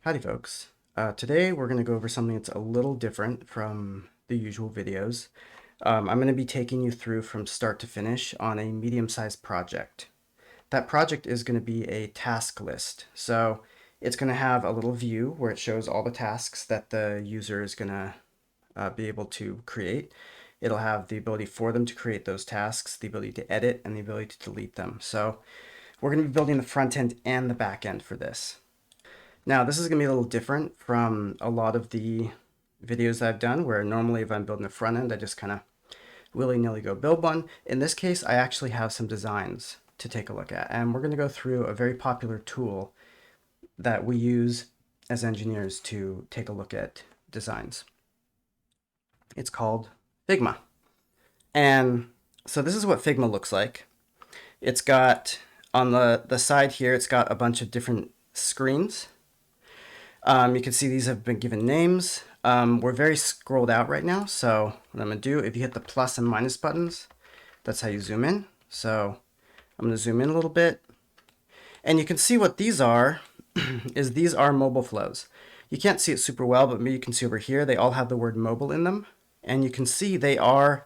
Howdy folks. Today we're going to go over something that's a little different from the usual videos. I'm going to be taking you through from start to finish on a medium-sized project. That project is going to be a task list. So it's going to have a little view where it shows all the tasks that the user is going to be able to create. It'll have the ability for them to create those tasks, the ability to edit, and the ability to delete them. So we're going to be building the front end and the back end for this. Now, this is going to be a little different from a lot of the videos I've done where normally if I'm building a front end, I just kind of willy-nilly go build one. In this case, I actually have some designs to take a look at, and we're going to go through a very popular tool that we use as engineers to take a look at designs. It's called Figma. And so this is what Figma looks like. It's got on the side here, it's got a bunch of different screens. You can see these have been given names. We're very scrolled out right now, so what I'm going to do, if you hit the plus and minus buttons, that's how you zoom in. So I'm going to zoom in a little bit. And you can see what these are, is these are mobile flows. You can't see it super well, but maybe you can see over here, they all have the word mobile in them. And you can see they are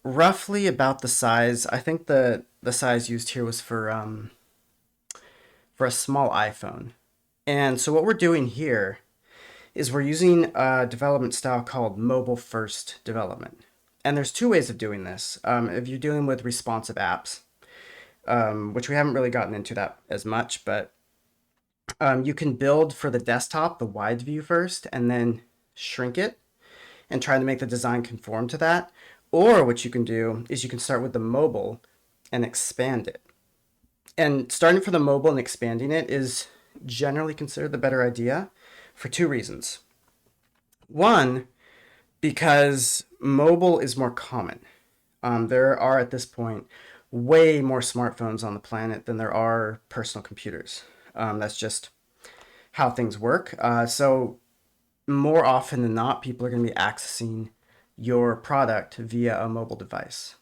roughly about the size. I think the size used here was for a small iPhone. And so what we're doing here is we're using a development style called mobile first development. And there's two ways of doing this. If you're dealing with responsive apps, which we haven't really gotten into that as much, but you can build for the desktop the wide view first and then shrink it and try to make the design conform to that. Or what you can do is you can start with the mobile and expand it. And starting for the mobile and expanding it is generally considered the better idea for two reasons. One, because mobile is more common. There are at this point way more smartphones on the planet than there are personal computers. That's just how things work. So more often than not, people are going to be accessing your product via a mobile device.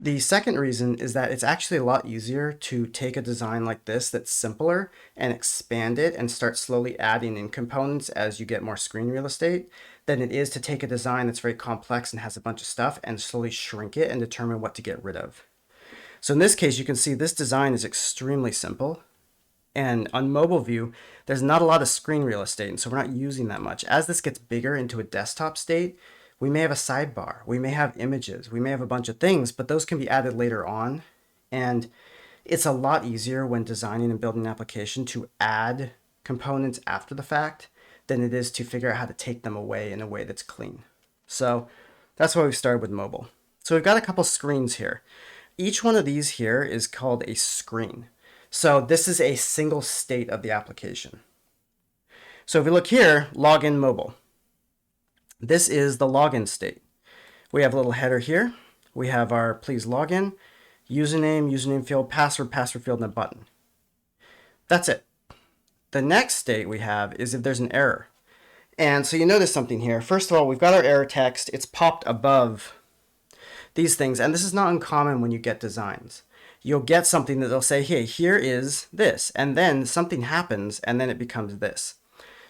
The second reason is that it's actually a lot easier to take a design like this that's simpler and expand it and start slowly adding in components as you get more screen real estate than it is to take a design that's very complex and has a bunch of stuff and slowly shrink it and determine what to get rid of. So in this case, you can see this design is extremely simple. And on mobile view, there's not a lot of screen real estate, and so we're not using that much. As this gets bigger into a desktop state, we may have a sidebar, we may have images, we may have a bunch of things, but those can be added later on. And it's a lot easier when designing and building an application to add components after the fact than it is to figure out how to take them away in a way that's clean. So that's why we started with mobile. So we've got a couple screens here. Each one of these here is called a screen. So this is a single state of the application. So if we look here, login mobile. This is the login state. We have a little header here. We have our please login, username field, password field, and a button. That's it. The next state we have is if there's an error. And so you notice something here. First of all, we've got our error text. It's popped above these things. And this is not uncommon when you get designs. You'll get something that they'll say, hey, here is this. And then something happens, and then it becomes this.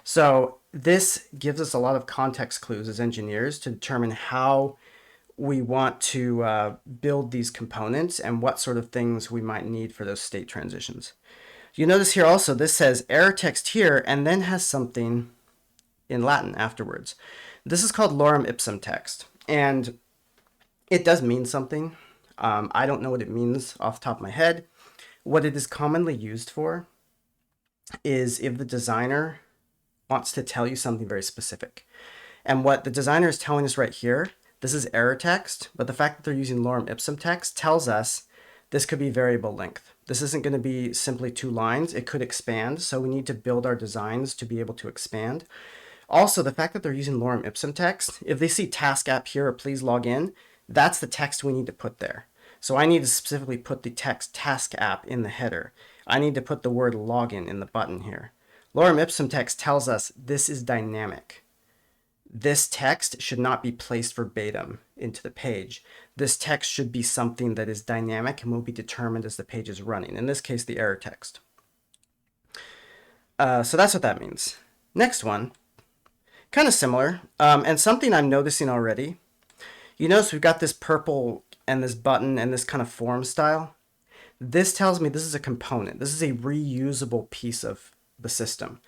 So this gives us a lot of context clues as engineers to determine how we want to build these components and what sort of things we might need for those state transitions. You notice here also, this says error text here and then has something in Latin afterwards. This is called lorem ipsum text, and it does mean something. I don't know what it means off the top of my head. What it is commonly used for is if the designer wants to tell you something very specific. And what the designer is telling us right here, this is error text, but the fact that they're using lorem ipsum text tells us this could be variable length. This isn't going to be simply 2 lines. It could expand, so we need to build our designs to be able to expand. Also, the fact that they're using lorem ipsum text, if they see task app here or please log in, that's the text we need to put there. So I need to specifically put the text task app in the header. I need to put the word login in the button here. Lorem ipsum text tells us this is dynamic. This text should not be placed verbatim into the page. This text should be something that is dynamic and will be determined as the page is running. In this case, the error text. So that's what that means. Next one, kind of similar, and something I'm noticing already. You notice we've got this purple and this button and this kind of form style. This tells me this is a component. This is a reusable piece of the system.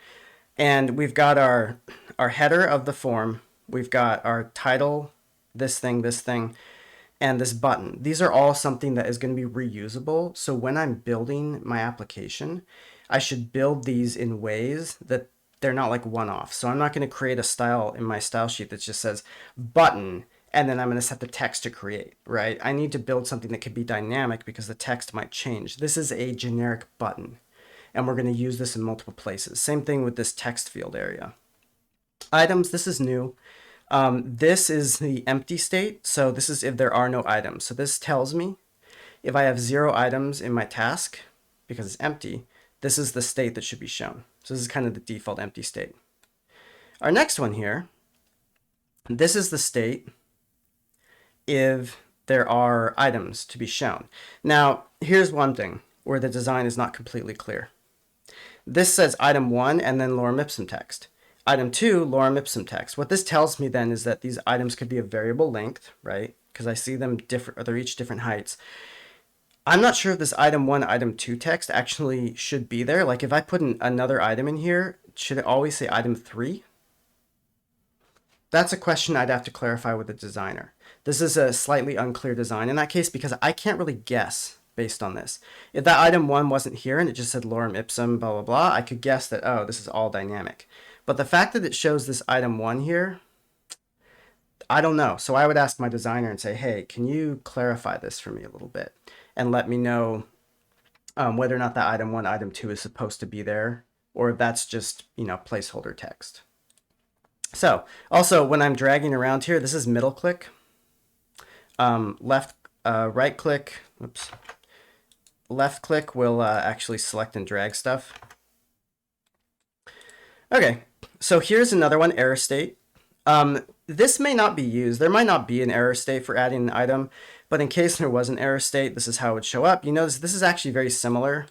And we've got our header of the form. We've got our title, this thing, and this button. These are all something that is going to be reusable. So when I'm building my application, I should build these in ways that they're not like one-off. So I'm not going to create a style in my style sheet that just says button, and then I'm going to set the text to create, right? I need to build something that could be dynamic because the text might change. This is a generic button, and we're going to use this in multiple places. Same thing with this text field area. Items, this is new. This is the empty state. So this is if there are no items. So this tells me if I have 0 items in my task, because it's empty, this is the state that should be shown. So this is kind of the default empty state. Our next one here, this is the state if there are items to be shown. Now, here's one thing where the design is not completely clear. This says item 1 and then lorem ipsum text. Item 2, lorem ipsum text. What this tells me then is that these items could be of variable length, right? Because I see them different, or they're each different heights. I'm not sure if this item 1, item 2 text actually should be there. Like if I put another item in here, should it always say item 3? That's a question I'd have to clarify with the designer. This is a slightly unclear design in that case because I can't really guess based on this. If that item 1 wasn't here and it just said lorem ipsum, blah, blah, blah, I could guess that, oh, this is all dynamic. But the fact that it shows this item 1 here, I don't know. So I would ask my designer and say, hey, can you clarify this for me a little bit and let me know whether or not that item 1, item 2 is supposed to be there, or if that's just, placeholder text. So also when I'm dragging around here, this is middle click, right click, oops, left click will actually select and drag stuff. Okay, so here's another one, error state. This may not be used. There might not be an error state for adding an item, but in case there was an error state, this is how it would show up. You notice this is actually very similar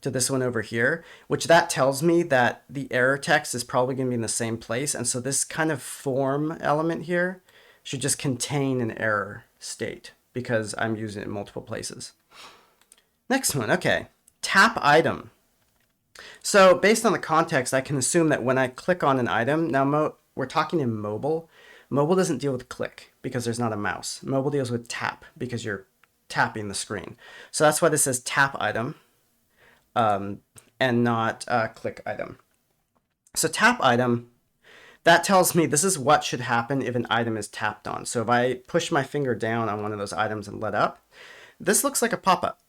to this one over here, which that tells me that the error text is probably going to be in the same place. And so this kind of form element here should just contain an error state because I'm using it in multiple places. Next one, okay, tap item. So based on the context, I can assume that when I click on an item, now we're talking in mobile. Mobile doesn't deal with click because there's not a mouse. Mobile deals with tap because you're tapping the screen. So that's why this says tap item and not click item. So tap item, that tells me this is what should happen if an item is tapped on. So if I push my finger down on one of those items and let up, this looks like a pop-up.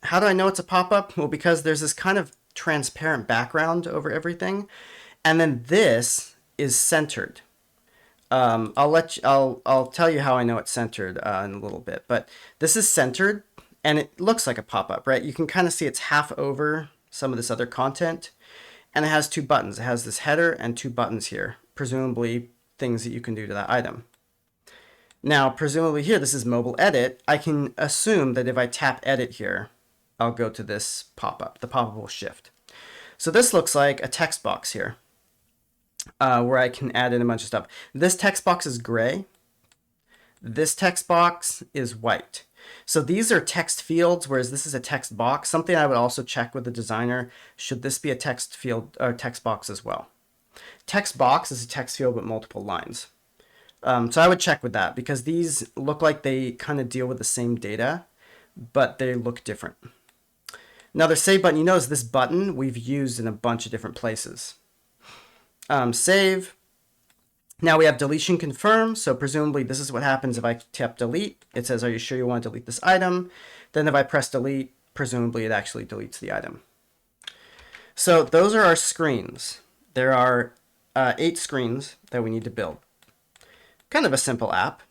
How do I know it's a pop-up? Well, because there's this kind of transparent background over everything. And then this is centered. I'll tell you how I know it's centered in a little bit, but this is centered and it looks like a pop-up, right? You can kind of see it's half over some of this other content and it has 2 buttons. It has this header and 2 buttons here, presumably things that you can do to that item. Now, presumably here, this is mobile edit. I can assume that if I tap edit here, I'll go to this pop-up. The pop-up will shift. So this looks like a text box here. Where I can add in a bunch of stuff. This text box is gray. This text box is white. So these are text fields, whereas this is a text box. Something I would also check with the designer, should this be a text field or text box as well? Text box is a text field with multiple lines. So I would check with that because these look like they kind of deal with the same data, but they look different. Another save button, you notice this button we've used in a bunch of different places. Save. Now we have deletion confirm. So presumably this is what happens if I tap delete. It says, are you sure you want to delete this item? Then if I press delete, presumably it actually deletes the item. So those are our screens. There are 8 screens that we need to build. Kind of a simple app,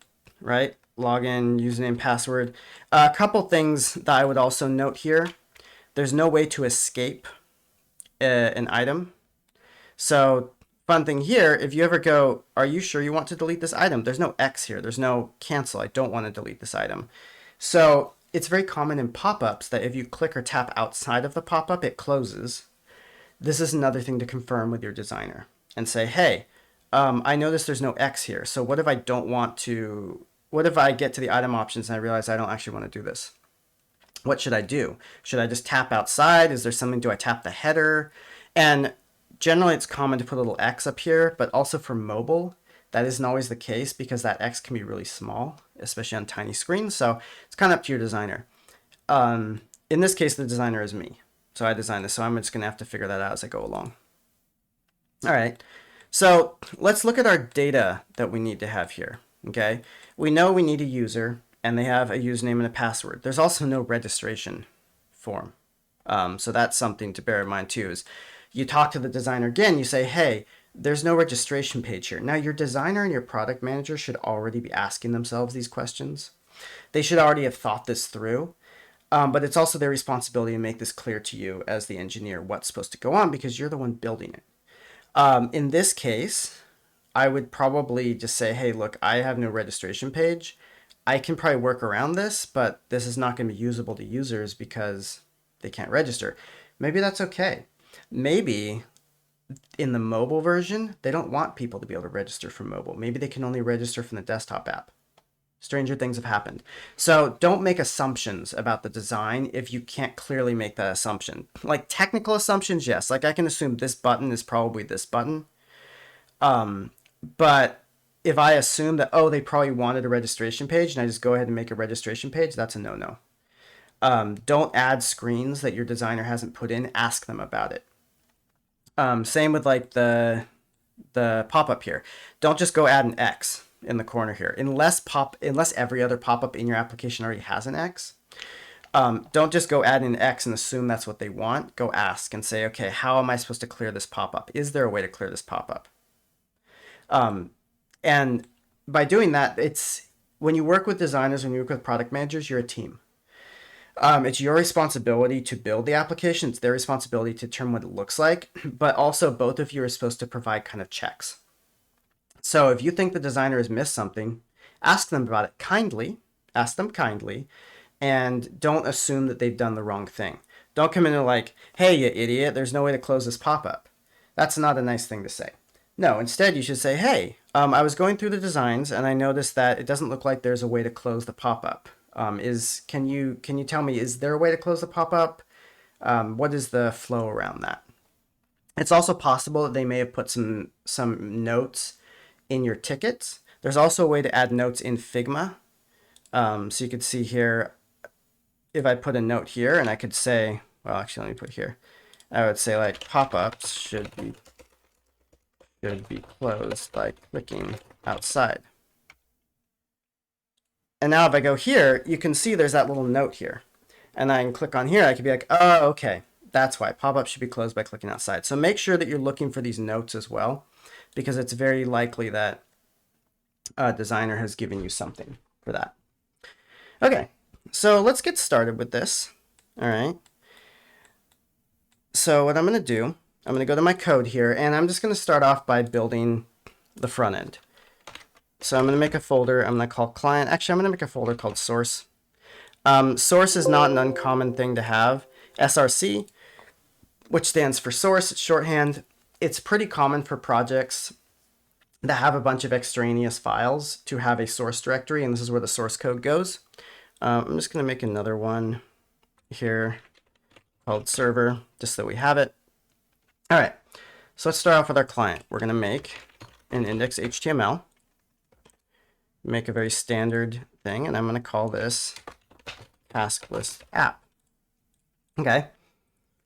right? Login, username, password. A couple things that I would also note here. There's no way to escape an item. So fun thing here, if you ever go, are you sure you want to delete this item? There's no X here. There's no cancel. I don't want to delete this item. So it's very common in pop-ups that if you click or tap outside of the pop-up, it closes. This is another thing to confirm with your designer and say, hey, I notice there's no X here. So what if I don't want to, what if I get to the item options and I realize I don't actually want to do this? What should I do? Should I just tap outside? Is there something, do I tap the header? And generally it's common to put a little X up here, but also for mobile, that isn't always the case because that X can be really small, especially on tiny screens. So it's kind of up to your designer. In this case, the designer is me. So I designed this, so I'm just gonna have to figure that out as I go along. All right, so let's look at our data that we need to have here, okay? We know we need a user and they have a username and a password. There's also no registration form. So that's something to bear in mind too, is you talk to the designer again, you say, hey, there's no registration page here. Now your designer and your product manager should already be asking themselves these questions. They should already have thought this through. But it's also their responsibility to make this clear to you as the engineer what's supposed to go on because you're the one building it. In this case, I would probably just say, hey, look, I have no registration page. I can probably work around this, but this is not going to be usable to users because they can't register. Maybe that's okay. Maybe in the mobile version, they don't want people to be able to register from mobile. Maybe they can only register from the desktop app. Stranger things have happened. So don't make assumptions about the design if you can't clearly make that assumption. Like technical assumptions, yes. Like I can assume this button is probably this button. But if I assume that, oh, they probably wanted a registration page and I just go ahead and make a registration page, that's a no-no. Don't add screens that your designer hasn't put in. Ask them about it. Same with like the pop-up here. Don't just go add an X in the corner here. Unless every other pop-up in your application already has an X. Don't just go add an X and assume that's what they want. Go ask and say, okay, how am I supposed to clear this pop-up? Is there a way to clear this pop-up? And by doing that, it's when you work with designers, when you work with product managers, you're a team. It's your responsibility to build the application. It's their responsibility to determine what it looks like, but also both of you are supposed to provide kind of checks. So if you think the designer has missed something, ask them about it kindly, ask them kindly, and don't assume that they've done the wrong thing. Don't come in and like, hey, you idiot, there's no way to close this pop-up. That's not a nice thing to say. No, instead you should say, hey, I was going through the designs and I noticed that it doesn't look like there's a way to close the pop-up. Can you tell me, is there a way to close the pop-up? What is the flow around that? It's also possible that they may have put some notes in your tickets. There's also a way to add notes in Figma. So you could see here, if I put a note here and I could say, well, actually, let me put here. I would say like pop-ups should be closed by clicking outside. And now if I go here, you can see there's that little note here. And I can click on here. I could be like, oh, okay. That's why pop-up should be closed by clicking outside. So make sure that you're looking for these notes as well, because it's very likely that a designer has given you something for that. Okay, so let's get started with this. All right. So what I'm going to do, I'm going to go to my code here, and I'm just going to start off by building the front end. So I'm going to make a folder. I'm going to call client. Actually, I'm going to make a folder called source. Source is not an uncommon thing to have. SRC, which stands for source, it's shorthand. It's pretty common for projects that have a bunch of extraneous files to have a source directory, and this is where the source code goes. I'm just going to make another one here called server, just so we have it. All right, so let's start off with our client. We're going to make an index HTML, make a very standard thing, and I'm going to call this task list app. Okay,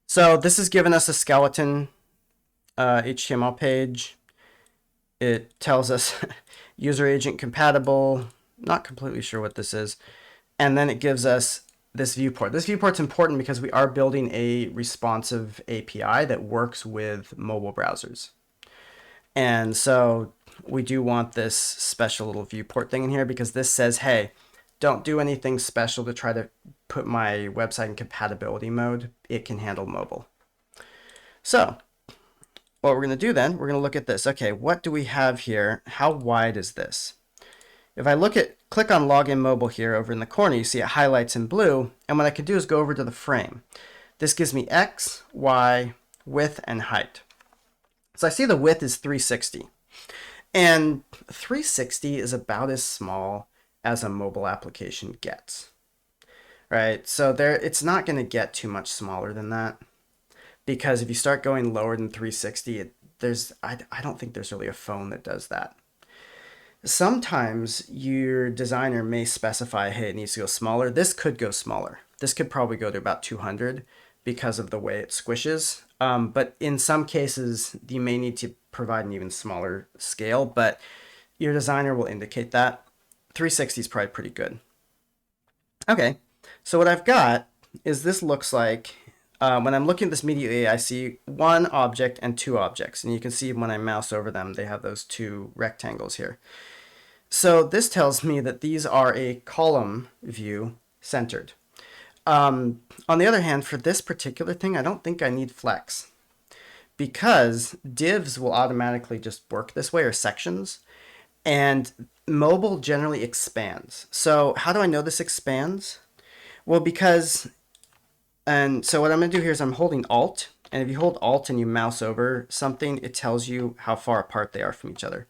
so this has given us a skeleton HTML page. It tells us user agent compatible, not completely sure what this is. And then it gives us this viewport. This viewport's important because we are building a responsive API that works with mobile browsers. And so we do want this special little viewport thing in here because this says, hey, don't do anything special to try to put my website in compatibility mode. It can handle mobile. So what we're going to do then, we're going to look at this. Okay, what do we have here? How wide is this? If I click on login mobile here over in the corner, you see it highlights in blue. And what I can do is go over to the frame. This gives me X, Y, width, and height. So I see the width is 360. And 360 is about as small as a mobile application gets, right? So it's not going to get too much smaller than that, because if you start going lower than 360, I don't think there's really a phone that does that. Sometimes your designer may specify, hey, it needs to go smaller. This could go smaller. This could probably go to about 200 because of the way it squishes. But in some cases, you may need to provide an even smaller scale, but your designer will indicate that. 360 is probably pretty good. Okay, so what I've got is this looks like, when I'm looking at this immediately, I see one object and two objects. And you can see when I mouse over them, they have those two rectangles here. So this tells me that these are a column view centered. On the other hand, for this particular thing, I don't think I need flex, because divs will automatically just work this way, or sections, and mobile generally expands. So how do I know this expands? Well, so what I'm going to do here is I'm holding Alt, and if you hold Alt and you mouse over something, it tells you how far apart they are from each other.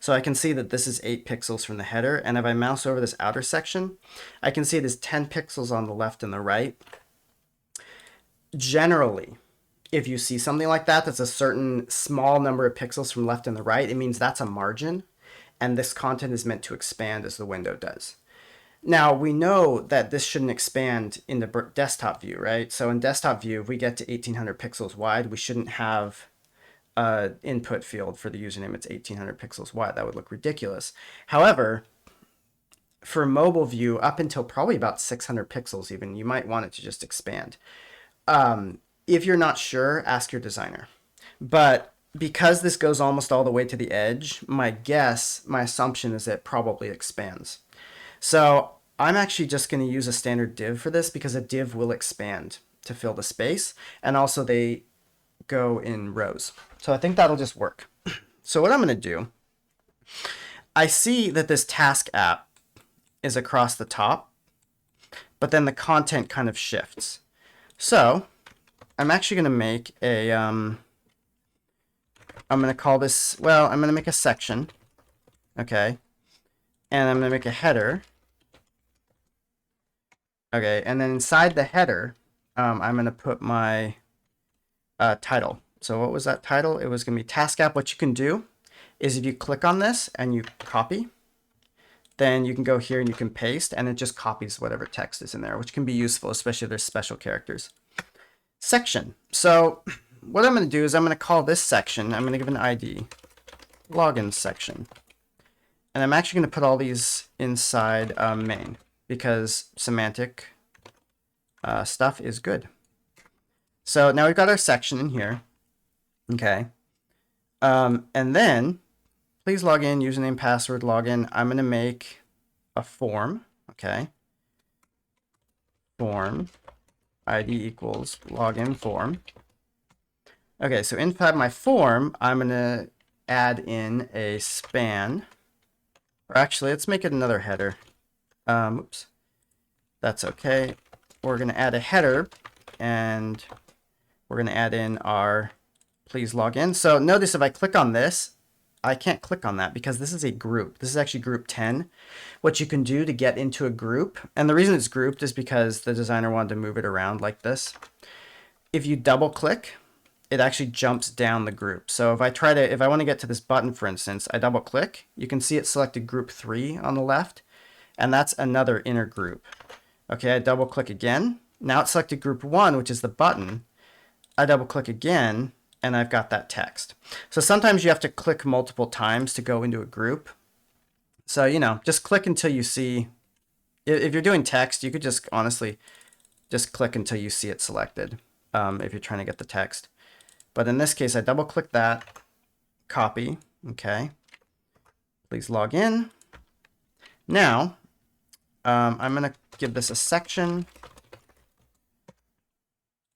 So I can see that this is 8 pixels from the header, and if I mouse over this outer section, I can see it is 10 pixels on the left and the right. Generally, if you see something like that, that's a certain small number of pixels from left and the right, it means that's a margin, and this content is meant to expand as the window does. Now, we know that this shouldn't expand in the desktop view, right? So in desktop view, if we get to 1800 pixels wide, we shouldn't have input field for the username. It's 1800 pixels wide. That would look ridiculous. However, for mobile view, up until probably about 600 pixels even, you might want it to just expand. If you're not sure, ask your designer. But because this goes almost all the way to the edge, my assumption is that it probably expands. So I'm actually just going to use a standard div for this, because a div will expand to fill the space, and also they go in rows. So I think that'll just work. So what I'm going to do, I see that this task app is across the top, but then the content kind of shifts. So I'm actually going to make I'm going to call this, I'm going to make a section, okay, and I'm going to make a header, okay, and then inside the header, I'm going to put my title. So what was that title? It was going to be task app. What you can do is if you click on this and you copy, then you can go here and you can paste, and it just copies whatever text is in there, which can be useful, especially if there's special characters. Section. So what I'm going to do is I'm going to call this section, I'm going to give an ID, login section. And I'm actually going to put all these inside main, because semantic stuff is good. So now we've got our section in here. Okay. And then please log in, username, password, login. I'm going to make a form. Okay. Form ID equals login form. Okay, so inside my form, I'm going to add in a span. Or actually, let's make it another header. Oops. That's okay. We're going to add a header, and we're going to add in our please log in. So notice if I click on this, I can't click on that because this is a group. This is actually group 10. What you can do to get into a group, and the reason it's grouped is because the designer wanted to move it around like this. If you double click, it actually jumps down the group. So if I want to get to this button, for instance, I double click, you can see it selected group 3 on the left, and that's another inner group. Okay, I double click again. Now it's selected group 1, which is the button. I double click again, and I've got that text. So sometimes you have to click multiple times to go into a group. So, just click until you see, if you're doing text, you could just honestly just click until you see it selected if you're trying to get the text. But in this case, I double click that, copy, okay. Please log in. Now, I'm going to give this a section,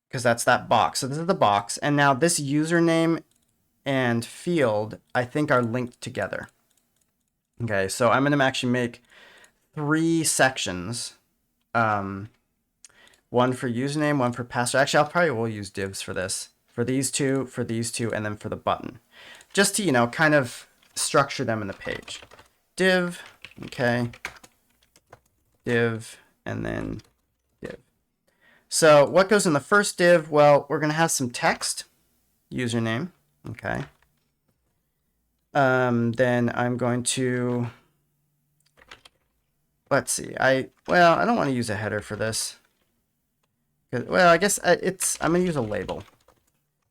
because that's that box. So this is the box. And now this username and field, I think, are linked together. Okay, so I'm going to actually make 3 sections. One for username, one for password. Actually, will use divs for this. for these two, and then for the button. Just to, you know, kind of structure them in the page. Div, okay, div, and then div. So what goes in the first div? Well, we're going to have some text, username, okay. Then I'm going to, let's see, I don't want to use a header for this. Well, I guess I'm going to use a label,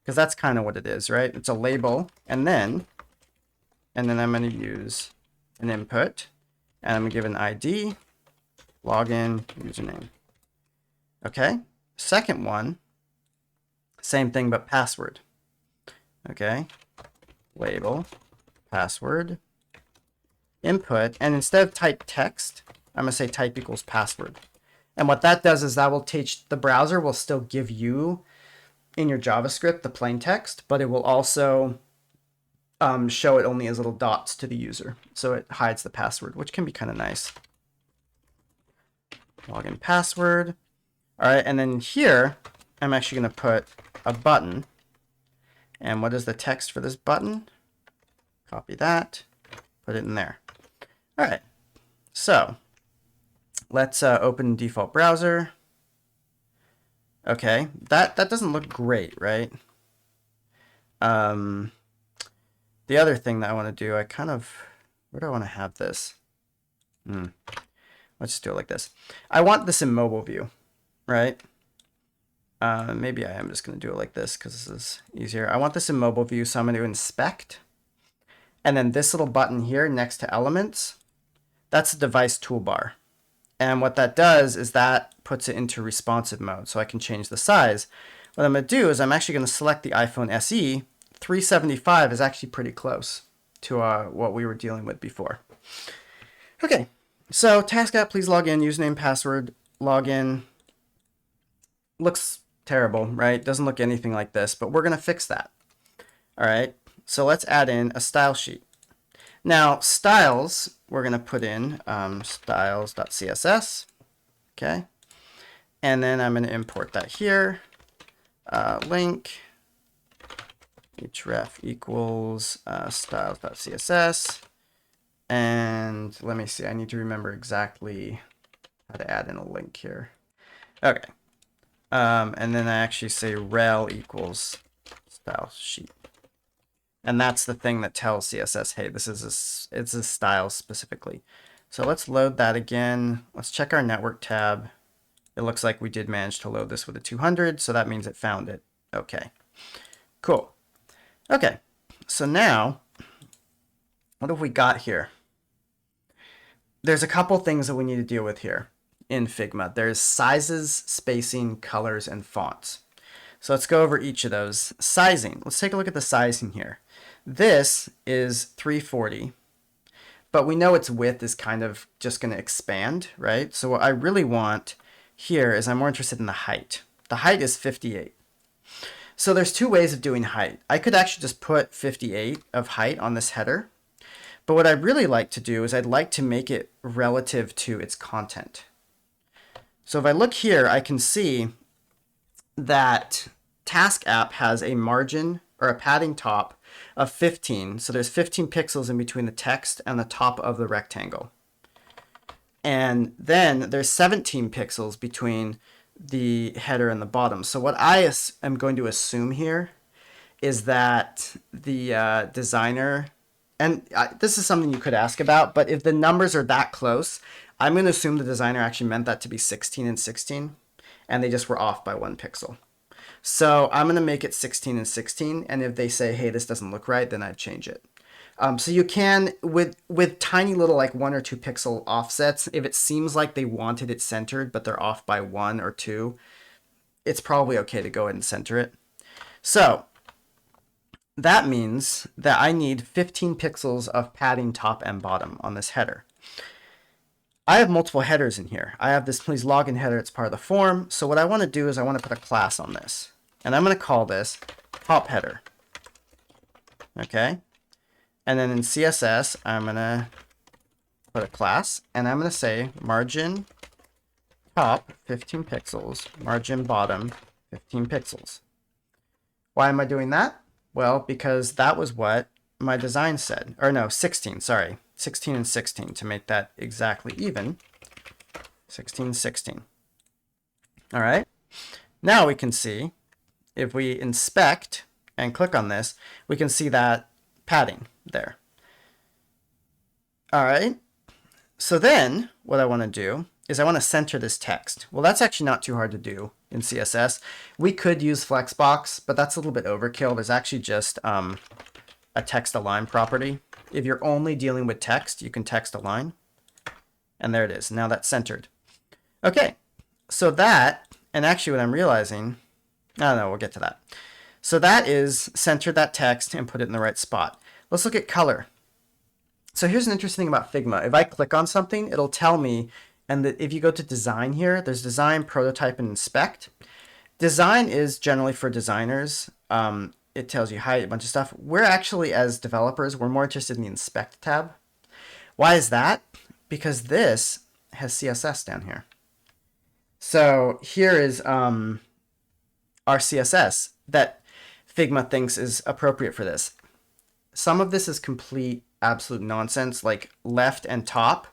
because that's kind of what it is, right? It's a label, and then I'm going to use an input, and I'm going to give an ID, login, username. Okay, second one, same thing, but password. Okay, label, password, input, and instead of type text, I'm going to say type equals password. And what that does is that will teach, the browser will still give you in your JavaScript the plain text, but it will also show it only as little dots to the user. So it hides the password, which can be kind of nice. Login password. All right, and then here, I'm actually going to put a button. And what is the text for this button? Copy that, put it in there. All right, so let's open default browser. Okay, that doesn't look great, right? The other thing that I want to do, where do I want to have this? Let's just do it like this. I want this in mobile view, right? Maybe I am just going to do it like this because this is easier. I want this in mobile view, so I'm going to inspect. And then this little button here next to elements, that's the device toolbar. And what that does is that puts it into responsive mode, so I can change the size. What I'm going to do is I'm actually going to select the iPhone SE. 375 is actually pretty close to what we were dealing with before. Okay, so task app, please log in, username, password, login. Looks terrible, right? Doesn't look anything like this, but we're going to fix that. All right, so let's add in a style sheet. Now, styles, we're going to put in styles.css, okay? And then I'm going to import that here. Link, href equals styles.css. And let me see, I need to remember exactly how to add in a link here. Okay. And then I actually say rel equals style sheet. And that's the thing that tells CSS, hey, this is it's a style specifically. So let's load that again. Let's check our network tab. It looks like we did manage to load this with a 200, so that means it found it. Okay, cool. Okay, so now, what have we got here? There's a couple things that we need to deal with here in Figma. There's sizes, spacing, colors, and fonts. So let's go over each of those. Sizing, let's take a look at the sizing here. This is 340, but we know its width is kind of just going to expand, right? So what I really want here is I'm more interested in the height. The height is 58. So there's two ways of doing height. I could actually just put 58 of height on this header, but what I'd really like to do is I'd like to make it relative to its content. So if I look here, I can see that Task App has a margin or a padding top of 15. So there's 15 pixels in between the text and the top of the rectangle. And then there's 17 pixels between the header and the bottom. So what I am going to assume here is that the designer, and this is something you could ask about, but if the numbers are that close, I'm going to assume the designer actually meant that to be 16 and 16, and they just were off by 1 pixel. So I'm going to make it 16 and 16, and if they say, hey, this doesn't look right, then I'd change it. So you can, with tiny little like 1 or 2 pixel offsets, if it seems like they wanted it centered, but they're off by 1 or 2, it's probably okay to go ahead and center it. So that means that I need 15 pixels of padding top and bottom on this header. I have multiple headers in here. I have this please login header. It's part of the form. So what I want to do is I want to put a class on this. And I'm going to call this top header. Okay. And then in CSS, I'm going to put a class. And I'm going to say margin top 15 pixels, margin bottom 15 pixels. Why am I doing that? Well, because that was what my design said. Or no, 16, sorry. 16 and 16 to make that exactly even. 16, 16. All right. Now we can see, if we inspect and click on this, we can see that padding there. All right. So then what I want to do is I want to center this text. Well, that's actually not too hard to do in CSS. We could use Flexbox, but that's a little bit overkill. There's actually just a text align property. If you're only dealing with text, you can text align. And there it is. Now that's centered. Okay, so that, and actually what I'm realizing, I don't know, we'll get to that. So that is centered that text and put it in the right spot. Let's look at color. So here's an interesting thing about Figma. If I click on something, it'll tell me, and if you go to design here, there's design, prototype, and inspect. Design is generally for designers. It tells you hide a bunch of stuff. We're actually, as developers, we're more interested in the inspect tab. Why is that? Because this has CSS down here. So here is our CSS that Figma thinks is appropriate for this. Some of this is complete, absolute nonsense, like left and top.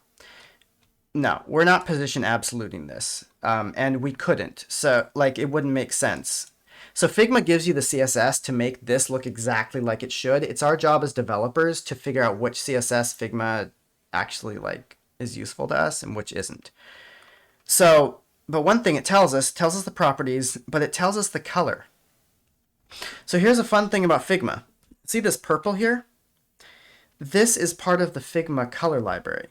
No, we're not position absoluting this, and we couldn't. So like it wouldn't make sense. So Figma gives you the CSS to make this look exactly like it should. It's our job as developers to figure out which CSS Figma actually like is useful to us and which isn't. So, but one thing it tells us the properties, but it tells us the color. So here's a fun thing about Figma. See this purple here? This is part of the Figma color library.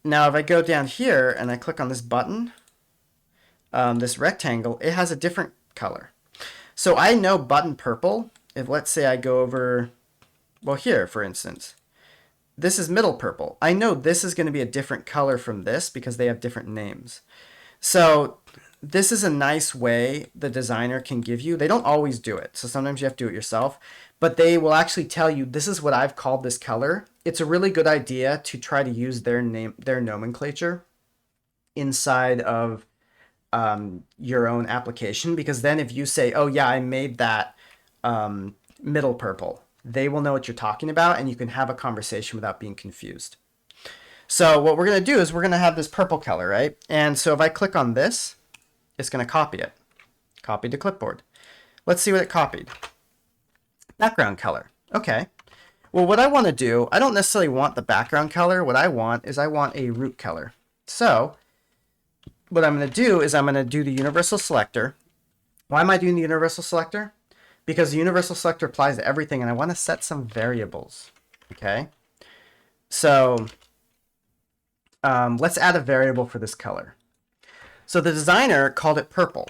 Now, if I go down here and I click on this button, this rectangle, it has a different color. So I know button purple, if let's say I go over, well here, for instance, this is middle purple. I know this is going to be a different color from this because they have different names. So this is a nice way the designer can give you. They don't always do it. So sometimes you have to do it yourself, but they will actually tell you, this is what I've called this color. It's a really good idea to try to use their nomenclature inside of your own application, because then if you say, oh yeah, I made that middle purple, they will know what you're talking about and you can have a conversation without being confused. So what we're going to do is we're going to have this purple color, right? And so if I click on this, it's going to copy it. Copy to clipboard. Let's see what it copied. Background color. Okay. Well, what I want to do, I don't necessarily want the background color. What I want is I want a root color. So what I'm going to do is I'm going to do the universal selector. Why am I doing the universal selector? Because the universal selector applies to everything, and I want to set some variables. Okay. So let's add a variable for this color. So the designer called it purple.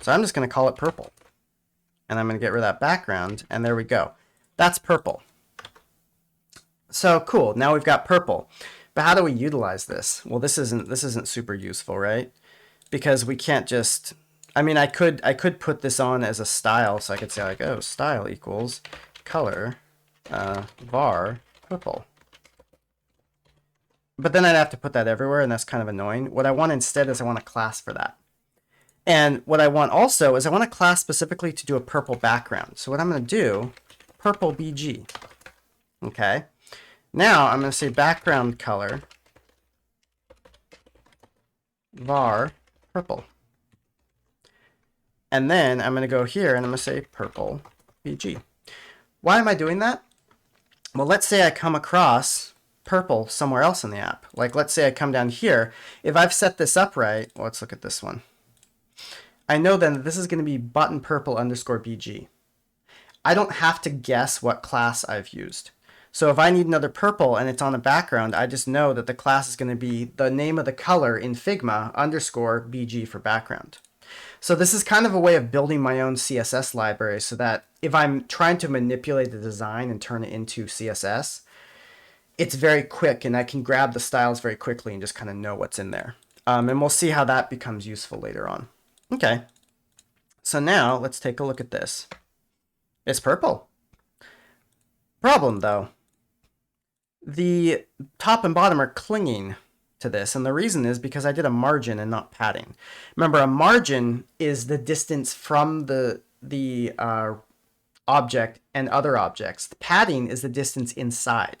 So I'm just going to call it purple. And I'm going to get rid of that background, and there we go. That's purple. So cool. Now we've got purple. But how do we utilize this? Well, this isn't super useful, right? Because we can't just, I mean, I could put this on as a style, so I could say like, oh, style equals color var purple. But then I'd have to put that everywhere, and that's kind of annoying. What I want instead is I want a class for that. And what I want also is I want a class specifically to do a purple background. So what I'm going to do, purple BG. Okay. Now I'm going to say background color var purple. And then I'm going to go here and I'm going to say purple BG. Why am I doing that? Well, let's say I come across purple somewhere else in the app. Like let's say I come down here. If I've set this up right, well, let's look at this one. I know then that this is going to be button purple underscore BG. I don't have to guess what class I've used. So if I need another purple and it's on a background, I just know that the class is going to be the name of the color in Figma underscore BG for background. So this is kind of a way of building my own CSS library so that if I'm trying to manipulate the design and turn it into CSS, it's very quick and I can grab the styles very quickly and just kind of know what's in there. And we'll see how that becomes useful later on. Okay, so now let's take a look at this. It's purple. Problem though, the top and bottom are clinging to this, and the reason is because I did a margin and not padding. Remember, a margin is the distance from the the object and other objects. The padding is the distance inside.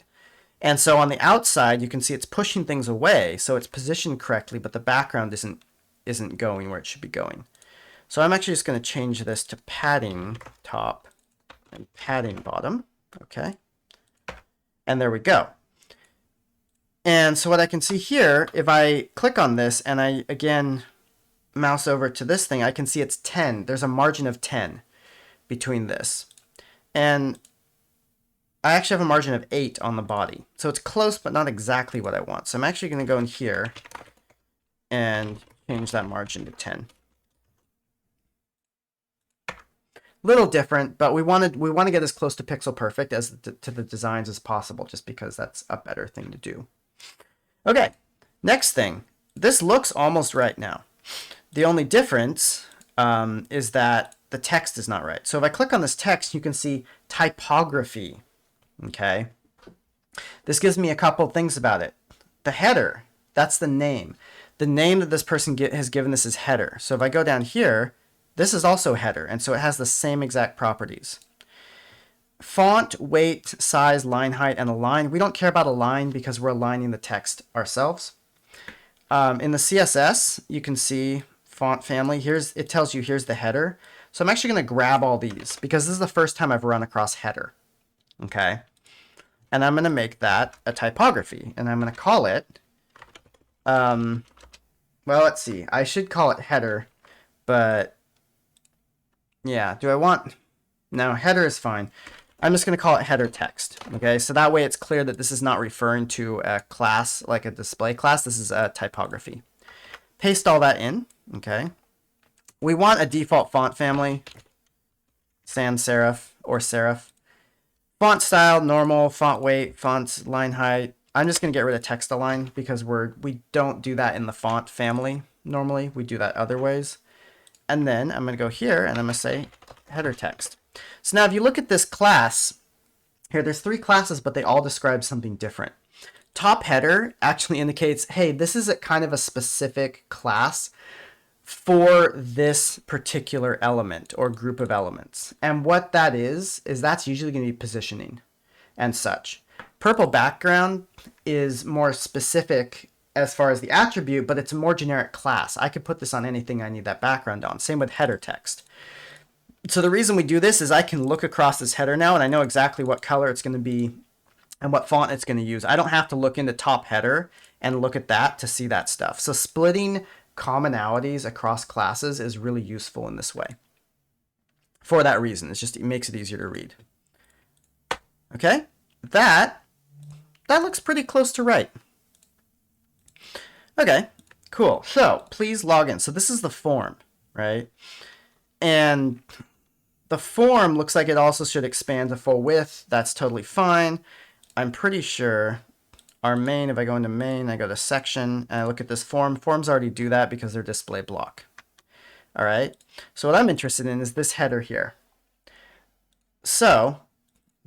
And so on the outside, you can see it's pushing things away, so it's positioned correctly, but the background isn't going where it should be going. So I'm actually just going to change this to padding top and padding bottom. Okay. And there we go. And so what I can see here, if I click on this and I, again, mouse over to this thing, I can see it's 10. There's a margin of 10 between this. And I actually have a margin of 8 on the body. So it's close, but not exactly what I want. So I'm actually going to go in here and change that margin to 10. Little different, but we want to get as close to pixel perfect as to the designs as possible, just because that's a better thing to do. Okay, next thing. This looks almost right now. The only difference is that the text is not right. So if I click on this text, you can see typography. Okay, this gives me a couple things about it. The header, that's the name. The name that this person has given this is header. So if I go down here, this is also header, and so it has the same exact properties. Font, weight, size, line height, and align. We don't care about align because we're aligning the text ourselves. In the CSS, you can see font family. It tells you here's the header. So I'm actually going to grab all these because this is the first time I've run across header. Okay. And I'm going to make that a typography, and I'm going to call it, well, let's see. I should call it header, but yeah, do I want, no, header is fine. I'm just going to call it header text. Okay, so that way it's clear that this is not referring to a class like a display class. This is a typography. Paste all that in. Okay, we want a default font family, sans serif or serif. Font style, normal, font weight, font line height. I'm just going to get rid of text align because we don't do that in the font family normally. We do that other ways. And then I'm going to go here and I'm going to say header text. So now if you look at this class, here there's 3 classes, but they all describe something different. Top header actually indicates, hey, this is a kind of a specific class for this particular element or group of elements. And what that is that's usually going to be positioning and such. Purple background is more specific as far as the attribute, but it's a more generic class. I could put this on anything I need that background on. Same with header text. So the reason we do this is I can look across this header now and I know exactly what color it's going to be and what font it's going to use. I don't have to look into top header and look at that to see that stuff. So splitting commonalities across classes is really useful in this way. For that reason, it makes it easier to read. Okay, that looks pretty close to right. Okay, cool. So please log in. So this is the form, right? And the form looks like it also should expand to full width. That's totally fine. I'm pretty sure our main, if I go into main, I go to section, and I look at this form. Forms already do that because they're display block. All right. So what I'm interested in is this header here. So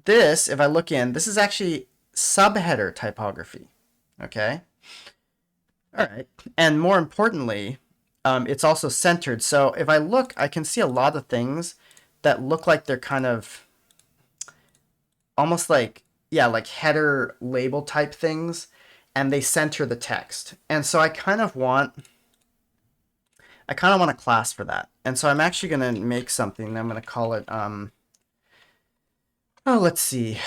this, if I look in, this is actually subheader typography. Okay. All right. And more importantly, it's also centered. So if I look, I can see a lot of things that look like they're kind of almost like, yeah, like header label type things, and they center the text. And so I kind of want a class for that. And so I'm actually going to make something. I'm going to call it, let's see.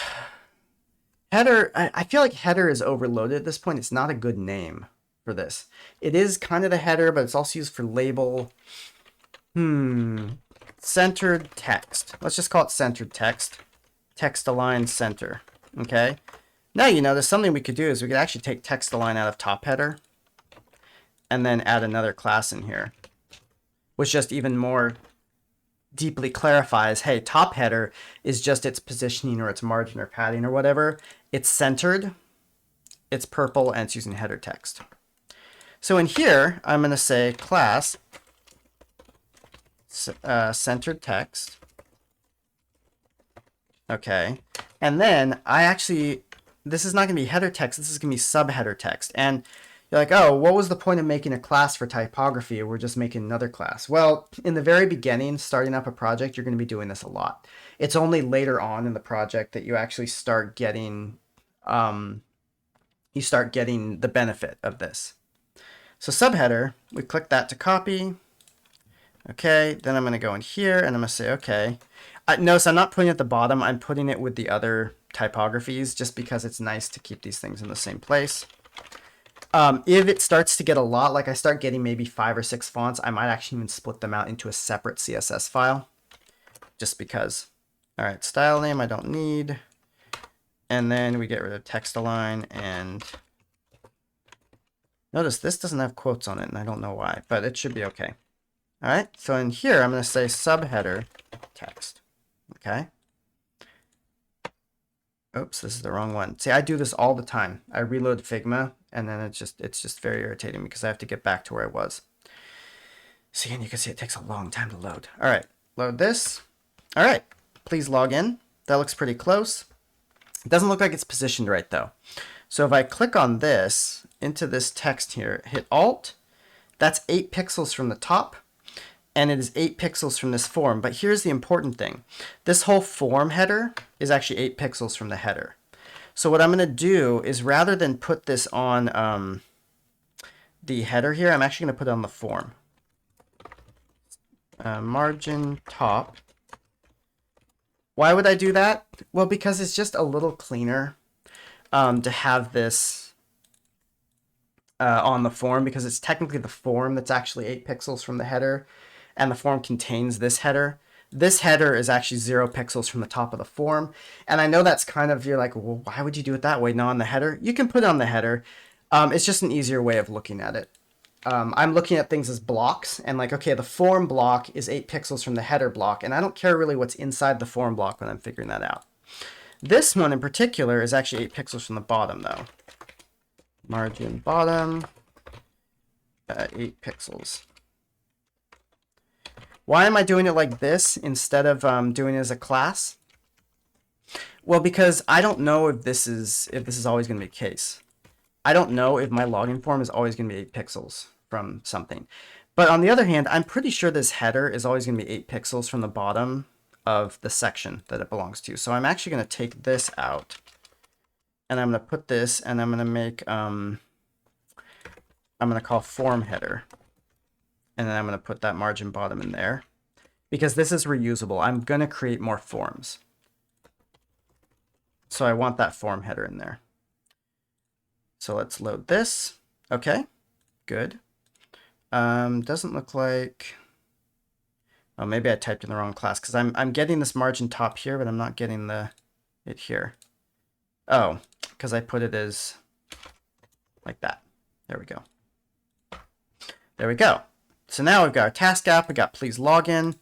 Header, I feel like header is overloaded at this point. It's not a good name for this. It is kind of the header, but it's also used for label. Centered text. Let's just call it centered text. Text align center. Okay. Now you know there's something we could do is we could actually take text align out of top header and then add another class in here, which just even more deeply clarifies, hey, top header is just its positioning or its margin or padding or whatever. It's centered, it's purple, and it's using header text. So in here, I'm going to say class centered text. Okay. And then this is not going to be header text. This is going to be subheader text. And You're like, oh, what was the point of making a class for typography? We're just making another class. Well, in the very beginning, starting up a project, you're going to be doing this a lot. It's only later on in the project that you actually start getting the benefit of this. So subheader, we click that to copy. Okay, then I'm going to go in here and I'm going to say, okay. Notice I'm not putting it at the bottom. I'm putting it with the other typographies just because it's nice to keep these things in the same place. If it starts to get a lot, like I start getting maybe 5 or 6 fonts, I might actually even split them out into a separate CSS file just because. All right, style name I don't need. And then we get rid of text align, and notice this doesn't have quotes on it, and I don't know why, but it should be okay. All right, so in here, I'm going to say subheader text. Okay. Oops, this is the wrong one. See, I do this all the time. I reload Figma, and then it's just very irritating because I have to get back to where I was. See, and you can see it takes a long time to load. All right, load this. All right, please log in. That looks pretty close. It doesn't look like it's positioned right, though. So if I click on this, into this text here, hit Alt, that's 8 pixels from the top, and it is 8 pixels from this form. But here's the important thing. This whole form header is actually 8 pixels from the header. So what I'm going to do is, rather than put this on the header here, I'm actually going to put it on the form. Margin top. Why would I do that? Well, because it's just a little cleaner to have this on the form, because it's technically the form that's actually 8 pixels from the header, and the form contains this header. This header is actually 0 pixels from the top of the form. And I know that's kind of, you're like, well, why would you do it that way, not on the header? You can put it on the header. It's just an easier way of looking at it. I'm looking at things as blocks, and like, okay, the form block is 8 pixels from the header block, and I don't care really what's inside the form block when I'm figuring that out. This one in particular is actually 8 pixels from the bottom, though. Margin bottom, 8 pixels. Why am I doing it like this instead of doing it as a class? Well, because I don't know if this is always going to be the case. I don't know if my login form is always going to be 8 pixels from something. But on the other hand, I'm pretty sure this header is always going to be 8 pixels from the bottom of the section that it belongs to. So I'm actually going to take this out, and I'm going to put this, and I'm going to make, I'm going to call form header. And then I'm going to put that margin bottom in there, because this is reusable. I'm going to create more forms. So I want that form header in there. So let's load this. Okay, good. Doesn't look like, oh, maybe I typed in the wrong class, because I'm getting this margin top here, but I'm not getting it here. Oh, because I put it as like that. There we go. There we go. So now we've got our task app, we got please log in.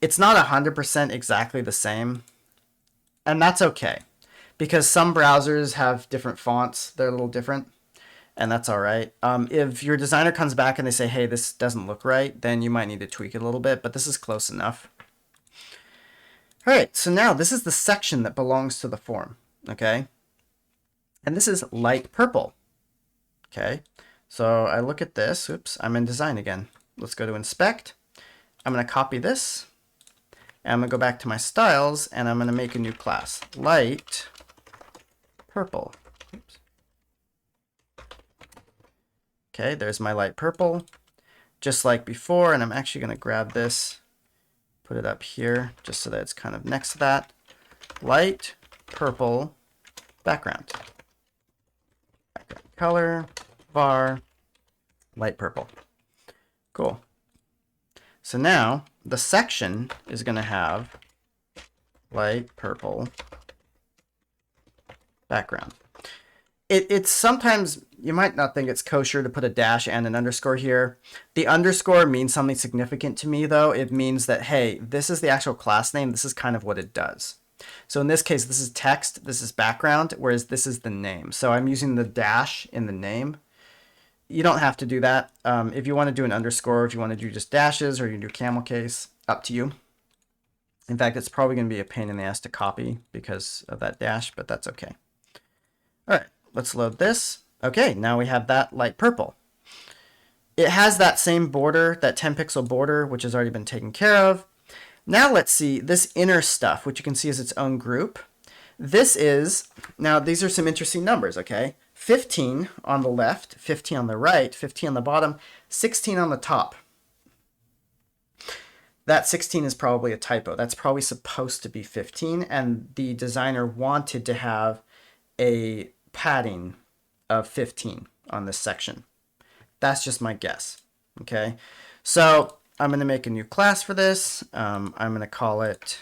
It's not 100% exactly the same, and that's okay, because some browsers have different fonts. They're a little different, and that's all right. If your designer comes back and they say, hey, this doesn't look right, then you might need to tweak it a little bit, but this is close enough. All right, so now this is the section that belongs to the form, okay? And this is light purple, okay? So I look at this, oops, I'm in design again. Let's go to inspect. I'm going to copy this, and I'm going to go back to my styles, and I'm going to make a new class, light purple. Oops. Okay, there's my light purple, just like before, and I'm actually going to grab this, put it up here, just so that it's kind of next to that. Light purple background. Background color, var, light purple. Cool. So now the section is going to have light purple background. It's sometimes, you might not think it's kosher to put a dash and an underscore here. The underscore means something significant to me, though. It means that, hey, this is the actual class name. This is kind of what it does. So in this case, this is text, this is background, whereas this is the name. So I'm using the dash in the name. You don't have to do that. If you want to do an underscore, if you want to do just dashes, or you do camel case, up to you. In fact, it's probably going to be a pain in the ass to copy because of that dash, but that's okay. All right, let's load this. Okay, now we have that light purple. It has that same border, that 10 pixel border, which has already been taken care of. Now let's see this inner stuff, which you can see is its own group. This is, now these are some interesting numbers, okay? 15 on the left, 15 on the right, 15 on the bottom, 16 on the top. That 16 is probably a typo. That's probably supposed to be 15, and the designer wanted to have a padding of 15 on this section. That's just my guess, okay? So I'm going to make a new class for this. I'm going to call it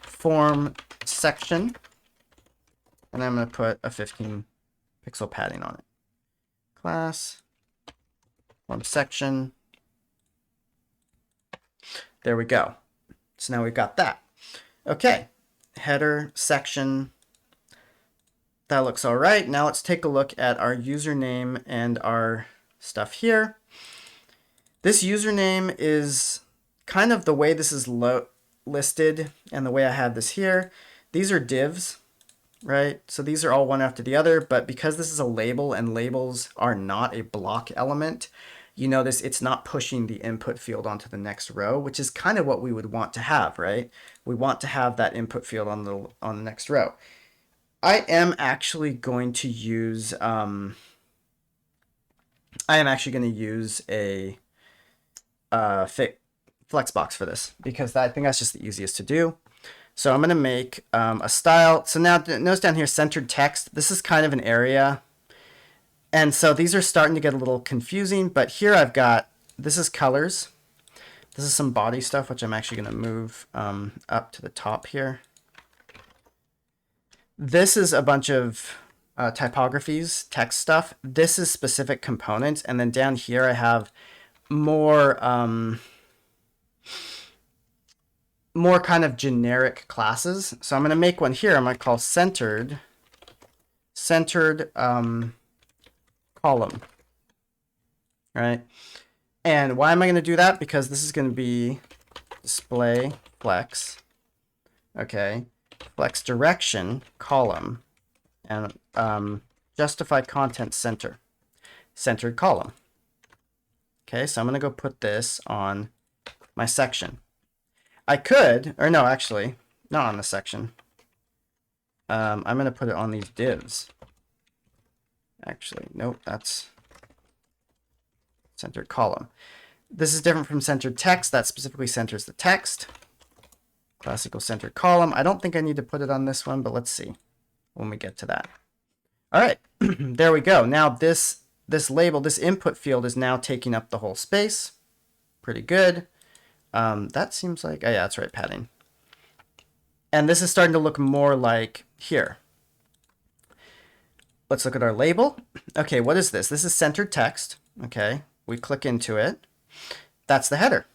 form section, and I'm going to put a 15 pixel padding on it. Class, form section. There we go. So now we've got that. Okay, header section. That looks all right. Now let's take a look at our username and our stuff here. This username is kind of the way this is listed and the way I have this here. These are divs, right? So these are all one after the other, but because this is a label and labels are not a block element, you notice it's not pushing the input field onto the next row, which is kind of what we would want to have, right? We want to have that input field on the next row. I am actually going to use a flexbox for this because I think that's just the easiest to do. So I'm going to make a style. So now notice down here, centered text. This is kind of an area. And so these are starting to get a little confusing, but here I've got, this is colors. This is some body stuff, which I'm actually going to move up to the top here. This is a bunch of typographies, text stuff. This is specific components. And then down here I have more kind of generic classes. So I'm going to make one here. I'm going to call centered column, right? And why am I going to do that? Because this is going to be display flex, okay, flex direction column, and justify content centered column. Okay, so I'm going to go put this on my section. I could, or no, actually, not on the section. I'm going to put it on these divs. Actually, nope, that's centered column. This is different from centered text. That specifically centers the text. Classical centered column. I don't think I need to put it on this one, but let's see when we get to that. All right, there we go. Now this label, this input field is now taking up the whole space. Pretty good. That seems like, oh yeah, that's right, padding. And this is starting to look more like here. Let's look at our label. Okay, what is this? This is centered text. Okay, we click into it. That's the header.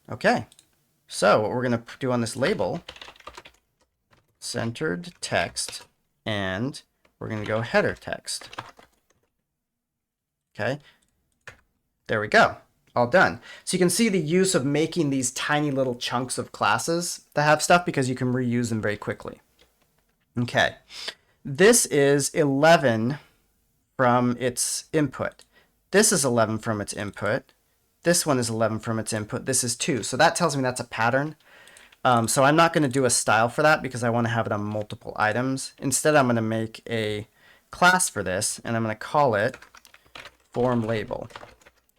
Okay, so what we're going to do on this label, centered text, and we're going to go header text. Okay, there we go. All done. So you can see the use of making these tiny little chunks of classes that have stuff because you can reuse them very quickly. Okay. This is 11 from its input. This is 11 from its input. This one is 11 from its input. This is 2. So that tells me that's a pattern. So I'm not going to do a style for that because I want to have it on multiple items. Instead, I'm going to make a class for this, and I'm going to call it form label.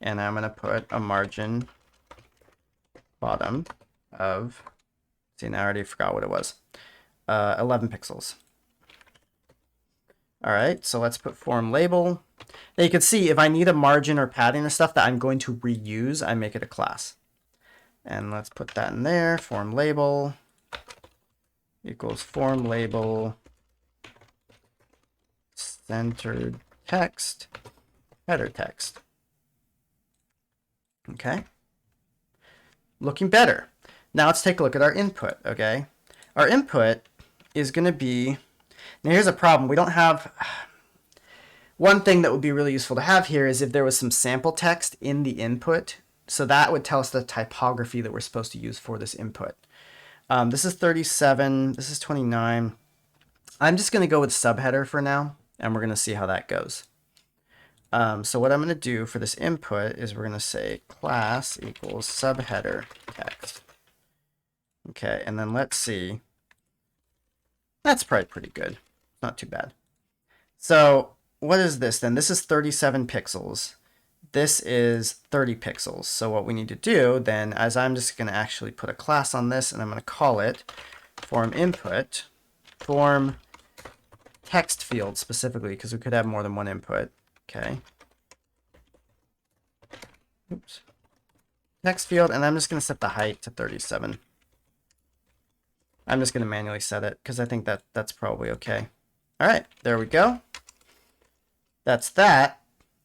And I'm going to put a margin bottom of, see, now I already forgot what it was, 11 pixels. All right, so let's put form label. Now you can see if I need a margin or padding or stuff that I'm going to reuse, I make it a class. And let's put that in there, form label equals form label centered text, header text. Okay, looking better. Now let's take a look at our input, okay? Our input is going to be, now here's a problem. We don't have, one thing that would be really useful to have here is if there was some sample text in the input. So that would tell us the typography that we're supposed to use for this input. This is 37, this is 29. I'm just going to go with subheader for now, and we're going to see how that goes. So what I'm going to do for this input is we're going to say class equals subheader text. Okay, and then let's see. That's probably pretty good. Not too bad. So what is this then? This is 37 pixels. This is 30 pixels. So what we need to do then is I'm just going to actually put a class on this, and I'm going to call it form input, form text field specifically, because we could have more than one input. Okay. Oops. Text field, and I'm just going to set the height to 37. I'm just going to manually set it because I think that's probably okay. All right, there we go. That's that.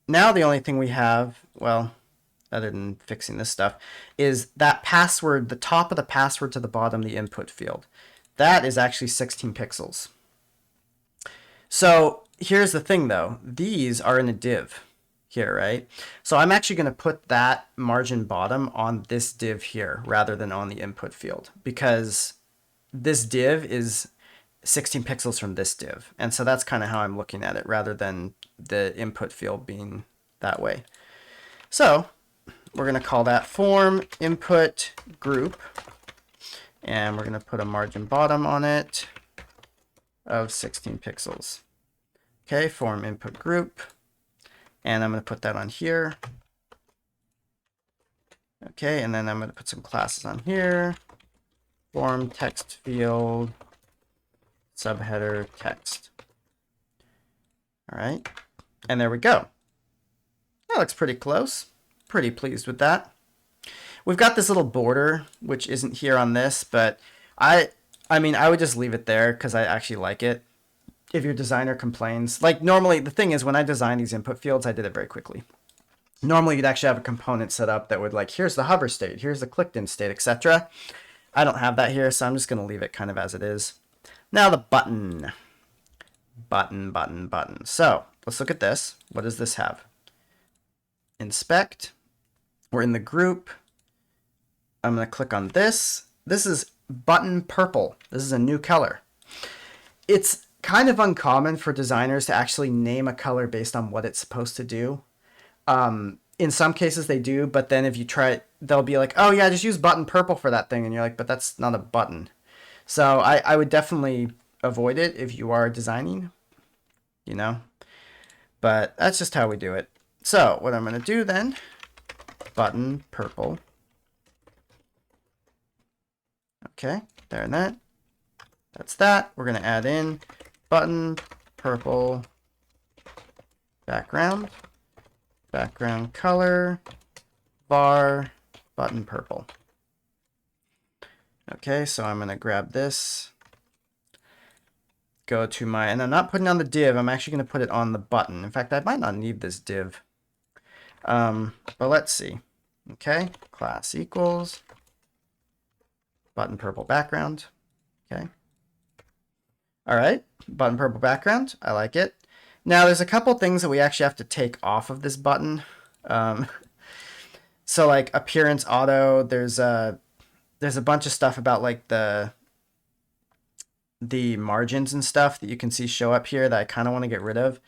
Now the only thing we have, well, other than fixing this stuff, is that password, the top of the password to the bottom, the input field. That is actually 16 pixels. So here's the thing though, these are in a div here, right? So I'm actually going to put that margin bottom on this div here rather than on the input field, because this div is 16 pixels from this div. And so that's kind of how I'm looking at it rather than the input field being that way. So we're going to call that form input group, and we're going to put a margin bottom on it of 16 pixels. Okay, form input group, and I'm going to put that on here. Okay, and then I'm going to put some classes on here. Form text field, subheader text. All right, and there we go. That looks pretty close. Pretty pleased with that. We've got this little border, which isn't here on this, but I mean, I would just leave it there because I actually like it. If your designer complains, like normally the thing is when I design these input fields, I did it very quickly. Normally you'd actually have a component set up that would like, here's the hover state, here's the clicked in state, etc. I don't have that here, so I'm just going to leave it kind of as it is. Now the button. Button. So let's look at this. What does this have? Inspect. We're in the group. I'm going to click on this. This is button purple. This is a new color. It's kind of uncommon for designers to actually name a color based on what it's supposed to do. In some cases they do, but then if you try it, they'll be like, oh yeah, just use button purple for that thing. And you're like, but that's not a button. So I would definitely avoid it if you are designing, you know, but that's just how we do it. So what I'm going to do then, button purple. Okay, there and that. That's that. We're going to add in button purple background color var button purple. Okay, so I'm going to grab this, go to my, and I'm not putting on the div, I'm actually going to put it on the button. In fact, I might not need this div, but let's see. Okay, class equals button purple background. Okay. All right, button purple background. I like it. Now there's a couple things that we actually have to take off of this button. So like appearance auto, there's a bunch of stuff about like the margins and stuff that you can see show up here that I kind of want to get rid of.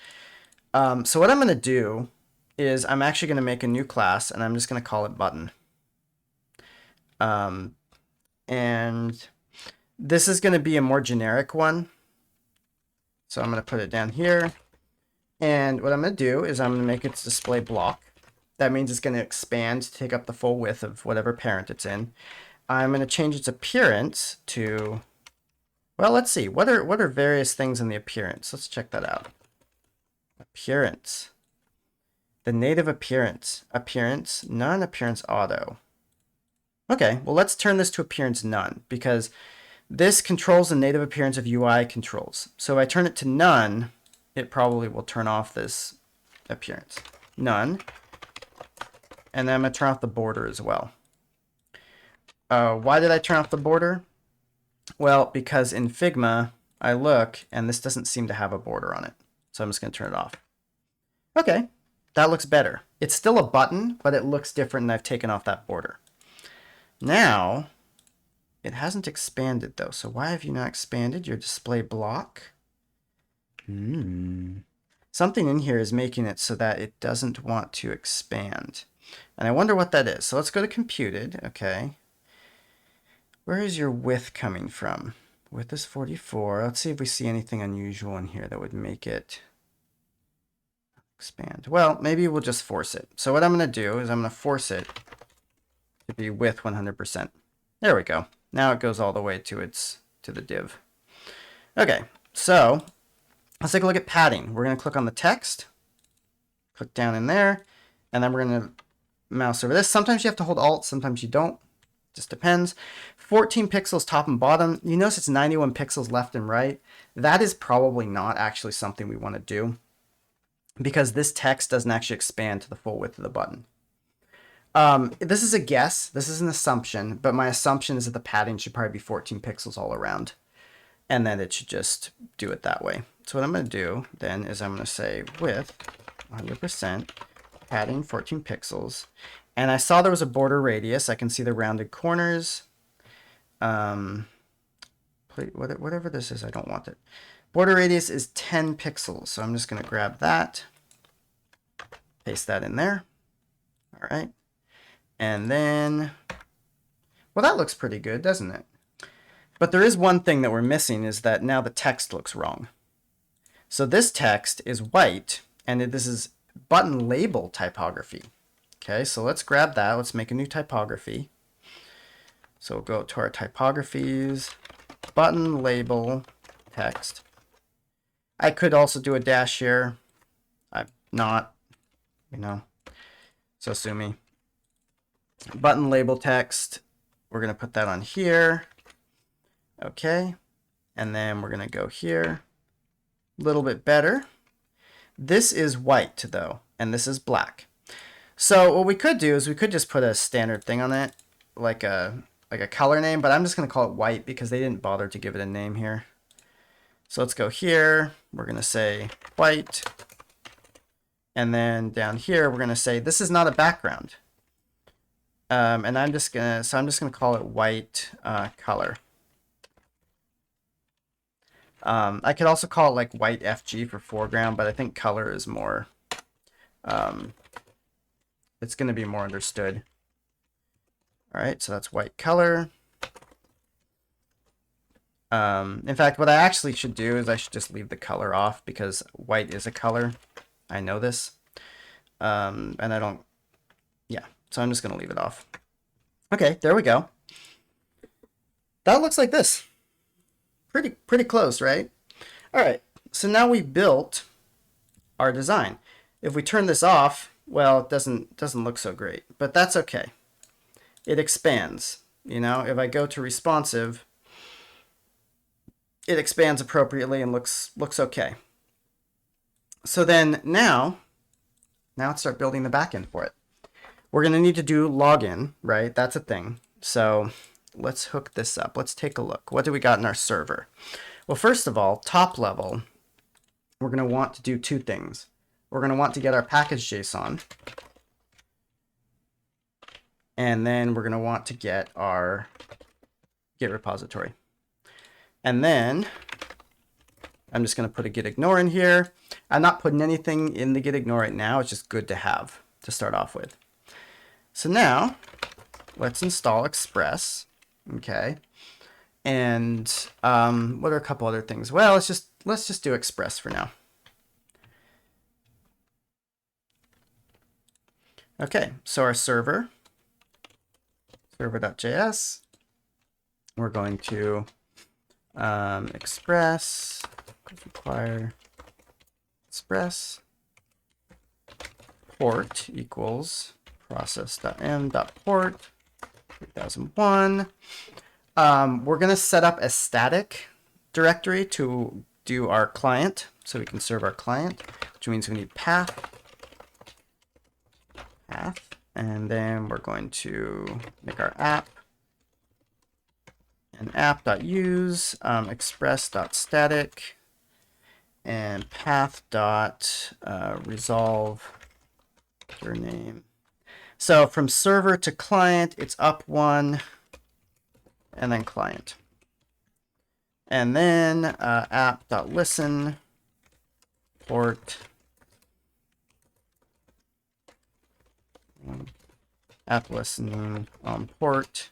So what I'm going to do is I'm actually going to make a new class, and I'm just going to call it button. And this is going to be a more generic one. So I'm going to put it down here. And what I'm going to do is I'm going to make its display block. That means it's going to expand to take up the full width of whatever parent it's in. I'm going to change its appearance to, well, let's see. What are various things in the appearance? Let's check that out. Appearance. The native appearance. Appearance, none, appearance auto. Okay, well, let's turn this to appearance none, because this controls the native appearance of UI controls. So if I turn it to none, it probably will turn off this appearance. None. And then I'm going to turn off the border as well. Why did I turn off the border? Well, because in Figma, I look, and this doesn't seem to have a border on it. So I'm just going to turn it off. Okay, that looks better. It's still a button, but it looks different, and I've taken off that border. Now, it hasn't expanded, though. So why have you not expanded your display block? something in here is making it so that it doesn't want to expand. And I wonder what that is. So let's go to computed. Okay. Where is your width coming from? Width is 44. Let's see if we see anything unusual in here that would make it expand. Well, maybe we'll just force it. So what I'm going to do is I'm going to force it to be width 100%. There we go. Now it goes all the way to the div. Okay, so let's take a look at padding. We're going to click on the text, click down in there, and then we're going to mouse over this. Sometimes you have to hold Alt, sometimes you don't. Just depends. 14 pixels top and bottom. You notice it's 91 pixels left and right. That is probably not actually something we want to do because this text doesn't actually expand to the full width of the button. This is a guess. This is an assumption, but my assumption is that the padding should probably be 14 pixels all around, and then it should just do it that way. So what I'm going to do then is I'm going to say width 100%, padding 14 pixels. And I saw there was a border radius. I can see the rounded corners. Whatever this is, I don't want it. Border radius is 10 pixels. So I'm just going to grab that, paste that in there. All right. And then, well, that looks pretty good, doesn't it? But there is one thing that we're missing is that now the text looks wrong. So this text is white, and this is button label typography. Okay, so let's grab that. Let's make a new typography. So we'll go to our typographies, button label text. I could also do a dash here. I'm not, so sue me. Button label text. We're going to put that on here. Okay, and then we're going to go here. A little bit better. This is white though, and this is black. So what we could do is we could just put a standard thing on it, like a color name, but I'm just going to call it white because they didn't bother to give it a name here. So let's go here. We're going to say white. And then down here, we're going to say this is not a background. And I'm just going to call it white color. I could also call it like white FG for foreground, but I think color is more, it's going to be more understood. All right, so that's white color. In fact, what I actually should do is I should just leave the color off because white is a color. I know this. And I don't, yeah, so I'm just going to leave it off. Okay, there we go. That looks like this. Pretty close, right? All right, so now we built our design. If we turn this off, well, it doesn't look so great, but that's okay. It expands. If I go to responsive, it expands appropriately and looks okay. So then now let's start building the backend for it. We're going to need to do login, right? That's a thing. So let's hook this up. Let's take a look. What do we got in our server? Well, first of all, top level, we're going to want to do two things. We're going to want to get our package.json. And then we're going to want to get our Git repository. And then I'm just going to put a git ignore in here. I'm not putting anything in the git ignore right now. It's just good to have to start off with. So now let's install Express. Okay. And what are a couple other things? Well, let's just do Express for now. Okay, so our server, server.js, we're going to Express, require Express port equals process.m.port 3001. We're going to set up a static directory to do our client, so we can serve our client, which means we need path, and then we're going to make our app, and app.use, express.static, and path.resolve your name. So from server to client, it's up one, and then client. And then app.listen, port app listening on port.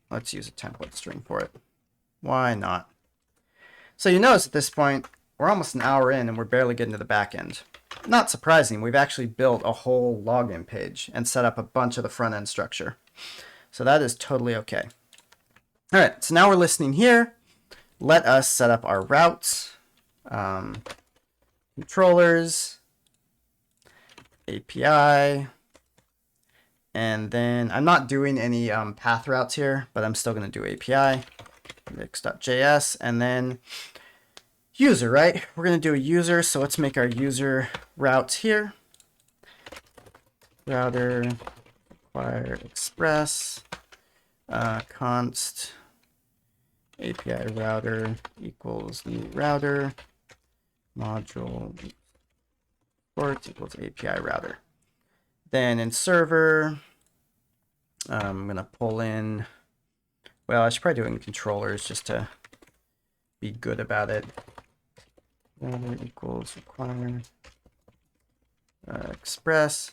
Let's use a template string for it. Why not? So you notice at this point, we're almost an hour in and we're barely getting to the back end. Not surprising, we've actually built a whole login page and set up a bunch of the front end structure. So that is totally okay. All right, so now we're listening here. Let us set up our routes, controllers, API, and then I'm not doing any path routes here, but I'm still going to do API, index.js, and then user, right? We're going to do a user, so let's make our user routes here. Router, require express, const API router equals new router, module port equals API router. Then in server, I'm going to pull in, well, I should probably do it in controllers just to be good about it. Router equals require express.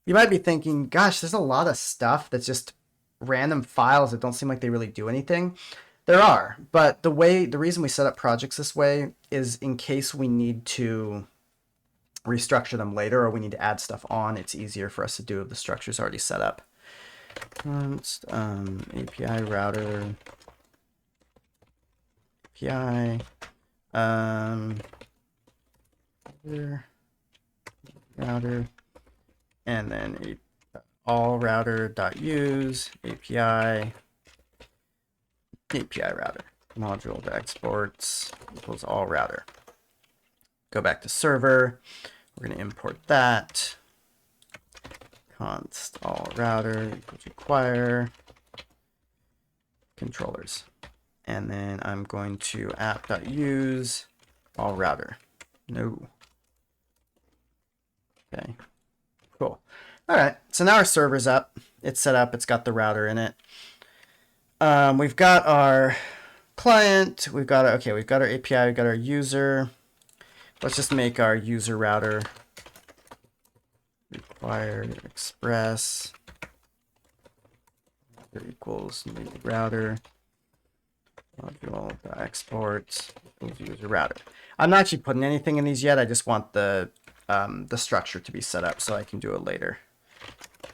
You might be thinking, gosh, there's a lot of stuff that's just random files that don't seem like they really do anything. There are, but the reason we set up projects this way is in case we need to restructure them later or we need to add stuff on, it's easier for us to do if the structure's already set up. API router, API, router, and then all router.use API router module exports equals all router. Go back to server. We're going to import that. Const all router equals require controllers. And then I'm going to app.use all router. No. Okay. Cool. All right. So now our server's up. It's set up. It's got the router in it. We've got our client. We've got our API. We've got our user. Let's just make our user router require express equals new router module export equals user router. I'm not actually putting anything in these yet. I just want the structure to be set up so I can do it later.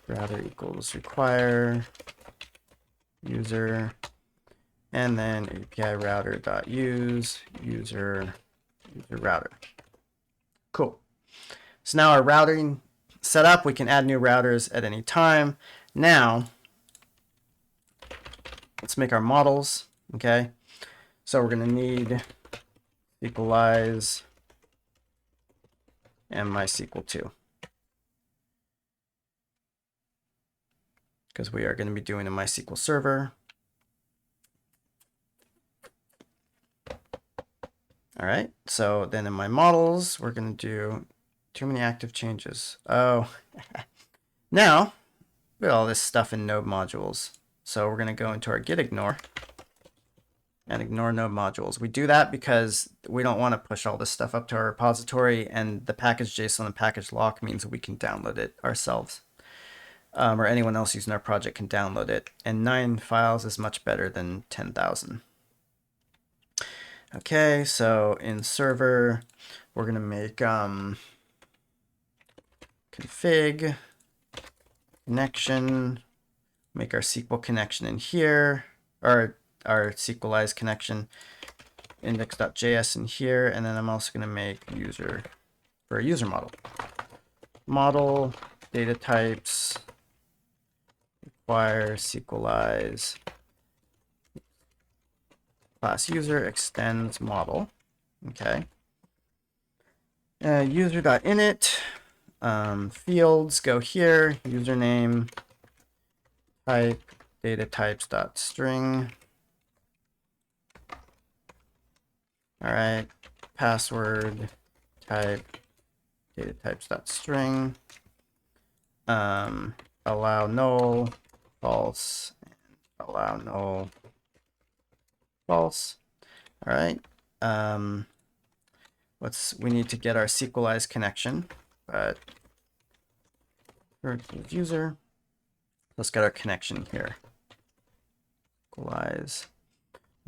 Router equals require user, and then API router.use user router. Cool. So now our routing set up, we can add new routers at any time. Now, let's make our models, okay? So we're going to need Sequelize and MySQL 2. Because we are going to be doing a MySQL server. All right, so then in my models, we're going to do too many active changes. Oh, now we got all this stuff in node modules. So we're going to go into our git ignore and ignore node modules. We do that because we don't want to push all this stuff up to our repository, and the package JSON and package lock means that we can download it ourselves. Or anyone else using our project can download it. And 9 files is much better than 10,000. Okay, so in server, we're going to make config connection, make our SQL connection in here, or our Sequelize connection, index.js in here, and then I'm also going to make user for a user model. Model, data types, require Sequelize, class user extends model. Okay. User.init, fields go here, username, type, data types.string. All right, password, type, data types.string. Allow null, false, and allow null, false. All right. we need to get our Sequelize connection, but for user, let's get our connection here. Sequelize.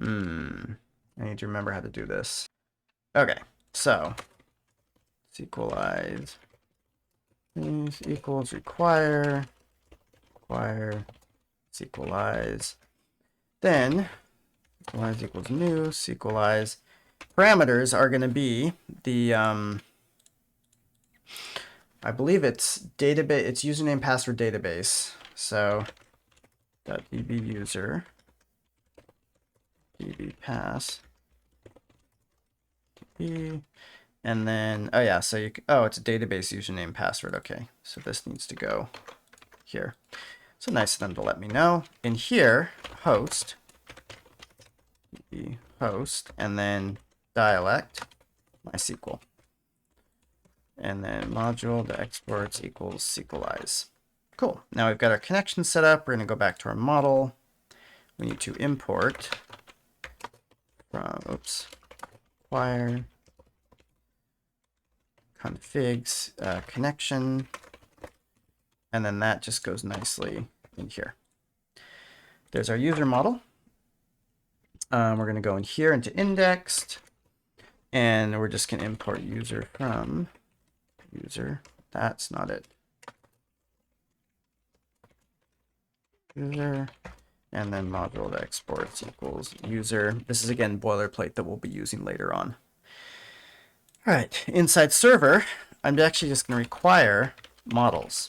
I need to remember how to do this. Okay, so Sequelize equals require Sequelize. Then Sequelize equals new Sequelize. Parameters are going to be the I believe it's database. It's username password database. So .db user db pass db, and then oh yeah, so it's a database username password. Okay, so this needs to go here. So nice of them to let me know. In here, host, and then dialect MySQL, and then module the exports equals Sequelize. Cool. Now we've got our connection set up. We're going to go back to our model. We need to import from require configs connection, and then that just goes nicely in here. There's our user model. We're going to go in here into indexed, and we're just going to import user from user. That's not it. User, and then module exports equals user. This is again boilerplate that we'll be using later on. All right, inside server, I'm actually just going to require models.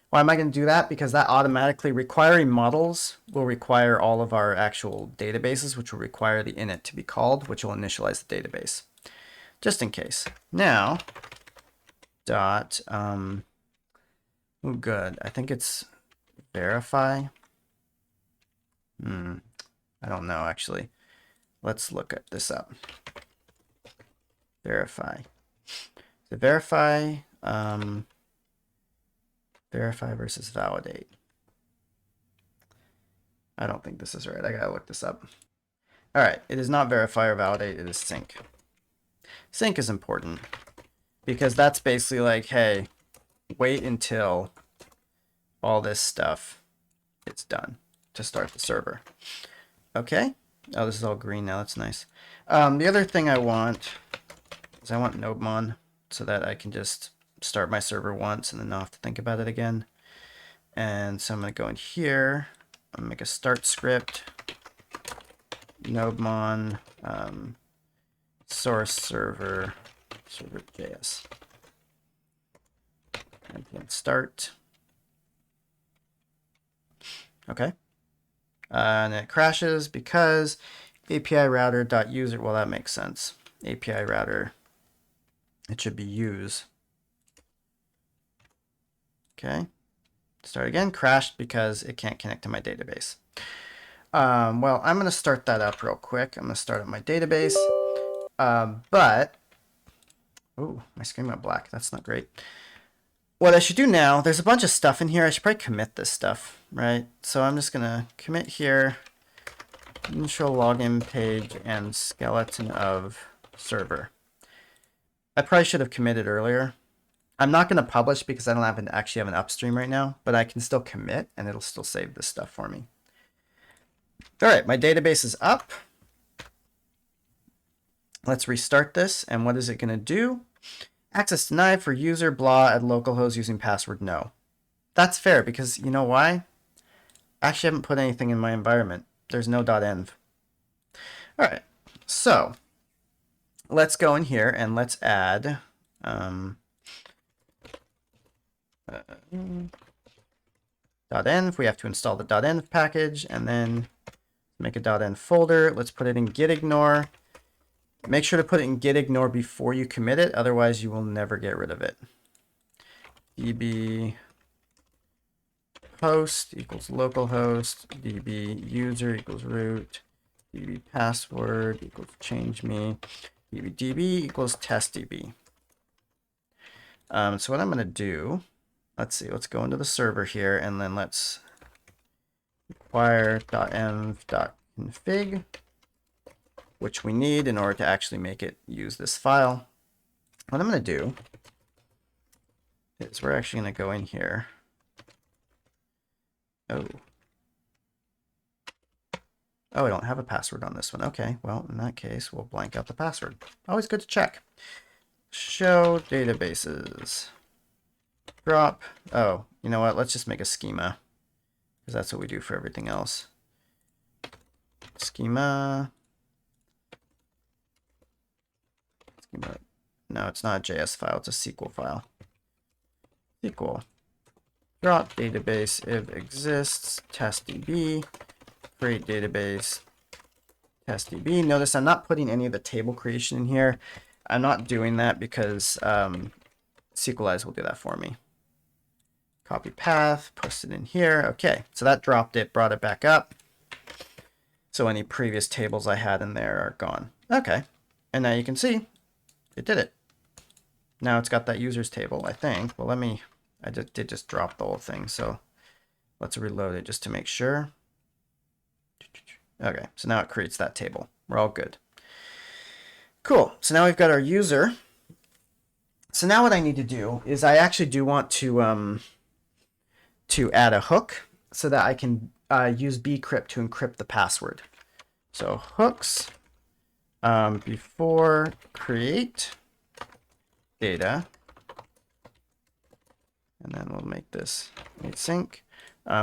Why am I going to do that? Because that automatically requiring models will require all of our actual databases, which will require the init to be called, which will initialize the database. Just in case. Now, oh good, I think it's verify. I don't know actually. Let's look at this up. Verify. So verify versus validate. I don't think this is right. I gotta look this up. All right, it is not verify or validate, it is sync. Sync is important because that's basically like, hey, wait until all this stuff is done to start the server. Okay. Oh, this is all green now. That's nice. The other thing I want is I want nodemon so that I can just start my server once and then not have to think about it again. And so I'm going to go in here. I'm going to make a start script. Nodemon source server.js. And hit start. Okay. And it crashes because API router.user. Well, that makes sense. API router. It should be use. Okay. Start again. Crashed because it can't connect to my database. Well, I'm going to start that up real quick. I'm going to start up my database. But, oh, my screen went black. That's not great. What I should do now, there's a bunch of stuff in here. I should probably commit this stuff, right? So I'm just going to commit here, initial login page and skeleton of server. I probably should have committed earlier. I'm not going to publish because I don't actually have an upstream right now, but I can still commit and it'll still save this stuff for me. All right, my database is up. Let's restart this. And what is it going to do? Access denied for user blah at localhost using password no. That's fair because you know why? I actually haven't put anything in my environment. There's no .env. All right, so let's go in here and let's add .env. We have to install the .env package and then make a .env folder. Let's put it in gitignore. Make sure to put it in gitignore before you commit it, otherwise you will never get rid of it. db host equals localhost, db user equals root, db password equals change me, db equals testdb. So what I'm going to do, let's go into the server here and then let's require.env.config, which we need in order to actually make it use this file. what I'm going to do is we're actually going to go in here. Oh, I don't have a password on this one. Okay, well, in that case, we'll blank out the password. Always good to check. Show databases. Drop. Oh, you know what? Let's just make a schema, because that's what we do for everything else. Schema. No, it's not a JS file. It's a SQL file. SQL. Drop database if exists. TestDB. Create database. TestDB. Notice I'm not putting any of the table creation in here. I'm not doing that because Sequelize will do that for me. Copy path, paste it in here. Okay, so that dropped it, brought it back up. So any previous tables I had in there are gone. Okay, and now you can see it did it. Now it's got that users table, I think. Well, I did just drop the whole thing, so let's reload it just to make sure. Okay, so now it creates that table. We're all good. Cool, so now we've got our user. So now what I need to do is I actually do want to add a hook so that I can use bcrypt to encrypt the password. So hooks before create data, and then we'll make this async.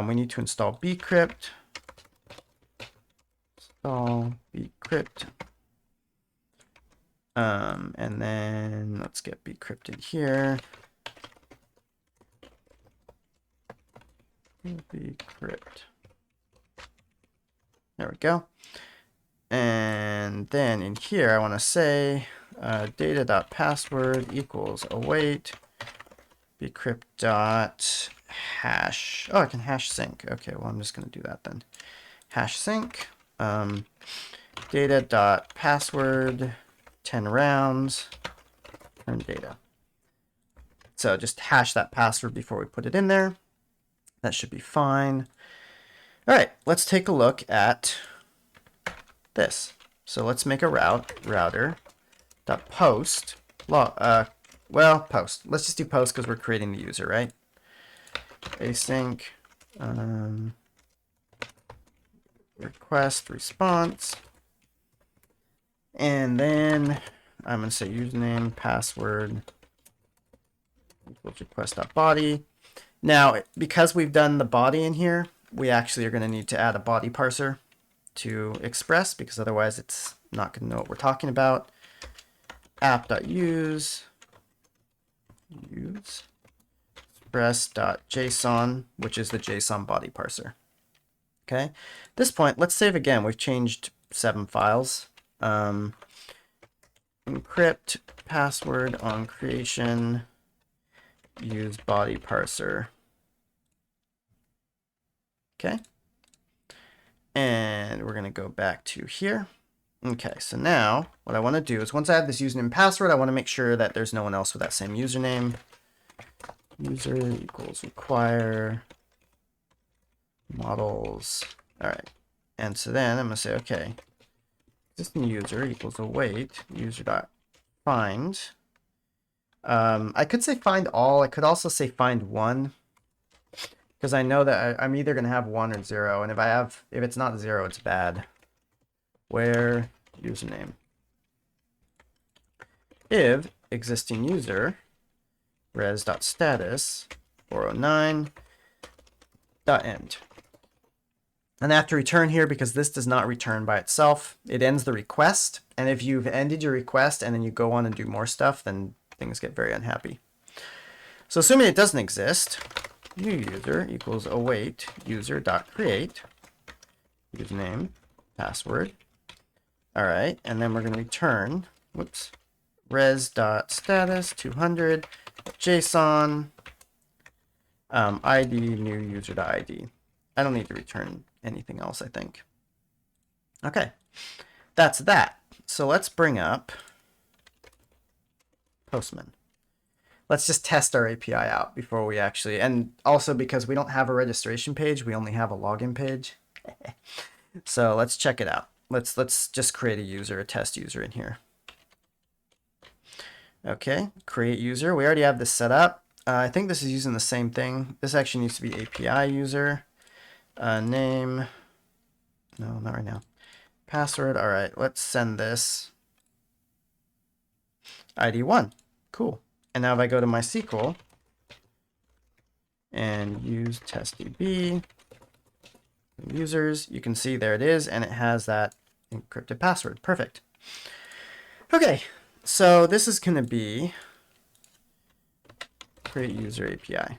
We need to install bcrypt. Install bcrypt. And then let's get bcrypted here. Bcrypt. There we go. And then in here, I want to say data.password equals await bcrypt dot hash. Oh, I can hash sync. Okay, well, I'm just going to do that then. Hash sync data.password 10 rounds and data. So just hash that password before we put it in there. That should be fine. All right, let's take a look at this. So let's make a router.post. Well, post. Let's just do post because we're creating the user, right? Async request response. And then I'm going to say username, password equals request.body. Now, because we've done the body in here, we actually are going to need to add a body parser to Express because otherwise it's not going to know what we're talking about. App.use express.json, which is the JSON body parser. Okay, at this point, let's save again. We've changed 7 files. Encrypt password on creation, use body parser. Okay, and we're going to go back to here. Okay, so now what I want to do is once I have this username and password, I want to make sure that there's no one else with that same username. User equals require models. All right, and so then I'm going to say, okay, existing user equals await user.find. I could say find all. I could also say find one, because I know that I'm either going to have 1 or 0, and if it's not 0, it's bad. Where username if existing user res.status 409.end. And I have to return here because this does not return by itself. It ends the request, and if you've ended your request and then you go on and do more stuff, then things get very unhappy. So assuming it doesn't exist, new user equals await user.create username password. All right, and then we're going to return res.status 200 JSON ID new user.id. I don't need to return anything else, I think. Okay, that's that. So let's bring up Postman. Let's just test our API out before we actually, and also because we don't have a registration page, we only have a login page. So let's check it out. Let's just create a test user in here. Okay, create user. We already have this set up. I think this is using the same thing. This actually needs to be API user. Name. No, not right now. Password. All right, let's send this. ID 1. Cool. And now if I go to MySQL and use testdb users, you can see there it is, and it has that encrypted password. Perfect. Okay, so this is going to be create user API.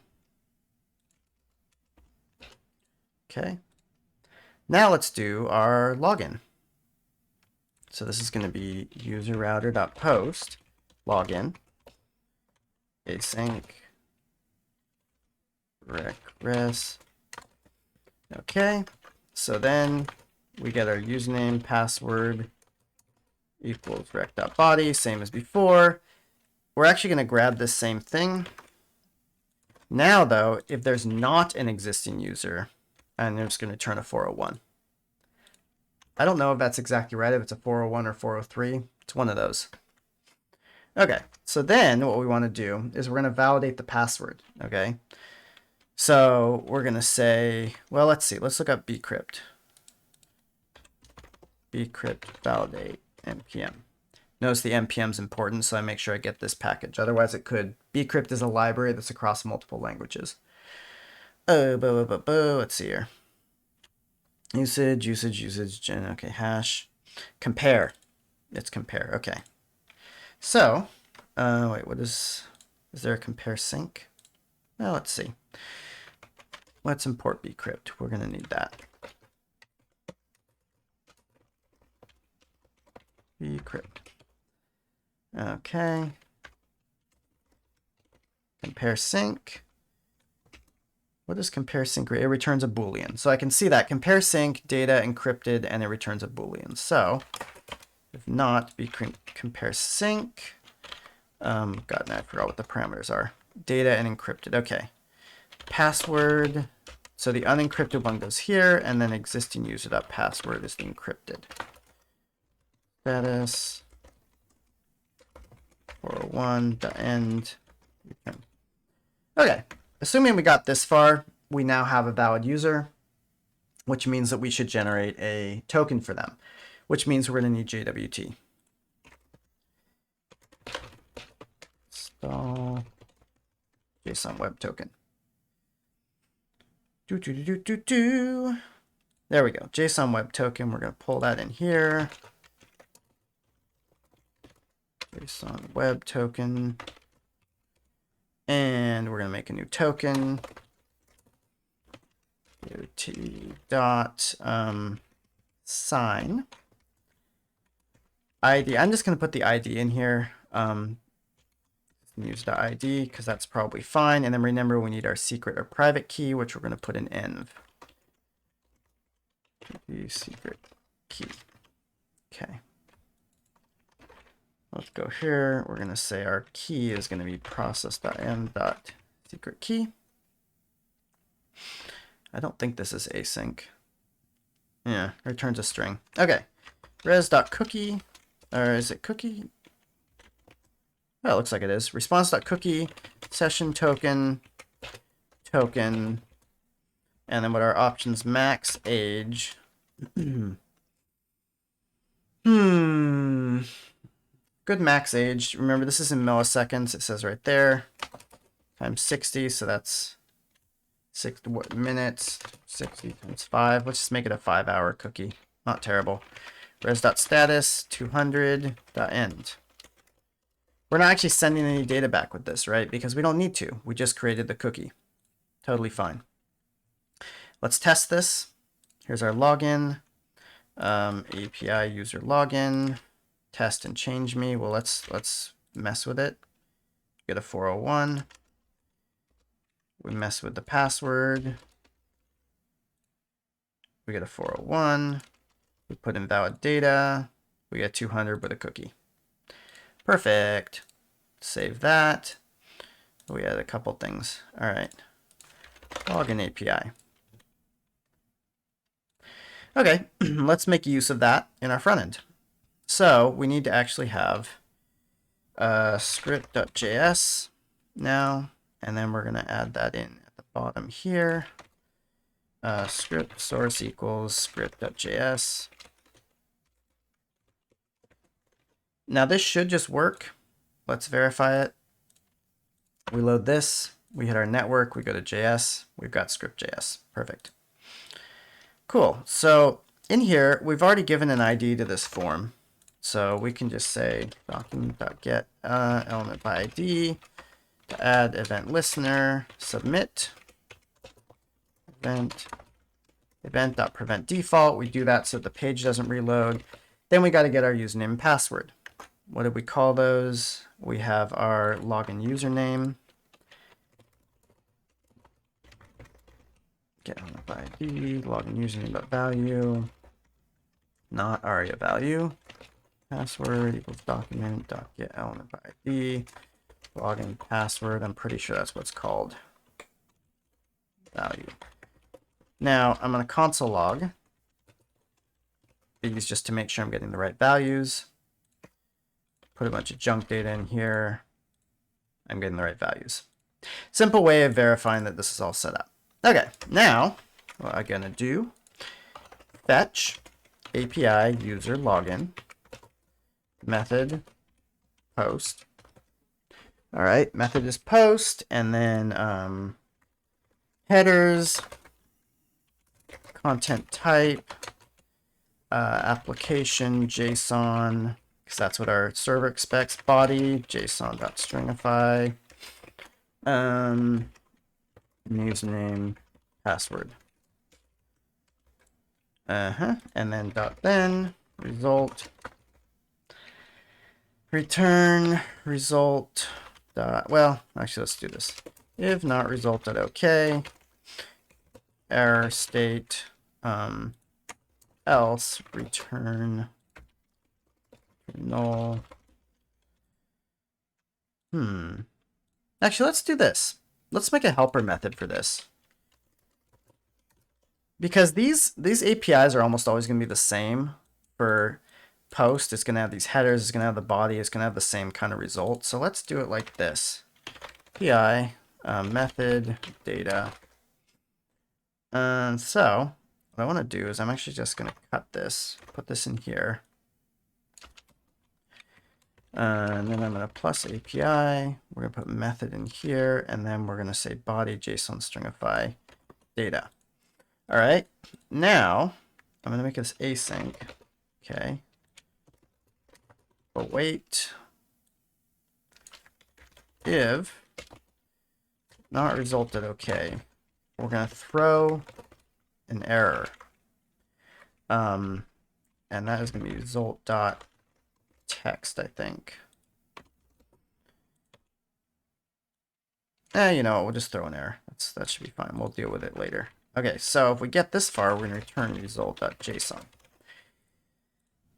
Okay. Now let's do our login. So this is going to be user router.post login async regress. Okay. So then we get our username, password equals rec.body, same as before. We're actually going to grab this same thing. Now, though, if there's not an existing user, and I'm just going to turn a 401. I don't know if that's exactly right, if it's a 401 or 403. It's one of those. Okay, so then what we want to do is we're going to validate the password, okay? So we're going to say, well, let's see. Let's look up bcrypt. Bcrypt validate npm. Notice the npm is important, so I make sure I get this package. Otherwise, it could. Bcrypt is a library that's across multiple languages. Let's see here. Usage. Okay, hash. Compare. It's compare. Okay. So, wait, what is there a compare sync? Well, let's see. Let's import bcrypt. We're going to need that. Bcrypt. Okay. Compare sync. What does compare sync? It returns a Boolean. So I can see that compare sync data encrypted and it returns a Boolean. So if not, compare sync. God, now I forgot what the parameters are. Data and encrypted. Okay. Password. So the unencrypted one goes here, and then existing user.password is the encrypted. Status 401.end. Okay. Assuming we got this far, we now have a valid user, which means that we should generate a token for them, which means we're going to need JWT. Install JSON web token. There we go. JSON web token. We're going to pull that in here. JSON web token. And we're going to make a new token. Dot sign ID. I'm just going to put the ID in here. Use the ID because that's probably fine. And then remember, we need our secret or private key, which we're going to put in env. Secret key. Okay. Let's go here. We're going to say our key is going to be process.m.secret key. I don't think this is async. Yeah, returns a string. Okay. Res.cookie. Or is it cookie? Oh, it looks like it is. Response.cookie, session token, and then what are options? Max age. Good max age. Remember, this is in milliseconds. It says right there. Times 60, so that's 60 minutes. 60 times 5. Let's just make it a 5-hour cookie. Not terrible. Res.status 200.end. We're not actually sending any data back with this, right? Because we don't need to. We just created the cookie. Totally fine. Let's test this. Here's our login. API user login. Test and change me. Well, let's mess with it. Get a 401. We mess with the password. We get a 401. We put in valid data. We get 200 with a cookie. Perfect. Save that. We had a couple things. All right. Login API. Okay, let's make use of that in our front end. So we need to actually have script.js now, and then we're going to add that in at the bottom here. Script source equals script.js. Now this should just work. Let's verify it. We load this, we hit our network, we go to JS, we've got script.js. Perfect. Cool. So in here, we've already given an ID to this form. So we can just say document.get element by ID to add event listener, submit, event.prevent default. We do that so the page doesn't reload. Then we got to get our username and password. What did we call those? We have our login username. Get element by ID, login username.value, not aria value. Password equals document.get element by ID. Login password. I'm pretty sure that's what's called. Value. Now I'm going to console log these just to make sure I'm getting the right values. Put a bunch of junk data in here. I'm getting the right values. Simple way of verifying that this is all set up. Okay, now what I'm going to do, fetch API user login. Method post. All right, method is post, and then headers, content type, application JSON, because that's what our server expects. Body JSON.stringify, username, password. And then .then result. Return result dot, well, actually let's do this. If not result dot okay. Error state else return null. Actually, let's do this. Let's make a helper method for this. Because these APIs are almost always going to be the same for post. It's going to have these headers, it's going to have the body, it's going to have the same kind of result. So let's do it like this. API method data. So what I want to do is I'm actually just going to cut this, put this in here. And then I'm going to plus API. We're going to put method in here, and then we're going to say body JSON stringify data. All right. Now I'm going to make this async. Okay. But wait. If not resulted okay, we're going to throw an error. And that is going to be result.text, I think. You know, we'll just throw an error. That should be fine. We'll deal with it later. Okay, so if we get this far, we're going to return result.json.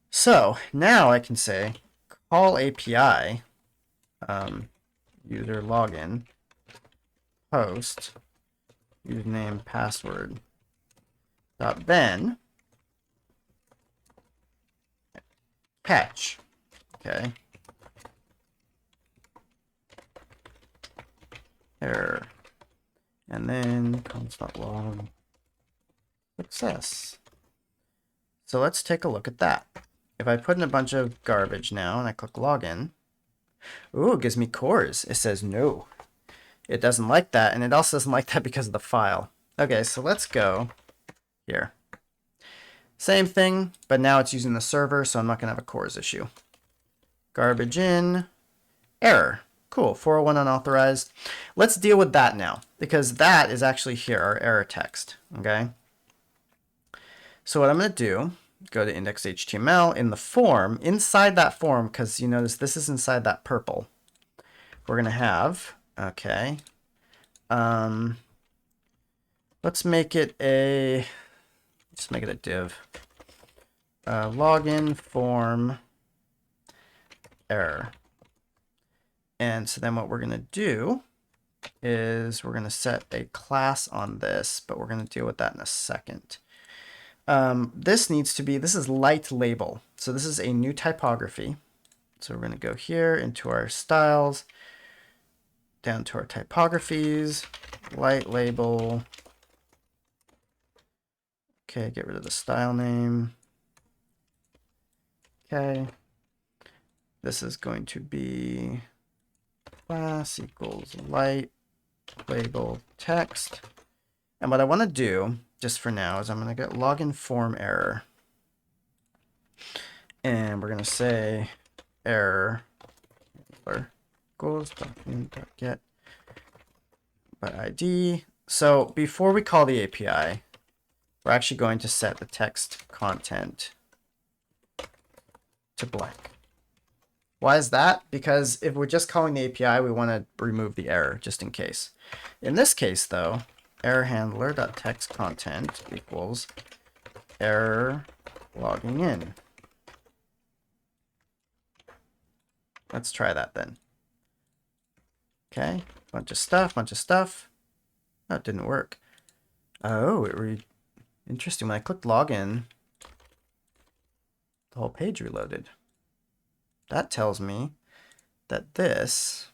So now I can say call API user login post username password dot then catch. Okay. Error. And then const.log success. So let's take a look at that. If I put in a bunch of garbage now and I click login, ooh, it gives me cores. It says no. It doesn't like that, and it also doesn't like that because of the file. Okay, so let's go here. Same thing, but now it's using the server, so I'm not going to have a cores issue. Garbage in, error. Cool, 401 unauthorized. Let's deal with that now, because that is actually here, our error text, okay? So what I'm going to do, go to index.html in the form, inside that form, because you notice this is inside that purple. We're going to have, okay, let's make it a, just make it a div. Login form error. And so then what we're going to do is we're going to set a class on this, but we're going to deal with that in a second. This needs to be, this is light label. So this is a new typography. So we're going to go here into our styles, down to our typographies, light label. Okay, get rid of the style name. Okay. This is going to be class equals light label text. And what I want to do, just for now, is I'm going to get login form error. And we're going to say error equals document.get by ID. So before we call the API, we're actually going to set the text content to blank. Why is that? Because if we're just calling the API, we want to remove the error just in case. In this case, though, error handler.text content equals error logging in. Let's try that then. Okay, bunch of stuff. Oh, it didn't work. Oh, interesting. When I clicked login, the whole page reloaded. That tells me that this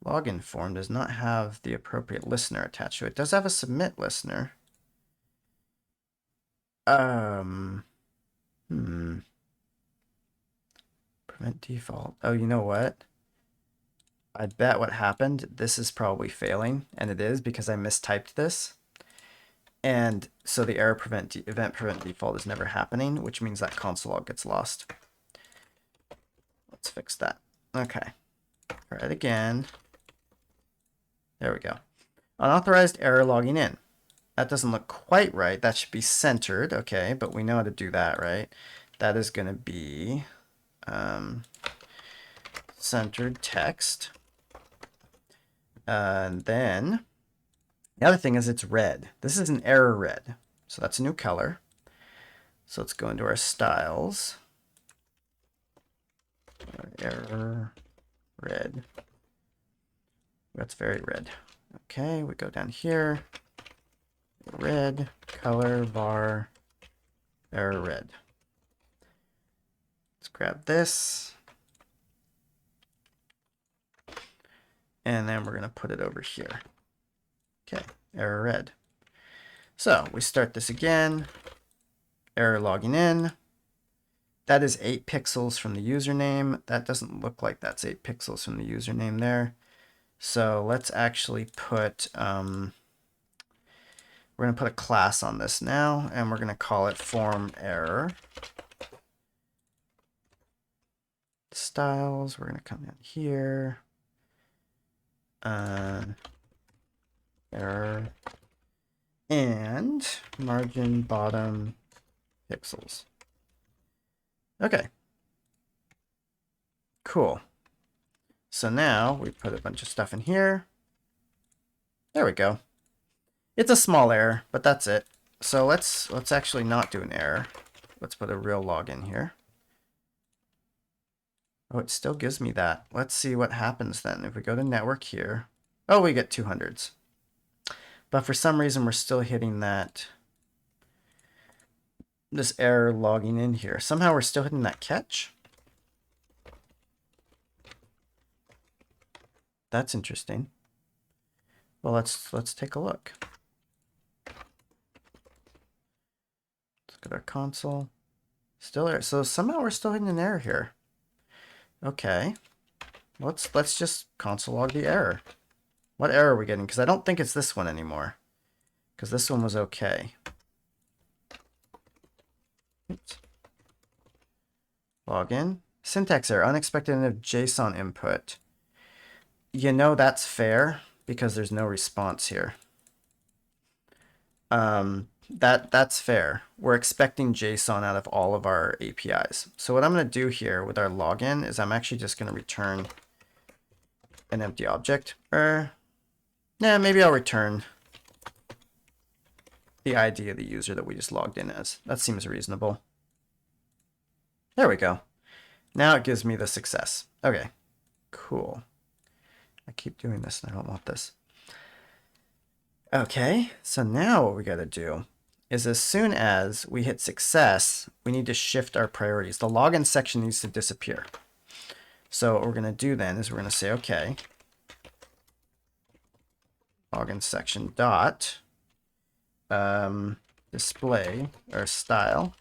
login form does not have the appropriate listener attached to it. It does have a submit listener. Prevent default. Oh, you know what? I bet what happened, this is probably failing, and it is because I mistyped this. And so the error event prevent default is never happening, which means that console log gets lost. Let's fix that. Okay. Try it again. There we go. Unauthorized error logging in. That doesn't look quite right. That should be centered. Okay, but we know how to do that, right? That is going to be centered text. And then the other thing is it's red. This is an error red. So that's a new color. So let's go into our styles. Error red. That's very red. Okay, we go down here. Red, color, var, error red. Let's grab this. And then we're going to put it over here. Okay, error red. So we start this again. Error logging in. That is 8 pixels from the username. That doesn't look like that's 8 pixels from the username there. So let's actually put, we're going to put a class on this now, and we're going to call it form error. Styles, we're going to come in here. Error. And margin bottom pixels. Okay. Cool. So now we put a bunch of stuff in here. There we go. It's a small error, but that's it. So let's actually not do an error. Let's put a real log in here. Oh, it still gives me that. Let's see what happens then. If we go to network here, oh, we get 200s. But for some reason, we're still hitting this error logging in here. Somehow we're still hitting that catch. That's interesting. Well, let's take a look. Let's look at our console. Still error. So somehow we're still hitting an error here. Okay. Let's just console log the error. What error are we getting? Because I don't think it's this one anymore. Because this one was okay. Oops. Login. Syntax error. Unexpected end of JSON input. You know that's fair because there's no response here. That's fair. We're expecting JSON out of all of our APIs. So what I'm going to do here with our login is I'm actually just going to return an empty object. Yeah, maybe I'll return the ID of the user that we just logged in as. That seems reasonable. There we go. Now it gives me the success. Okay, cool. I keep doing this and I don't want this. Okay, so now what we got to do is as soon as we hit success, we need to shift our priorities. The login section needs to disappear. So what we're going to do then is we're going to say, okay, login section dot display or style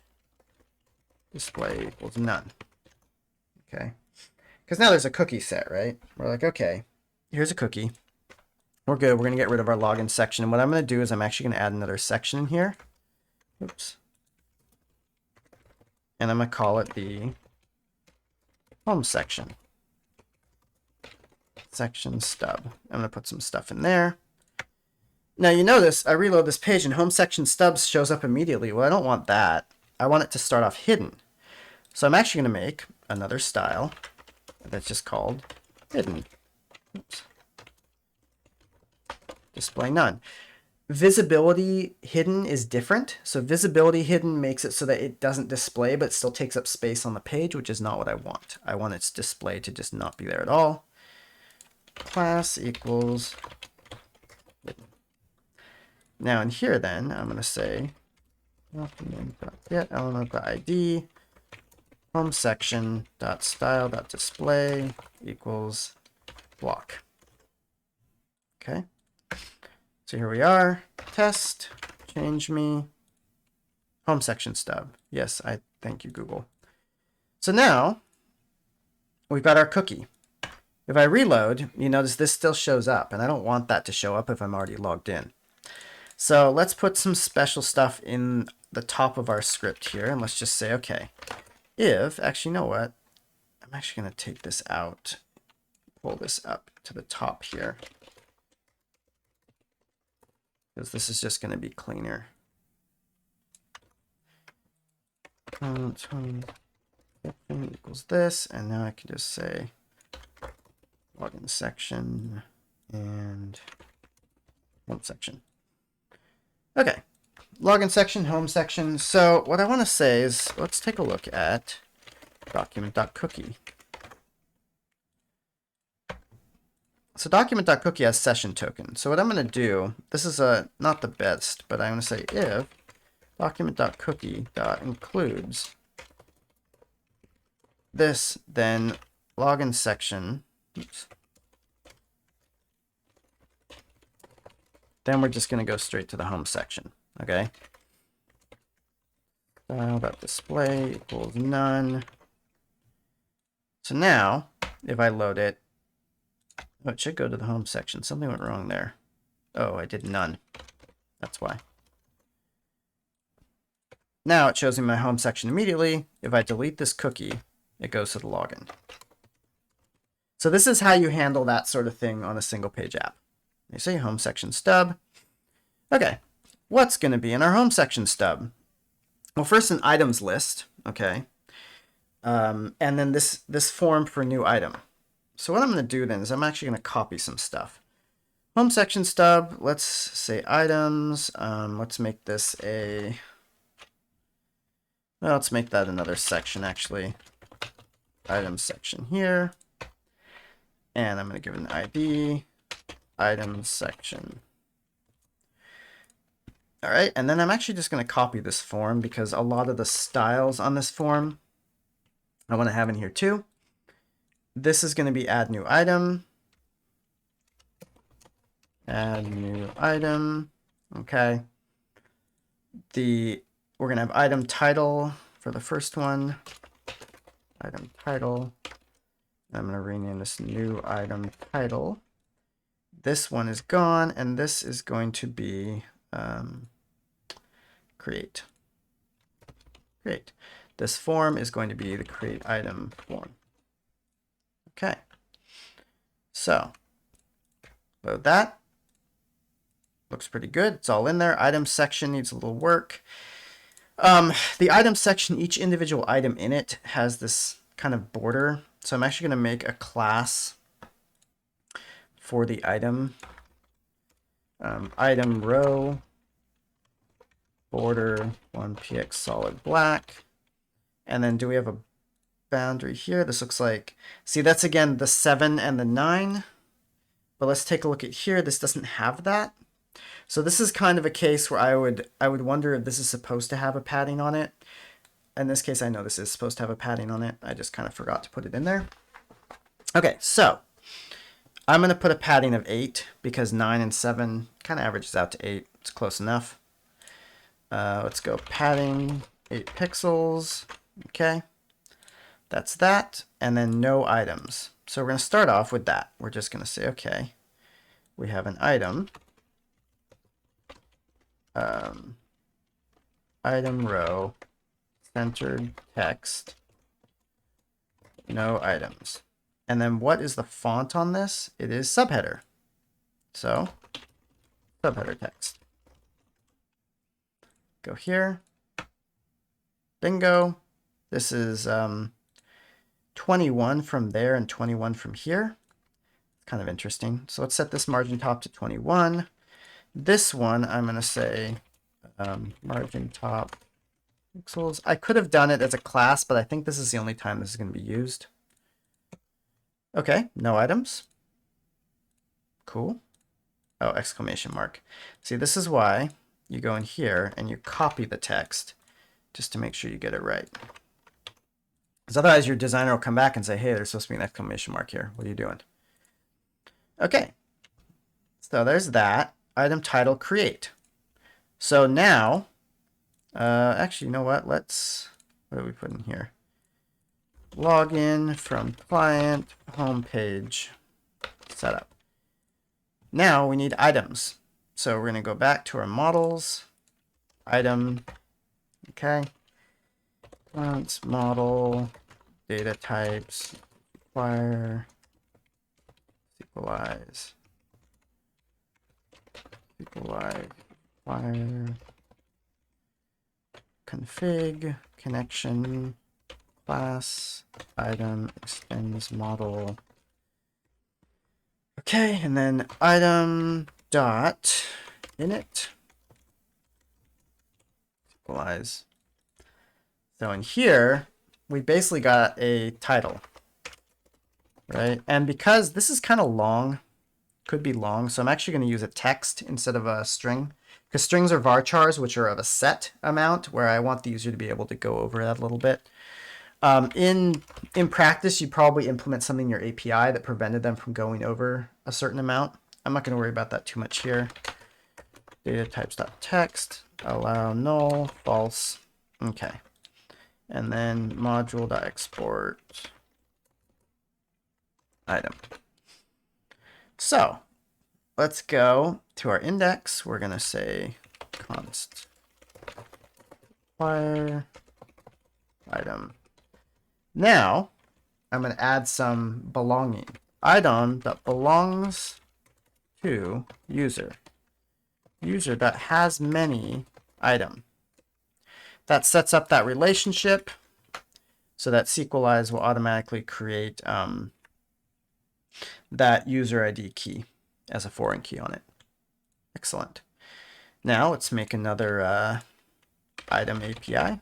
display equals none. Okay. Because now there's a cookie set, right? We're like, okay, here's a cookie. We're good. We're going to get rid of our login section. And what I'm going to do is I'm actually going to add another section in here. Oops. And I'm going to call it the home section. Section stub. I'm going to put some stuff in there. Now you notice I reload this page and home section stubs shows up immediately. Well, I don't want that. I want it to start off hidden. So I'm actually going to make another style that's just called hidden. Oops. Display none. Visibility hidden is different. So visibility hidden makes it so that it doesn't display, but still takes up space on the page, which is not what I want. I want its display to just not be there at all. Class equals hidden. Now in here then, I'm going to say get element.id home section dot style dot display equals block. Okay. So here we are, test, change me, home section stub. Yes, I thank you, Google. So now we've got our cookie. If I reload, you notice this still shows up, and I don't want that to show up if I'm already logged in. So let's put some special stuff in the top of our script here, and let's just say, okay, if, actually, you know what? I'm actually going to take this out, pull this up to the top here, because this is just going to be cleaner. Equals this, and now I can just say login section and home section. Okay, login section, home section. So what I want to say is, let's take a look at document.cookie. So document.cookie has session token. So what I'm going to do, this is not the best, but I'm going to say if document.cookie.includes this, then login section, oops, then we're just going to go straight to the home section. Okay. Style.display equals none. So now, if I load it, oh, it should go to the home section. Something went wrong there. Oh, I did none. That's why. Now it shows me my home section immediately. If I delete this cookie, it goes to the login. So this is how you handle that sort of thing on a single page app. You say home section stub. Okay, what's going to be in our home section stub? Well, first an items list, okay, and then this form for new item. So what I'm going to do then is I'm actually going to copy some stuff. Home section stub, let's say items. Let's make this a, well, let's make that another section actually. Items section here. And I'm going to give it an ID, items section. All right, and then I'm actually just going to copy this form because a lot of the styles on this form I want to have in here too. This is going to be add new item. Add new item. Okay. We're going to have item title for the first one. Item title. I'm going to rename this new item title. This one is gone, and this is going to be create. Great. This form is going to be the create item form. Okay. So load that. Looks pretty good. It's all in there. Item section needs a little work. The item section, each individual item in it has this kind of border. So I'm actually going to make a class for the item. Item row border 1px solid black. And then do we have a boundary here? This looks like, see, that's again the 7 and the 9. But let's take a look at here. This doesn't have that. So this is kind of a case where I would wonder if this is supposed to have a padding on it. In this case, I know this is supposed to have a padding on it. I just kind of forgot to put it in there. Okay, so I'm going to put a padding of 8 because 9 and 7 kind of averages out to 8. It's close enough. Let's go padding 8 pixels. Okay, that's that. And then no items. So we're going to start off with that. We're just going to say, okay, we have an item. Item row, centered text, no items. And then what is the font on this? It is subheader. So subheader text. Go here. Bingo. This is 21 from there and 21 from here. It's kind of interesting. So let's set this margin top to 21. This one, I'm going to say margin top pixels. I could have done it as a class, but I think this is the only time this is going to be used. Okay, no items. Cool. Oh, exclamation mark. See, this is why you go in here and you copy the text just to make sure you get it right. Because otherwise your designer will come back and say, hey, there's supposed to be an exclamation mark here. What are you doing? Okay. So there's that. Item title create. So now, actually, you know what? What do we put in here? Login from client homepage setup. Now we need items. So we're going to go back to our models, item, okay. Fonts, model, data types, require, Sequelize, require, config, connection, class, item, extends model. Okay, and then item dot init Sequelize. So in here, we basically got a title, right? And because this is kind of long, could be long, so I'm actually going to use a text instead of a string, because strings are varchars, which are of a set amount, where I want the user to be able to go over that a little bit. In practice, you probably implement something in your API that prevented them from going over a certain amount. I'm not going to worry about that too much here. Data types.text, allow null, false. Okay. And then module.export item. So let's go to our index. We're going to say const require item. Now I'm going to add some belonging. Item that belongs to user. User that has many item. That sets up that relationship so that Sequelize will automatically create that user ID key as a foreign key on it. Excellent. Now let's make another item API.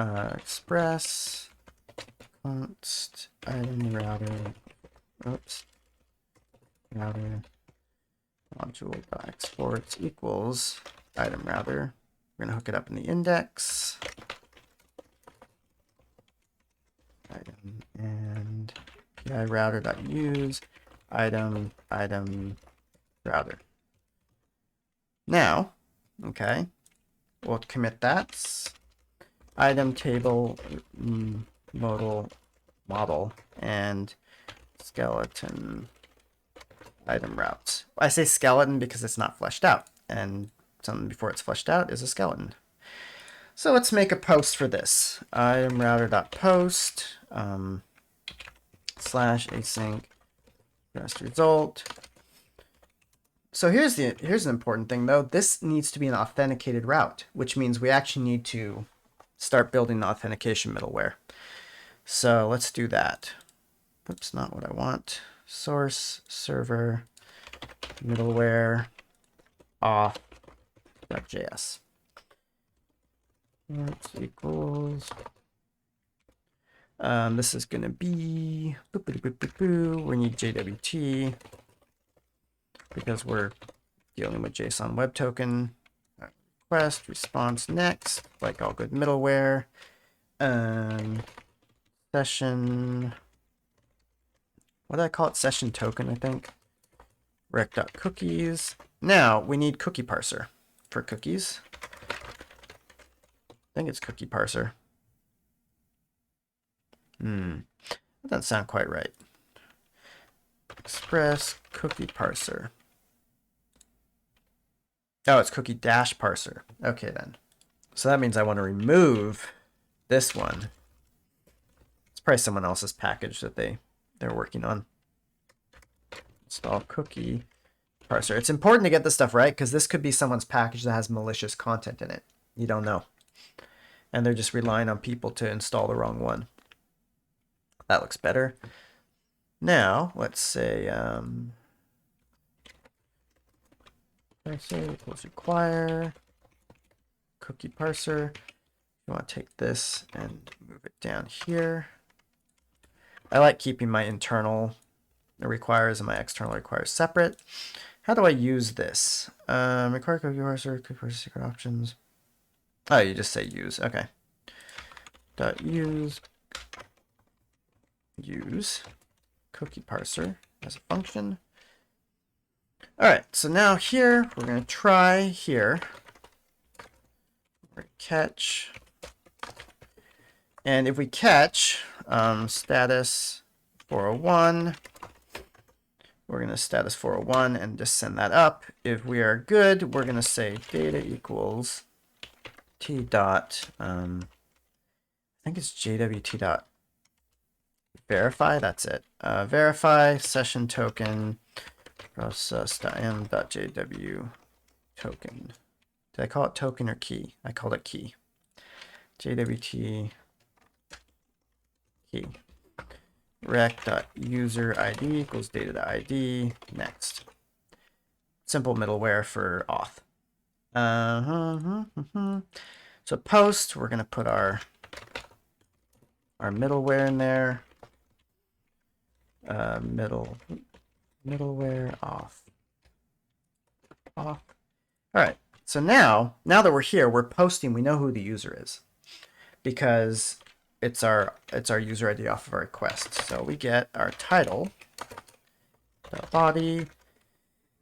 Express const item router. Oops. Router module.export equals item router. We're going to hook it up in the index. Item and API router.use item router. Now, okay, we'll commit that. Item table model and skeleton item routes. I say skeleton because it's not fleshed out, and something before it's fleshed out is a skeleton. So let's make a post for this. Item router.post slash async rest result. So here's an important thing though. This needs to be an authenticated route, which means we actually need to start building the authentication middleware. So let's do that. Oops, not what I want. Source server middleware auth.js. Equals. This is going to be we need JWT because we're dealing with JSON Web Token. Request response next, like all good middleware. Session, what did I call it? Session token, I think. Rec.cookies. Now we need cookie parser for cookies. I think it's cookie parser. That doesn't sound quite right. Express cookie parser. Oh, it's cookie dash parser. Okay, then. So that means I want to remove this one. It's probably someone else's package that they're working on. Install cookie parser. It's important to get this stuff right because this could be someone's package that has malicious content in it. You don't know. And they're just relying on people to install the wrong one. That looks better. Now, let's say parser equals require cookie parser. You want to take this and move it down here. I like keeping my internal requires and my external requires separate. How do I use this? Require cookie parser secret options. Oh, you just say use. Okay. Dot use cookie parser as a function. All right, so now here we're going to try here. We're going to catch. And if we catch status 401, we're going to status 401 and just send that up. If we are good, we're going to say data equals t dot, I think it's jwt dot verify. That's it. Verify session token process.m.jw token. Did I call it token or key? I called it key. JWT key. Rec.user ID equals data.id. Next. Simple middleware for auth. So post, we're going to put our middleware in there. Middleware auth. All right. So now that we're here, we're posting. We know who the user is because it's our user ID off of our request. So we get our title, the body.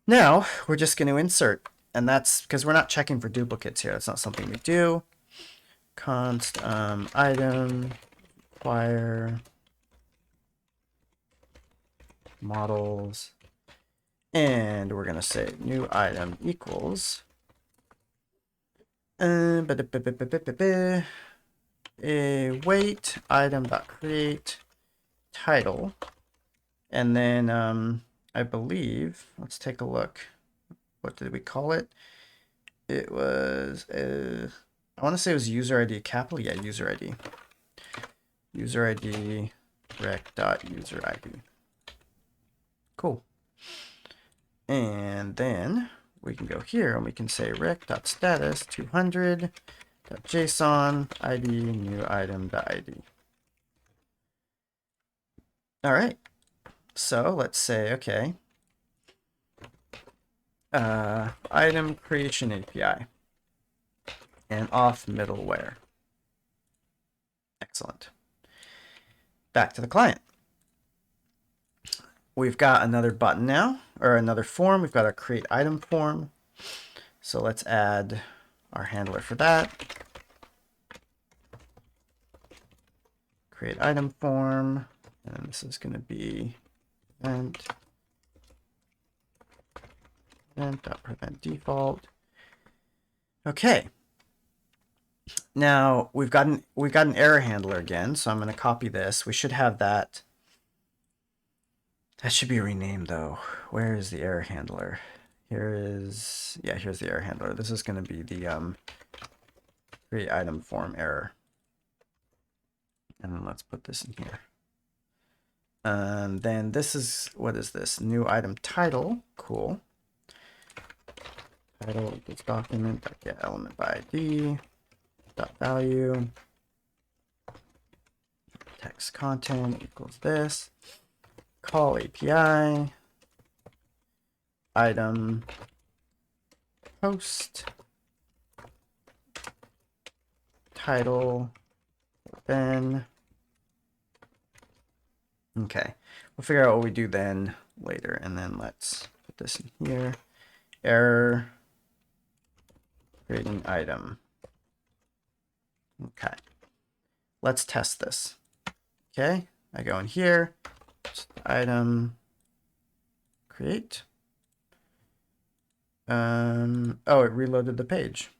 Now we're just going to insert, and that's because we're not checking for duplicates here. That's not something we do. Const item require models, and we're going to say new item equals wait item.create title, and then I believe, let's take a look. What did we call it? It was I want to say it was user ID capital. Yeah, user ID. User ID rec.user ID. Cool. And then we can go here and we can say rec.status 200.json ID new item.id. All right. So let's say, okay, item creation API and auth middleware. Excellent. Back to the client. We've got another button now, or another form. We've got our create item form. So let's add our handler for that. Create item form, and this is going to be event.prevent default. Okay. Now we've got an error handler again, so I'm going to copy this. We should have that. That should be renamed though. Where is the error handler? Here's the error handler. This is going to be the create item form error. And then let's put this in here. And then this is, what is this? New item title. Cool. Title equals document, get element by ID, dot value, text content equals this. Call API, item, post, title, then. Okay, we'll figure out what we do then later, and then let's put this in here. Error, creating item. Okay, let's test this. Okay, I go in here, item, create. Oh, it reloaded the page.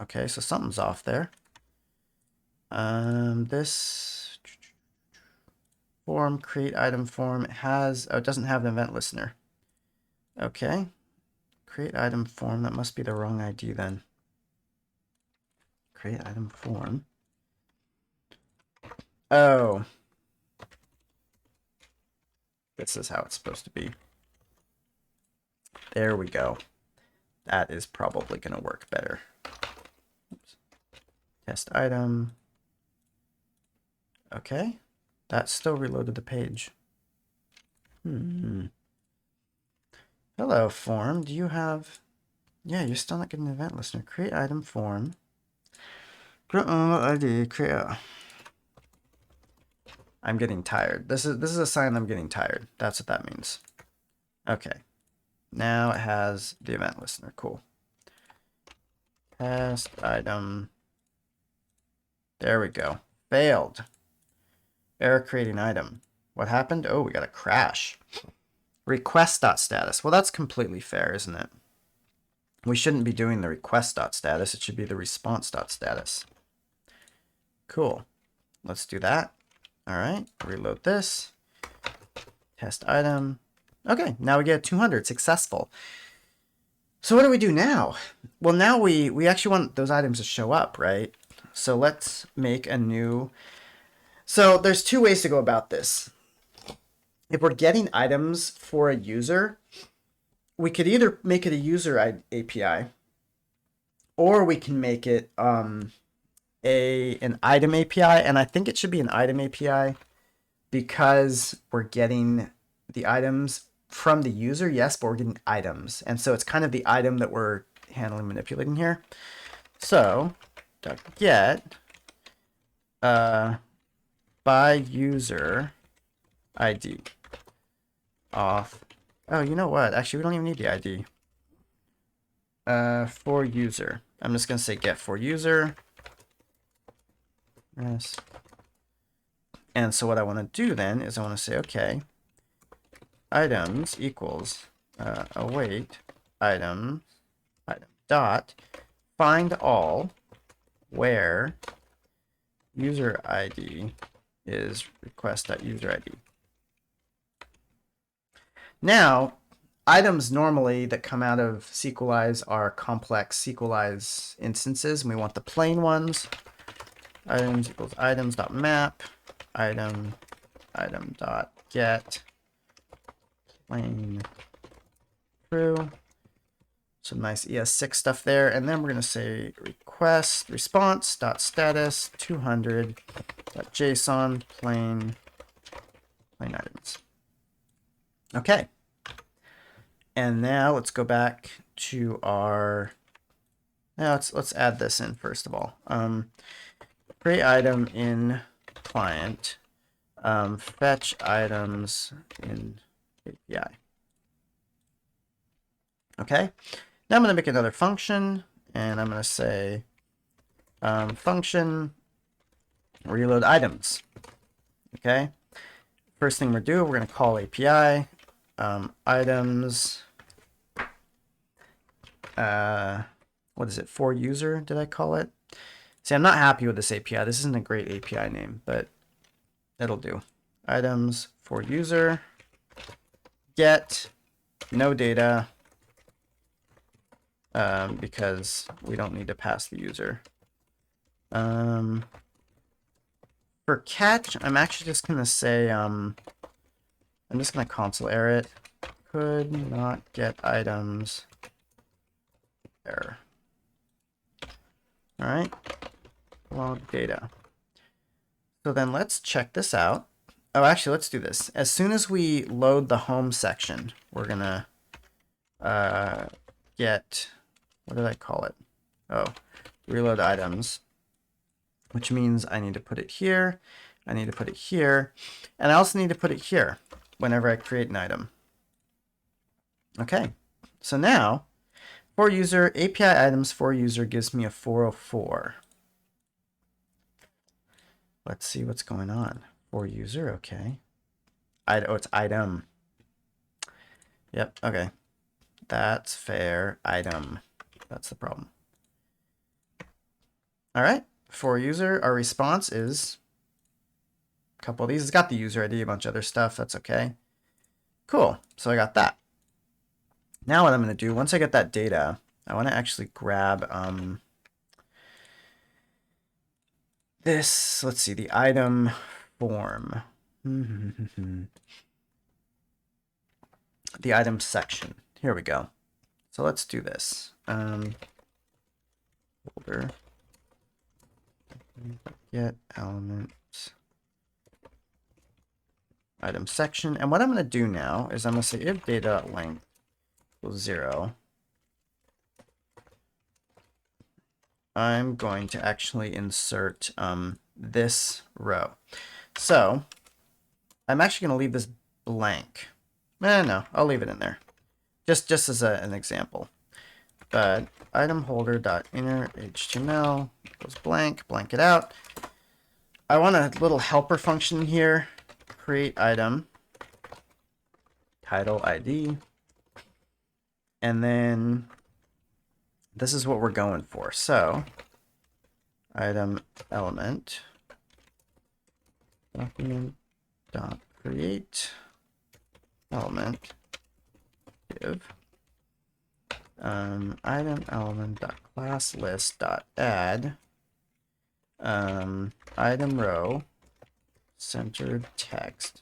Okay, so something's off there. This form, create item form, it doesn't have an event listener. Okay, create item form, that must be the wrong ID then. Create item form. Oh, this is how it's supposed to be. There we go. That is probably going to work better. Oops. Test item. Okay, that still reloaded the page. Hello, form. Do you have... Yeah, you're still not getting an event listener. Create item form. ID. Create... I'm getting tired. This is a sign I'm getting tired. That's what that means. Okay. Now it has the event listener. Cool. Test item. There we go. Failed. Error creating item. What happened? Oh, we got a crash. Request.status. Well, that's completely fair, isn't it? We shouldn't be doing the request.status. It should be the response.status. Cool. Let's do that. All right. Reload this. Test item. Okay. Now we get 200. Successful. So what do we do now? Well, now we actually want those items to show up, right? So let's make a new... So there's two ways to go about this. If we're getting items for a user, we could either make it a user API, or we can make it an item API. And I think it should be an item API because we're getting the items from the user, yes, but we're getting items. And so it's kind of the item that we're handling, manipulating here. So get by user ID off. Oh, you know what? Actually, we don't even need the ID. For user. I'm just going to say get for user. Yes. And so what I want to do then is I want to say, okay, items equals await item dot find all where user ID is request.user ID. Now, items normally that come out of Sequelize are complex Sequelize instances, and we want the plain ones. Items equals items.map, item dot get plain true. Some nice ES6 stuff there, and then we're going to say request response dot status 200 dot JSON plain items. Okay. And now let's go back to our... Now let's add this in first of all. Create item in client. Fetch items in API. Okay. Now I'm going to make another function, and I'm going to say function reload items. Okay. First thing we're doing, we're going to call API. Items, what is it, for user, did I call it? See, I'm not happy with this API. This isn't a great API name, but it'll do. Items for user, get, no data, because we don't need to pass the user. For catch, I'm actually just going to say, I'm just going to console error it. Could not get items. Error. All right. Log data. So then let's check this out. Oh, actually, let's do this. As soon as we load the home section, we're going to get, what did I call it? Oh, reload items. which means I need to put it here. I need to put it here. And I also need to put it here whenever I create an item. Okay, so now for user, API items for user gives me a 404. Let's see what's going on. For user, okay. Oh, it's item. Yep, okay. That's fair. Item. That's the problem. All right, for user, our response is a couple of these. It's got the user ID, a bunch of other stuff. That's okay. Cool, so I got that. Now what I'm going to do, once I get that data, I want to actually grab this, let's see, the item form. The item section. Here we go. So let's do this. Folder. Get element. Item section. And what I'm going to do now is I'm going to say if data.length equals 0. I'm going to actually insert this row. So I'm actually going to leave this blank. No, I'll leave it in there. Just as an example. But item holder dot inner HTML equals blank, blank it out. I want a little helper function here. Create item, title ID, and then this is what we're going for. So item element document dot create element give item element dot class list dot add item row centered text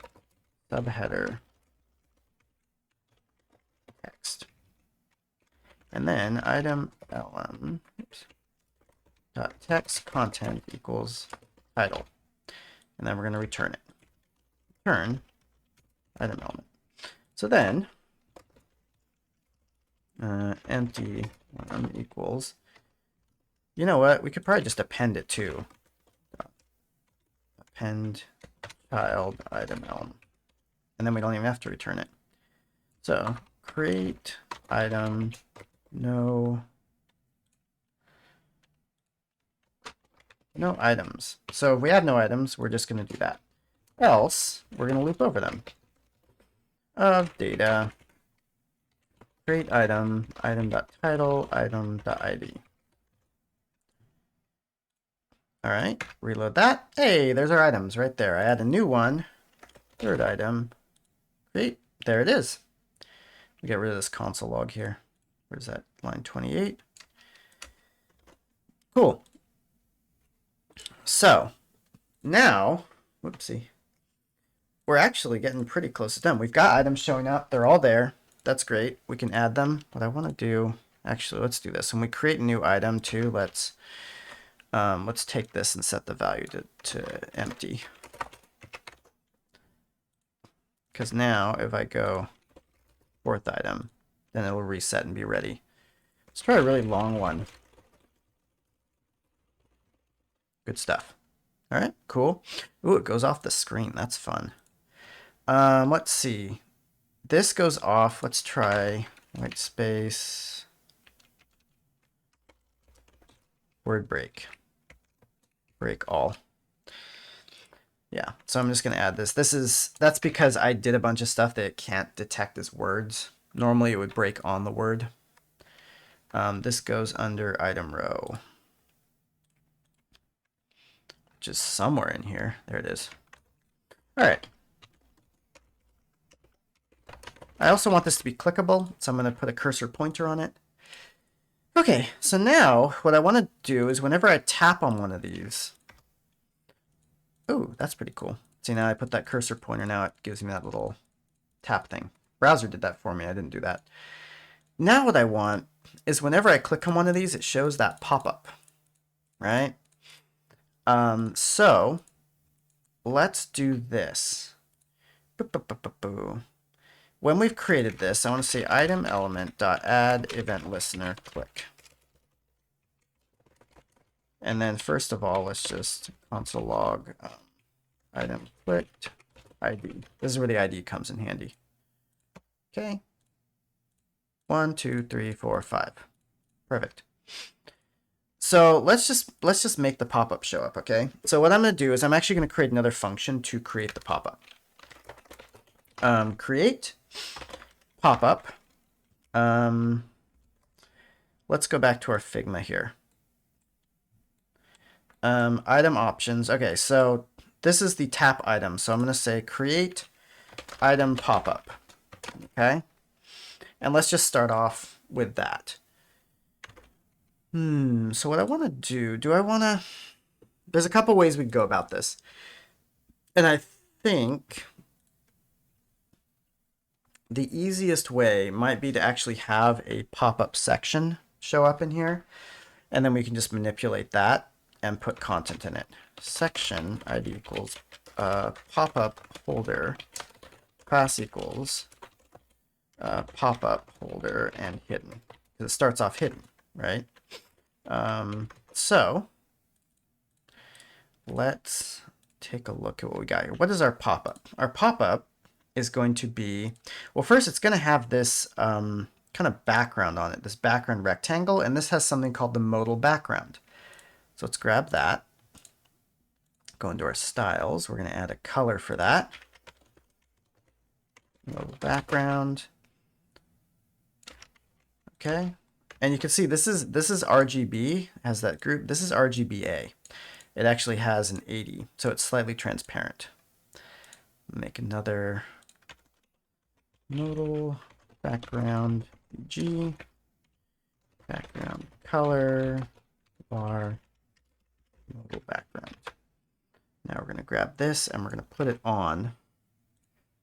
subheader text, and then item element dot text content equals title, and then we're going to return it. Return item element. So then empty equals, you know what, we could probably just append it too. Append child item element, and then we don't even have to return it. So create item no items. So if we have no items, we're just going to do that. Else we're going to loop over them. Of data create item item.title item.id. All right, reload that. Hey, there's our items right there. I add a new one. Third item. Great, there it is. We get rid of this console log here. Where's that? Line 28. Cool. So now, whoopsie, we're actually getting pretty close to done. We've got items showing up. They're all there. That's great. We can add them. What I want to do, actually, let's do this. When we create a new item too, let's take this and set the value to empty. Because now if I go fourth item, then it will reset and be ready. Let's try a really long one. Good stuff. All right, cool. Ooh, it goes off the screen. That's fun. Let's see. This goes off. Let's try white space, word break, break all. Yeah, so I'm just going to add this. That's because I did a bunch of stuff that it can't detect as words. Normally it would break on the word. This goes under item row, which is somewhere in here. There it is. All right. I also want this to be clickable, so I'm going to put a cursor pointer on it. Okay, so now what I want to do is whenever I tap on one of these, ooh, that's pretty cool. See, now I put that cursor pointer, now it gives me that little tap thing. Browser did that for me, I didn't do that. Now what I want is whenever I click on one of these, it shows that pop-up, right? So let's do this. When we've created this, I want to say item element dot add event listener click. And then first of all, let's just console log item clicked ID. This is where the ID comes in handy. Okay. 1, 2, 3, 4, 5. Perfect. So let's just make the pop-up show up, okay? So what I'm going to do is I'm actually going to create another function to create the pop-up. Create pop-up. Let's go back to our Figma here. Item options. Okay, so this is the tap item. So I'm going to say create item pop-up. Okay. And let's just start off with that. So what I want to do I want to, there's a couple ways we can go about this. And I think the easiest way might be to actually have a pop-up section show up in here. And then we can just manipulate that and put content in it. Section ID equals pop-up holder class equals pop-up holder and hidden. Because it starts off hidden, right? So let's take a look at what we got here. What is our pop-up? Our pop-up is going to be, well, first it's going to have this kind of background on it, this background rectangle, and this has something called the modal background. So let's grab that, go into our styles. We're going to add a color for that. Modal background. Okay. And you can see this is RGB, has that group. This is RGBA. It actually has an 80, so it's slightly transparent. Make another modal background G, background color, bar, modal background. Now we're going to grab this and we're going to put it on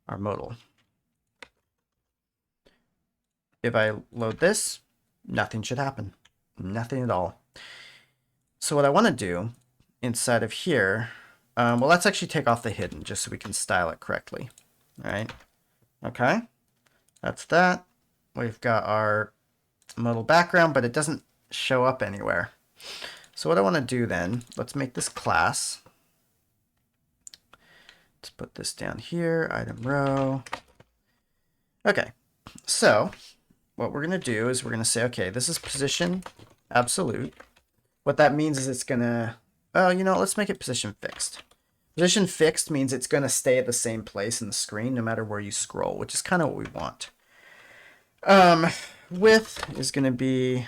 our modal. If I load this, nothing should happen. Nothing at all. So what I want to do inside of here, well, let's actually take off the hidden just so we can style it correctly. All right. Okay. That's that. We've got our modal background, but it doesn't show up anywhere. So what I want to do then, let's make this class. Let's put this down here, item row. Okay. So what we're going to do is we're going to say, okay, this is position absolute. What that means is it's going to, oh, you know, let's make it position fixed. Position fixed means it's going to stay at the same place in the screen no matter where you scroll, which is kind of what we want. Width is going to be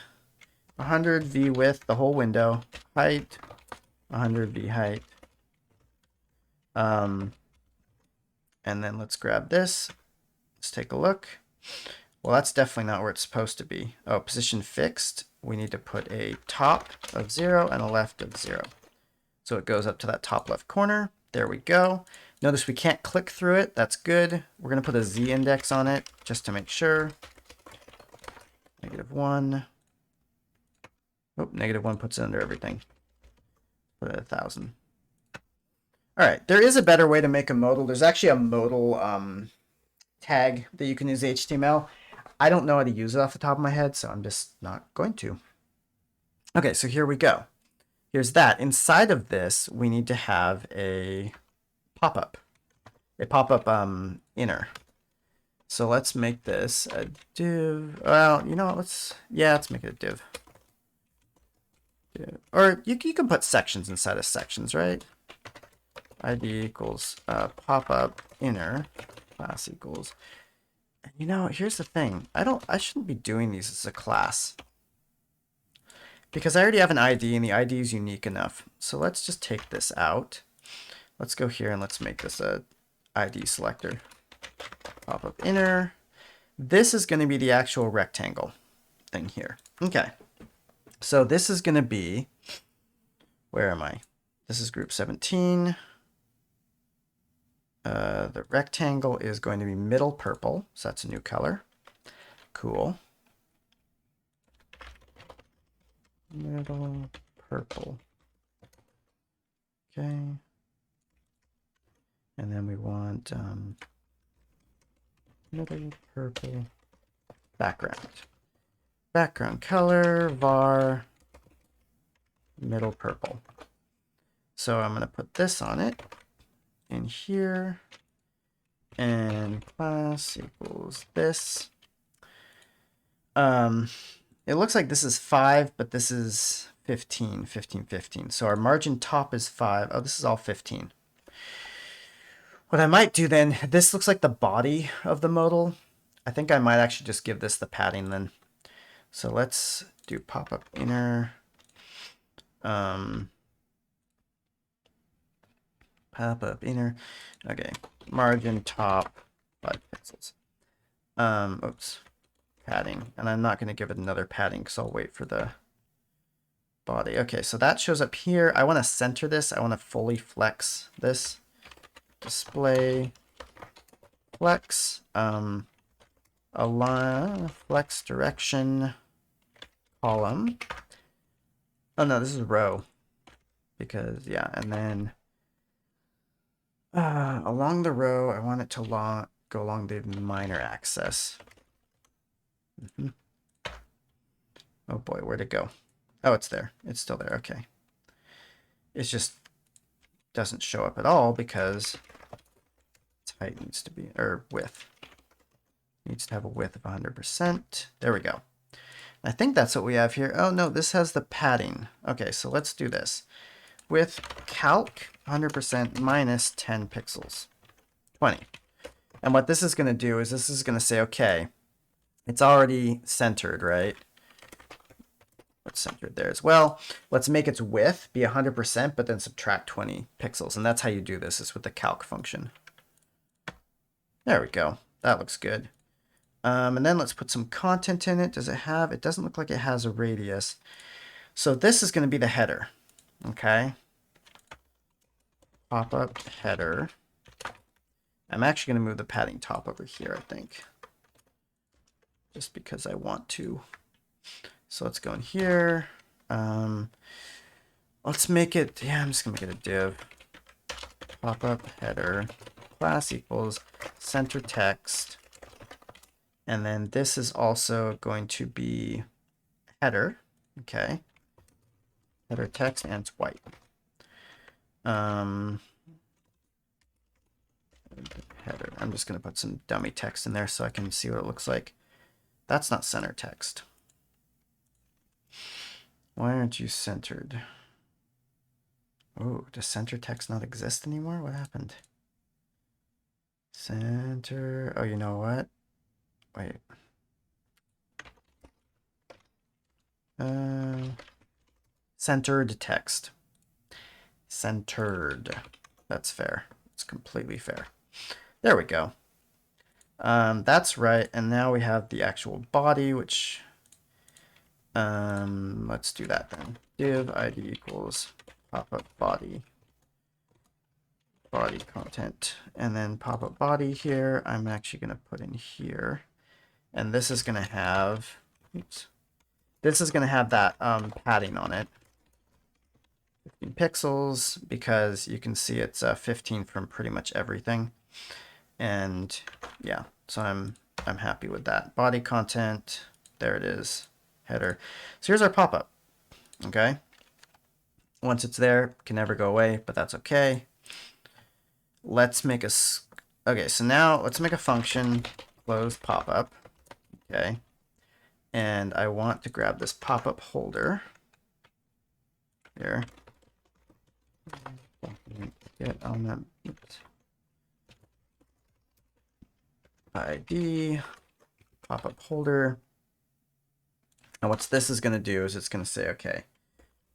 100 v width, the whole window. Height, 100 v height. And then let's grab this. Let's take a look. Well, that's definitely not where it's supposed to be. Oh, position fixed. We need to put a top of 0 and a left of 0. So it goes up to that top left corner. There we go. Notice we can't click through it. That's good. We're going to put a Z index on it just to make sure. -1. Oh, -1 puts it under everything. Put it at 1,000. All right, there is a better way to make a modal. There's actually a modal tag that you can use HTML. I don't know how to use it off the top of my head, so I'm just not going to. Okay, so here we go. Here's that. Inside of this, we need to have a pop-up inner. So let's make this a div. Well, you know, let's make it a div. Or you can put sections inside of sections, right? ID equals pop-up inner class equals. And you know, here's the thing. I shouldn't be doing these as a class, because I already have an ID and the ID is unique enough. So let's just take this out. Let's go here and let's make this a ID selector. Pop-up inner. This is going to be the actual rectangle thing here. Okay. So this is going to be, where am I? This is group 17. The rectangle is going to be middle purple. So that's a new color. Cool. Middle purple. Okay. And then we want middle purple background. Background color, var middle purple. So I'm going to put this on it in here, and class equals this. It looks like this is 5, but this is 15, 15, 15. So our margin top is 5. Oh, this is all 15. What I might do then, this looks like the body of the modal. I think I might actually just give this the padding then. So let's do pop-up inner. Pop-up inner. Okay, margin top 5 pixels. Oops, padding. And I'm not going to give it another padding because I'll wait for the body. Okay, so that shows up here. I want to center this. I want to fully flex this. Display flex. Align flex direction column. Oh no, this is row. Because yeah, and then along the row, I want it to go along the minor axis. Oh boy, where'd it go? Oh, it's there. It's still there. Okay. It just doesn't show up at all because its height needs to be, or width. Needs to have a width of 100%. There we go. I think that's what we have here. Oh no, this has the padding. Okay, so let's do this. With calc 100% minus 10 pixels. 20. And what this is going to do is this is going to say, okay, it's already centered, right? What's centered there as well? Let's make its width be 100%, but then subtract 20 pixels. And that's how you do this, is with the calc function. There we go. That looks good. And then let's put some content in it. Does it have? It doesn't look like it has a radius. So this is going to be the header. Okay. Pop-up header. I'm actually going to move the padding top over here, I think. Just because I want to. So let's go in here. Let's make it, yeah, I'm just going to make it a div. Pop-up header. Class equals center text. And then this is also going to be header. Okay. Header text, and it's white. Header. I'm just going to put some dummy text in there so I can see what it looks like. That's not center text. Why aren't you centered? Oh, does center text not exist anymore? What happened? Center. Oh, you know what? Wait. Centered text. Centered. That's fair. It's completely fair. There we go. That's right. And now we have the actual body, which let's do that then. Div id equals pop-up body content, and then pop-up body here. I'm actually going to put in here, and this is going to have, oops, this is going to have that padding on it. 15 pixels, because you can see it's 15 from pretty much everything. And yeah, so I'm happy with that. Body content, there it is, header. So here's our pop-up, okay? Once it's there, it can never go away, but that's okay. Let's make a, okay, so now let's make a function, close pop-up, okay? And I want to grab this pop-up holder here. Get element ID, pop-up holder. And what this is going to do is it's going to say, okay,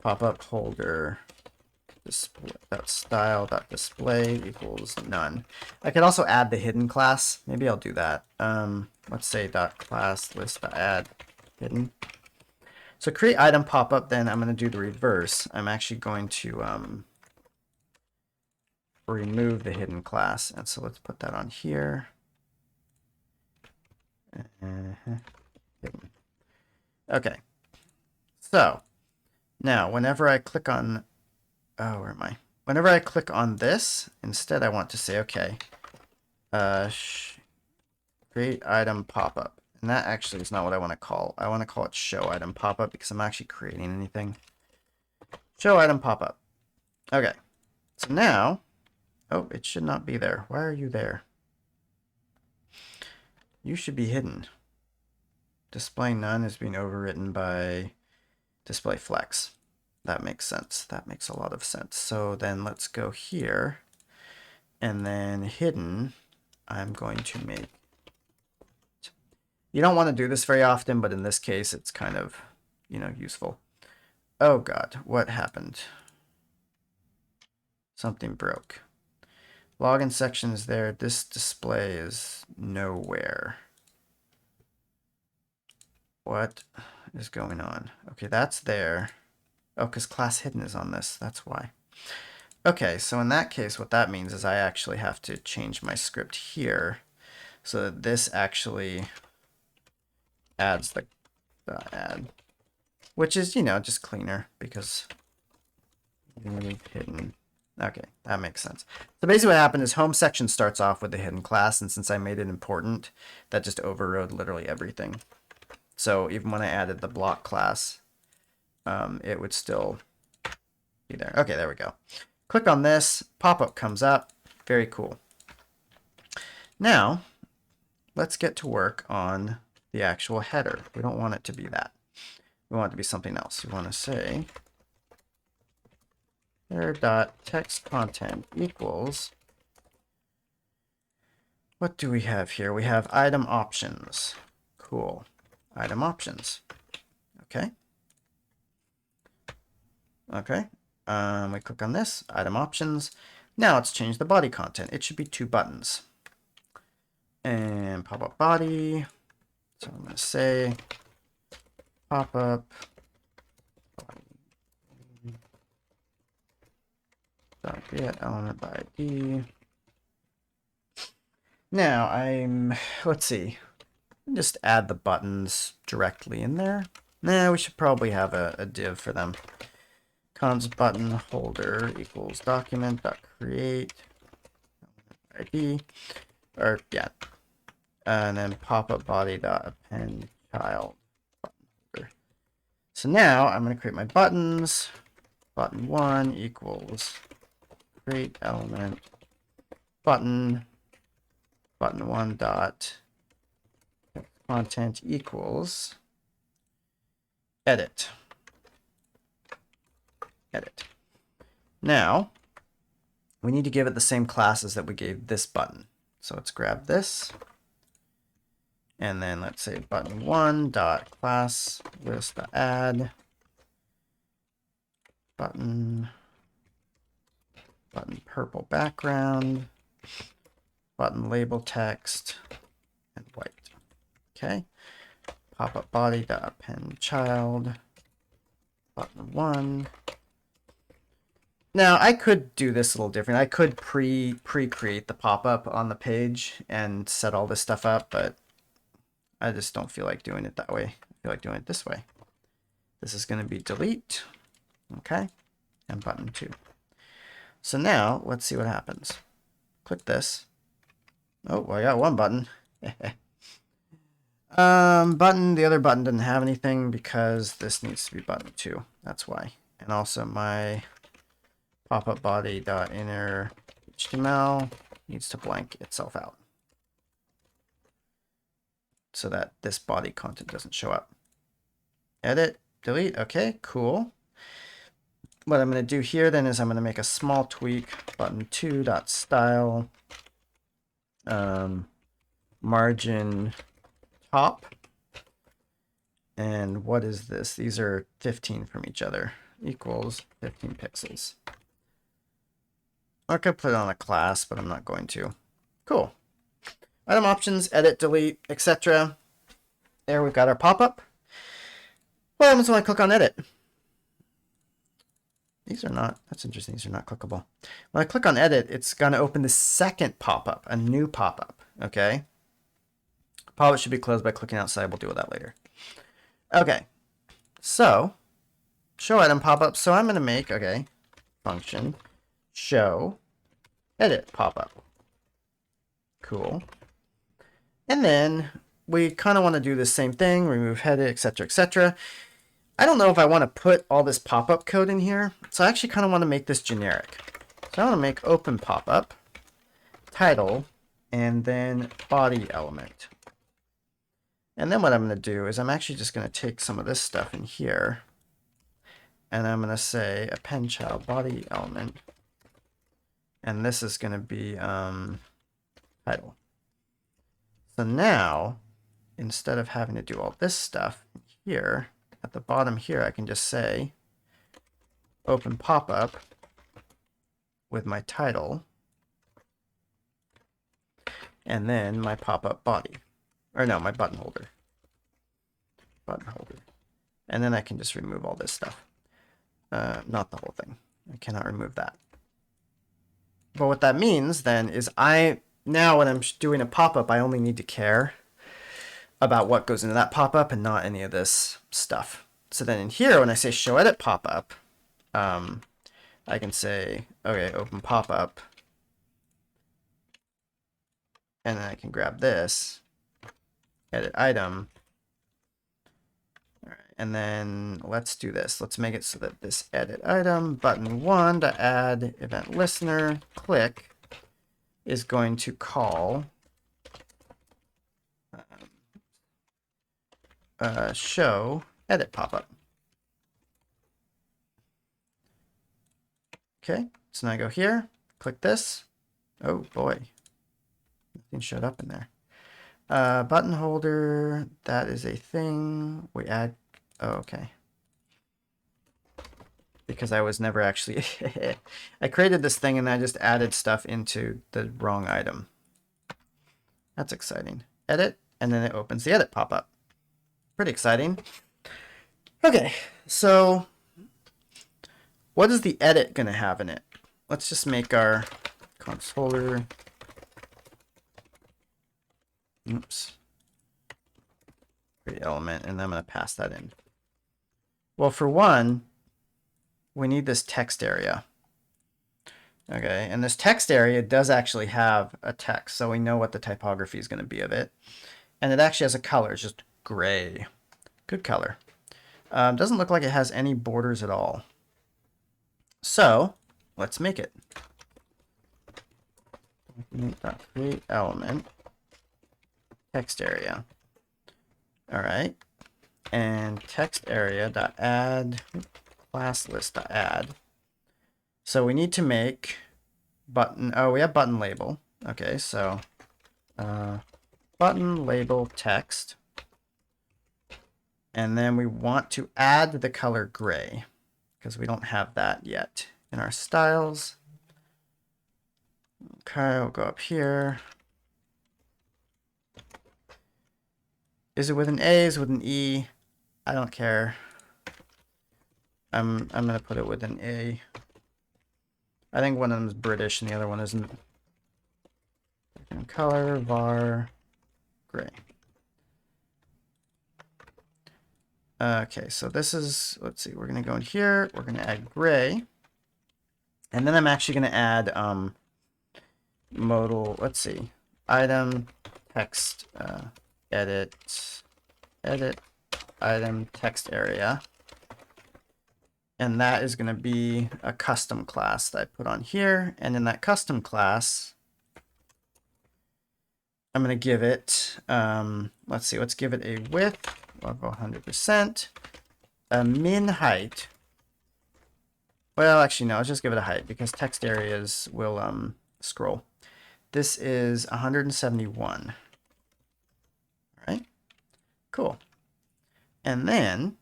pop-up holder display.style.display equals none. I could also add the hidden class. Maybe I'll do that. Let's say .class list.add hidden. So create item pop-up, then I'm going to do the reverse. I'm actually going to remove the hidden class. And so let's put that on here. Okay. So now whenever I click on, oh, where am I? Whenever I click on this, instead I want to say, okay, create item pop-up. And that actually is not what I want to call. I want to call it show item pop-up because I'm actually creating anything. Show item pop-up. Okay, so now, oh, it should not be there. Why are you there? You should be hidden. Display none is being overwritten by display flex. That makes sense. That makes a lot of sense. So then let's go here, and then hidden, I'm going to make. You don't want to do this very often, but in this case, it's kind of, useful. Oh God, what happened? Something broke. Login section is there. This display is nowhere. What is going on? Okay, that's there. Oh, because class hidden is on this. That's why. Okay, so in that case, what that means is I actually have to change my script here so that this actually adds the add, which is, just cleaner because hidden. Okay, that makes sense. So basically what happened is home section starts off with the hidden class, and since I made it important, that just overrode literally everything. So even when I added the block class, it would still be there. Okay, there we go. Click on this, pop-up comes up. Very cool. Now, let's get to work on the actual header. We don't want it to be that. We want it to be something else. We want to say header.text content equals, what do we have here? We have item options. Cool. Item options. Okay. Okay. We click on this, item options. Now let's change the body content. It should be 2 buttons. And pop-up body. So I'm going to say pop-up get element by ID. Now let's see, just add the buttons directly in there. Nah, we should probably have a div for them. Cons button holder equals document.create ID, or yeah, and then pop-up body.append child button holder. So now I'm going to create my buttons. Button 1 equals create element button 1 dot content equals edit. Now we need to give it the same classes that we gave this button. So let's grab this, and then let's say button 1 dot class list add button purple background, button label text, and white. Okay. Pop-up body.append child, button 1. Now I could do this a little different. I could pre-create the pop-up on the page and set all this stuff up, but I just don't feel like doing it that way. I feel like doing it this way. This is going to be delete, okay, and button 2. So now let's see what happens. Click this. Oh, I got one button. The other button didn't have anything because this needs to be button 2. That's why. And also my pop-up body.inner HTML needs to blank itself out so that this body content doesn't show up. Edit, delete. Okay, cool. What I'm going to do here then is I'm going to make a small tweak, button 2.style, margin top. And what is this? These are 15 from each other, equals 15 pixels. I could put it on a class, but I'm not going to. Cool. Item options, edit, delete, etc. There we've got our pop-up. What happens when I click on edit? These are not, that's interesting, these are not clickable. When I click on edit, it's going to open the second pop-up, a new pop-up, okay? Pop-up should be closed by clicking outside. We'll deal with that later. Okay, so show item pop-up. So I'm going to make, okay, function show edit pop-up. Cool. And then we kind of want to do the same thing, remove header, etc., etc. I don't know if I want to put all this pop-up code in here, so I actually kind of want to make this generic. So I want to make open pop-up, title, and then body element. And then what I'm going to do is I'm actually just going to take some of this stuff in here, and I'm going to say append child body element, and this is going to be title. So now, instead of having to do all this stuff here, at the bottom here, I can just say open pop-up with my title, and then my pop-up body. Or no, my button holder. Button holder. And then I can just remove all this stuff. Not the whole thing. I cannot remove that. But what that means then is now when I'm doing a pop-up, I only need to care about what goes into that pop-up and not any of this stuff. So then in here, when I say show edit pop-up, I can say, okay, open pop-up. And then I can grab this, edit item. All right, and then let's do this. Let's make it so that this edit item, button 1 to add event listener, click, is going to call show edit pop-up. Okay, so now I go here, click this. Oh boy, nothing showed up in there. Button holder, that is a thing. We add, oh, okay. Because I was never actually, I created this thing and I just added stuff into the wrong item. That's exciting. Edit, and then it opens the edit pop-up. Pretty exciting. Okay, so what is the edit going to have in it? Let's just make our controller. Oops. Create element, and I'm going to pass that in. Well, for one, we need this text area. Okay, and this text area does actually have a text, so we know what the typography is going to be of it. And it actually has a color, it's just gray. Good color. Doesn't look like it has any borders at all. So let's make it. Create element, text area. All right, and text area dot add class list dot add. So we need to make button. Oh, we have button label. Okay, so button label text, and then we want to add the color gray because we don't have that yet in our styles. Okay, we'll go up here. Is it with an A? Is it with an E? I don't care. I'm gonna put it with an A. I think one of them is British and the other one isn't. Color var gray. Okay, so this is, let's see, we're gonna go in here, we're gonna add gray. And then I'm actually gonna add modal, let's see, item text edit item text area. And that is going to be a custom class that I put on here. And in that custom class, I'm going to give it, let's see, let's give it a width of 100%, a min height. Well, actually, no, let's just give it a height because text areas will scroll. This is 171. All right, cool. And then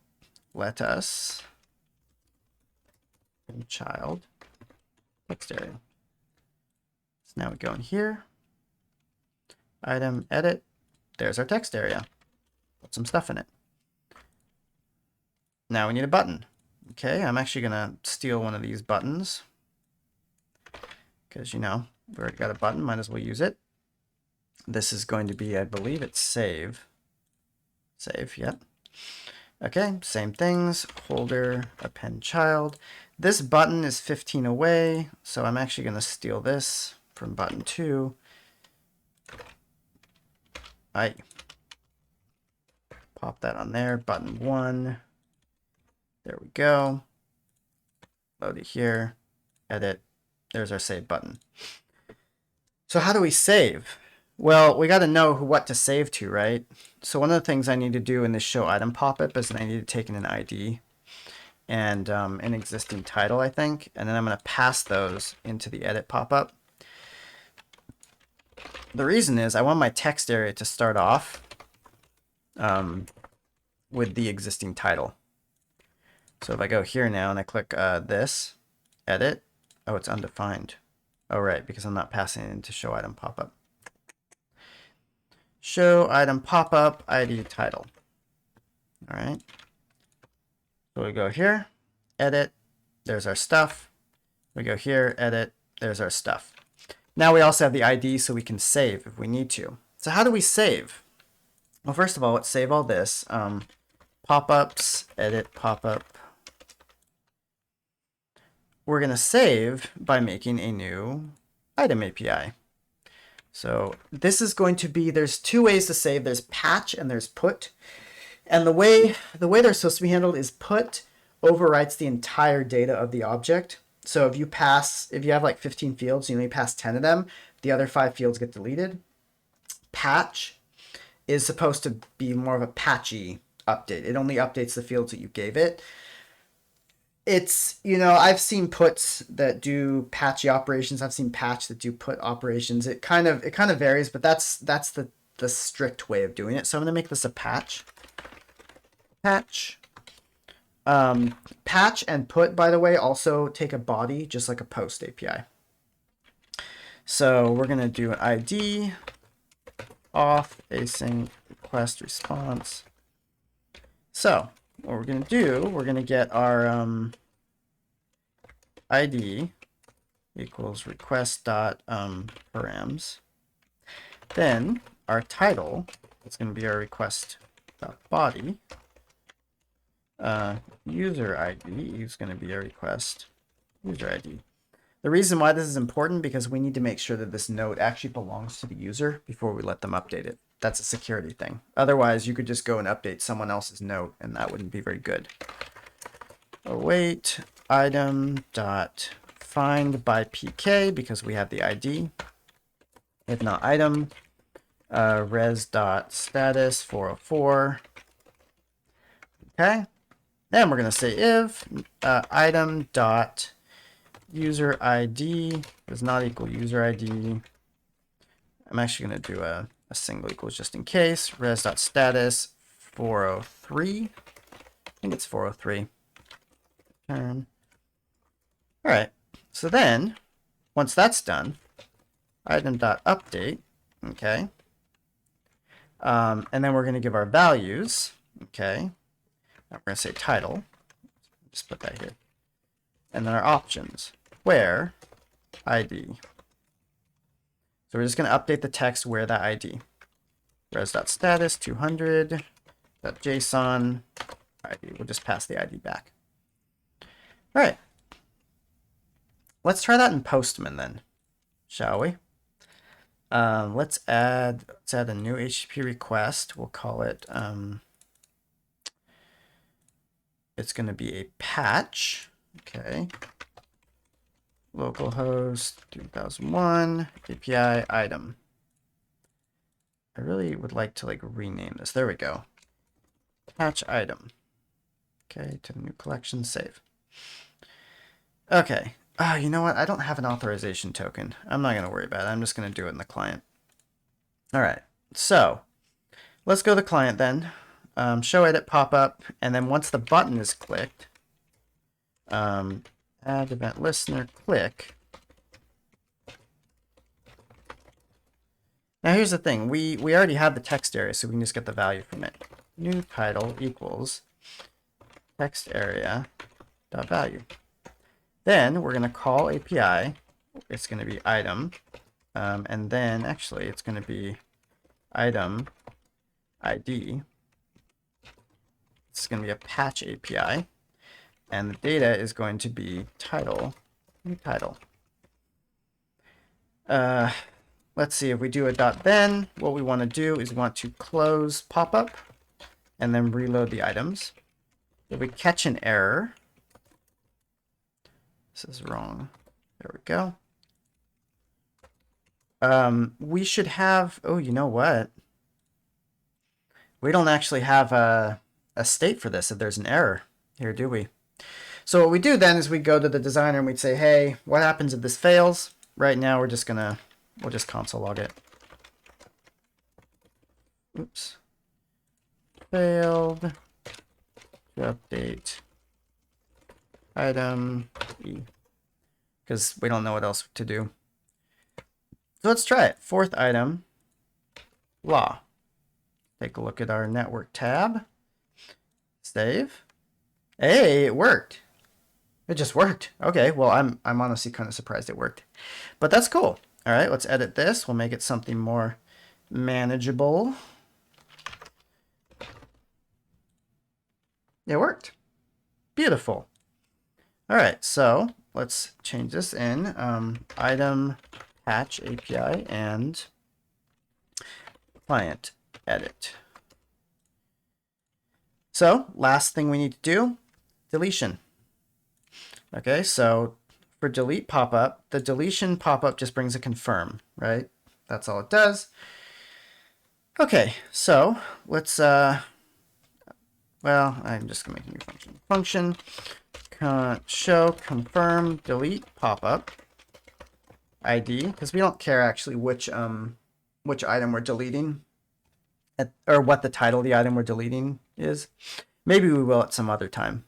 let us child text area. So now we go in here, item edit, there's our text area. Put some stuff in it. Now we need a button. Okay, I'm actually gonna steal one of these buttons because, you know, we already got a button, might as well use it. This is going to be, I believe it's save. Save, yep. Okay, same things, holder, append child. This button is 15 away, so I'm actually going to steal this from button 2. I pop that on there, button 1. There we go. Load it here, edit. There's our save button. So how do we save? Well, we got to know what to save to, right? So one of the things I need to do in this show item pop-up is that I need to take in an ID and an existing title, I think. And then I'm going to pass those into the edit pop-up. The reason is I want my text area to start off with the existing title. So if I go here now and I click this, edit, oh, it's undefined. Oh, right, because I'm not passing it into show item pop-up. Show item pop-up ID title. All right. So we go here, edit, there's our stuff. We go here, edit, there's our stuff. Now we also have the ID so we can save if we need to. So how do we save? Well, first of all, let's save all this. Pop-ups, edit pop-up. We're going to save by making a new item API. So this is going to be, there's two ways to save. There's patch and there's put. And the way they're supposed to be handled is put overwrites the entire data of the object. So if you have like 15 fields, you only pass 10 of them, the other 5 fields get deleted. Patch is supposed to be more of a patchy update. It only updates the fields that you gave it. It's, I've seen puts that do patchy operations. I've seen patch that do put operations. It kind of varies, but that's the strict way of doing it. So I'm going to make this a patch. Patch. Patch and put, by the way, also take a body, just like a post API. So we're going to do an ID, auth, async, request, response. So what we're going to do, we're going to get our ID equals request dot params. Then our title is going to be our request dot body. User ID is going to be a request user ID. The reason why this is important because we need to make sure that this node actually belongs to the user before we let them update it. That's a security thing. Otherwise, you could just go and update someone else's node, and that wouldn't be very good. Await item dot find by PK because we have the ID. If not item, res dot status 404. Okay. Then we're going to say if item dot user ID does not equal user ID. I'm actually going to do a single equals just in case. Res dot status 403. I think it's 403. Turn. All right. So then, once that's done, item dot update. Okay. And then we're going to give our values. Okay. We're going to say title. Just put that here. And then our options. Where ID. So we're just going to update the text where that ID. Res.status 200.json ID. We'll just pass the ID back. All right. Let's try that in Postman then, shall we? Let's add a new HTTP request. We'll call it it's going to be a patch. Okay. Localhost 2001 API item. I really would like to rename this. There we go. Patch item. Okay, to the new collection, save. Okay. Oh, you know what? I don't have an authorization token. I'm not going to worry about it. I'm just going to do it in the client. All right. So let's go to the client then. Show edit pop-up, and then once the button is clicked, add event listener, click. Now here's the thing, we already have the text area, so we can just get the value from it. New title equals text area dot value. Then we're going to call API. It's going to be item, and then actually it's going to be item ID. It's going to be a patch API, and the data is going to be title, new title. Let's see if we do a dot then. What we want to do is we want to close pop-up and then reload the items. If we catch an error, this is wrong. There we go. We should have, oh, you know what? We don't actually have a state for this if there's an error here, do we? So what we do then is we go to the designer and we'd say, hey, what happens if this fails? Right now we'll just console log it. Oops. Failed to update item E. Because we don't know what else to do. So let's try it. Fourth item, law. Take a look at our network tab. Save. Hey, it worked. It just worked. Okay, well, I'm honestly kind of surprised it worked. But that's cool. All right, let's edit this. We'll make it something more manageable. It worked. Beautiful. All right, so let's change this in. Item patch API and client edit. So last thing we need to do, deletion. Okay, so for delete pop-up, the deletion pop-up just brings a confirm, right? That's all it does. Okay, so let's, well, I'm just gonna make a new function. Function show confirm delete pop-up ID, because we don't care actually which item we're deleting or what the title of the item we're deleting is. Maybe we will at some other time.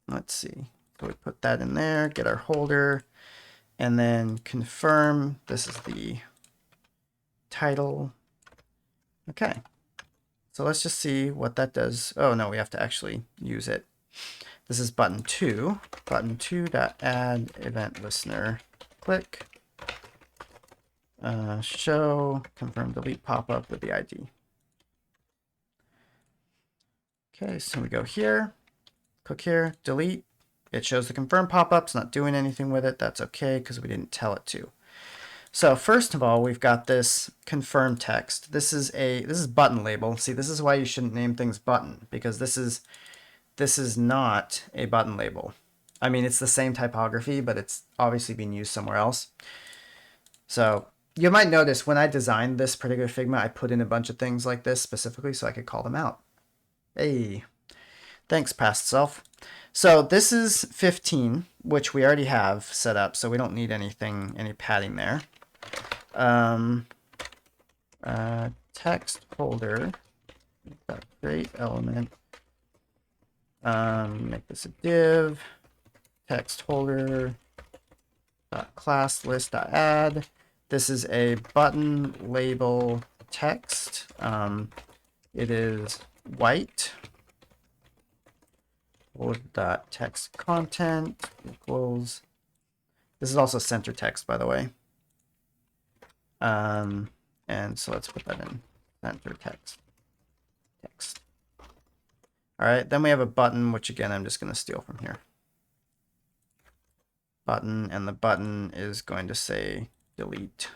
Let's see. So we put that in there, get our holder, and then confirm this is the title. Okay. So let's just see what that does. Oh no, we have to actually use it. This is button 2. Button 2.add event listener. Click. Show confirm delete pop-up with the ID. Okay, so we go here, click here, delete. It shows the confirm pop-up. It's not doing anything with it. That's okay because we didn't tell it to. So first of all, we've got this confirm text. This is button label. See, this is why you shouldn't name things button, because this is not a button label. I mean, it's the same typography, but it's obviously being used somewhere else. So you might notice when I designed this particular Figma, I put in a bunch of things like this specifically so I could call them out. Hey, thanks, past self. So this is 15, which we already have set up, so we don't need any padding there. Text folder, create element. Make this a div. Text holder. Class list add. This is a button label text. It is white. Text content equals. This is also center text, by the way. And so let's put that in center text. All right, then we have a button, which again, I'm just going to steal from here. Button, and the button is going to say delete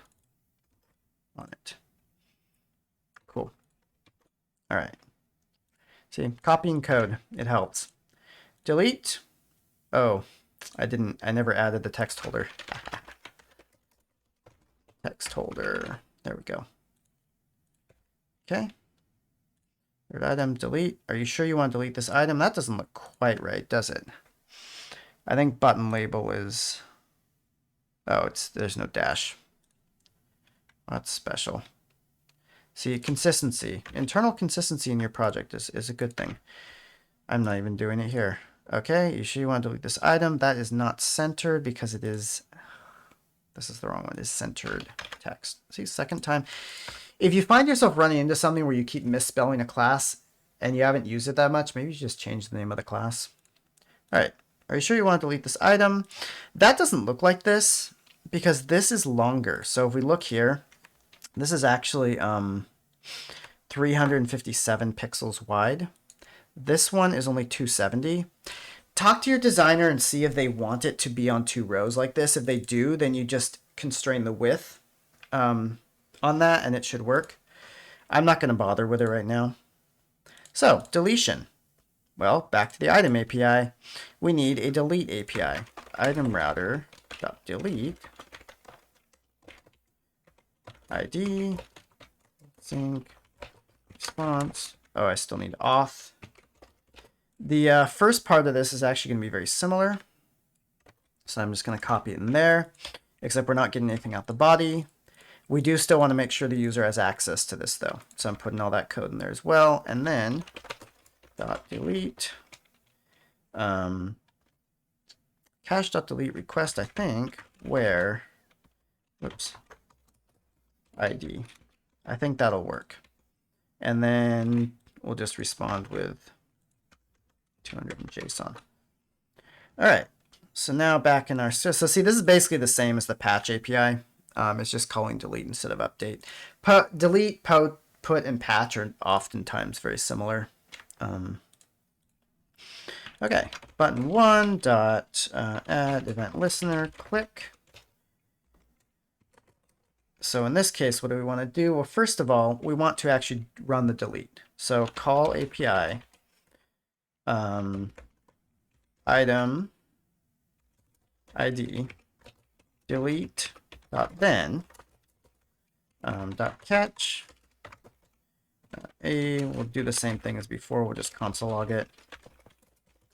on it. Cool. All right. See, copying code, it helps. Delete. Oh, I never added the text holder. Text holder. There we go. Okay. Third item, delete. Are you sure you want to delete this item? That doesn't look quite right, does it? I think button label is, oh, there's no dash. That's special. See, consistency. Internal consistency in your project is a good thing. I'm not even doing it here. Okay, you sure you want to delete this item? That is not centered because it is, this is the wrong one, is centered text. See, second time. If you find yourself running into something where you keep misspelling a class and you haven't used it that much, maybe you just change the name of the class. All right, are you sure you want to delete this item? That doesn't look like this because this is longer. So if we look here, this is actually 357 pixels wide. This one is only 270. Talk to your designer and see if they want it to be on 2 rows like this. If they do, then you just constrain the width on that and it should work. I'm not going to bother with it right now. So, deletion. Well, back to the item API, we need a delete API. Item router dot delete ID sync response. Oh, I still need auth. The first part of this is actually going to be very similar. So I'm just going to copy it in there, except we're not getting anything out the body. We do still want to make sure the user has access to this though. So I'm putting all that code in there as well. And then dot delete cache.delete request, I think, where, whoops, ID. I think that'll work. And then we'll just respond with 200 in JSON. All right, so now back in our, so see, this is basically the same as the patch API. It's just calling delete instead of update. Delete, put, and patch are oftentimes very similar. Okay, button 1 dot add event listener, click. So in this case, what do we want to do? Well, first of all, we want to actually run the delete. So call API item ID delete dot then dot catch we'll do the same thing as before. We'll just console log it.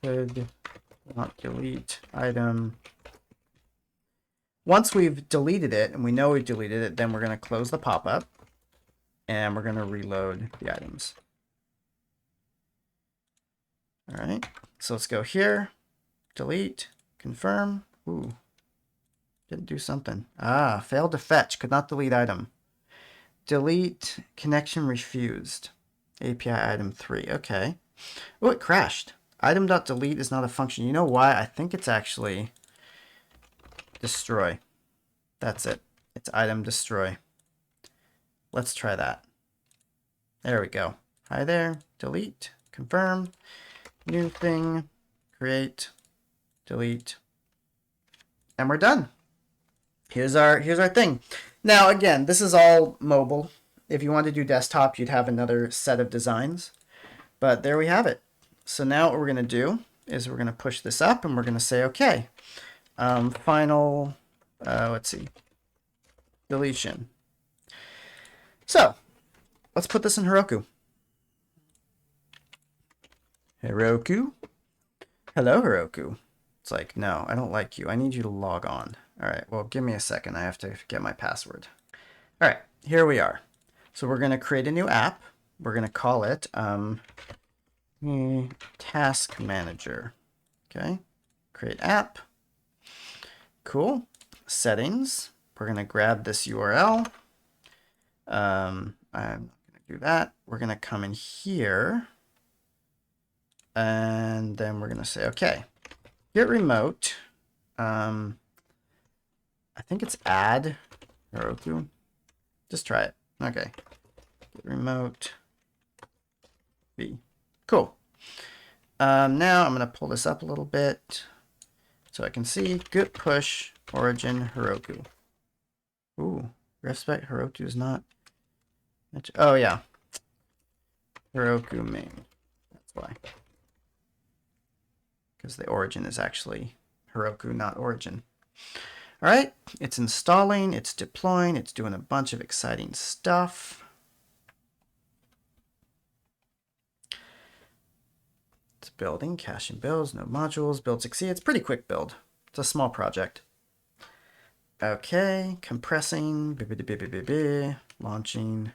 Could not delete item. Once we've deleted it, and we know we've deleted it, then we're going to close the pop-up, and we're going to reload the items. All right, so let's go here, delete, confirm. Ooh, didn't do something. Ah, failed to fetch, could not delete item. Delete, connection refused. API item 3, okay. Oh, it crashed. Item.delete is not a function. You know why? I think it's actually destroy. That's it. It's item destroy. Let's try that. There we go. Hi there. Delete. Confirm. New thing. Create. Delete. And we're done. Here's our thing. Now again, this is all mobile. If you want to do desktop, you'd have another set of designs. But there we have it. So now what we're going to do is we're going to push this up and we're going to say, okay, final, let's see, deletion. So let's put this in Heroku. Heroku. Hello, Heroku. It's like, no, I don't like you. I need you to log on. All right, well, give me a second. I have to get my password. All right, here we are. So we're going to create a new app. We're going to call it Task Manager. Okay, create app. Cool. Settings. We're going to grab this URL. I'm going to do that. We're going to come in here. And then we're going to say, okay, get remote. I think it's add Heroku. Just try it. Okay. Get remote V. Cool. Now I'm going to pull this up a little bit so I can see git push origin Heroku. Ooh, respect Heroku is not. Oh yeah, Heroku main. That's why. Because the origin is actually Heroku, not origin. All right, it's installing, it's deploying, it's doing a bunch of exciting stuff. It's building, caching builds, no modules, build succeed. It's a pretty quick build. It's a small project. Okay, compressing, launching,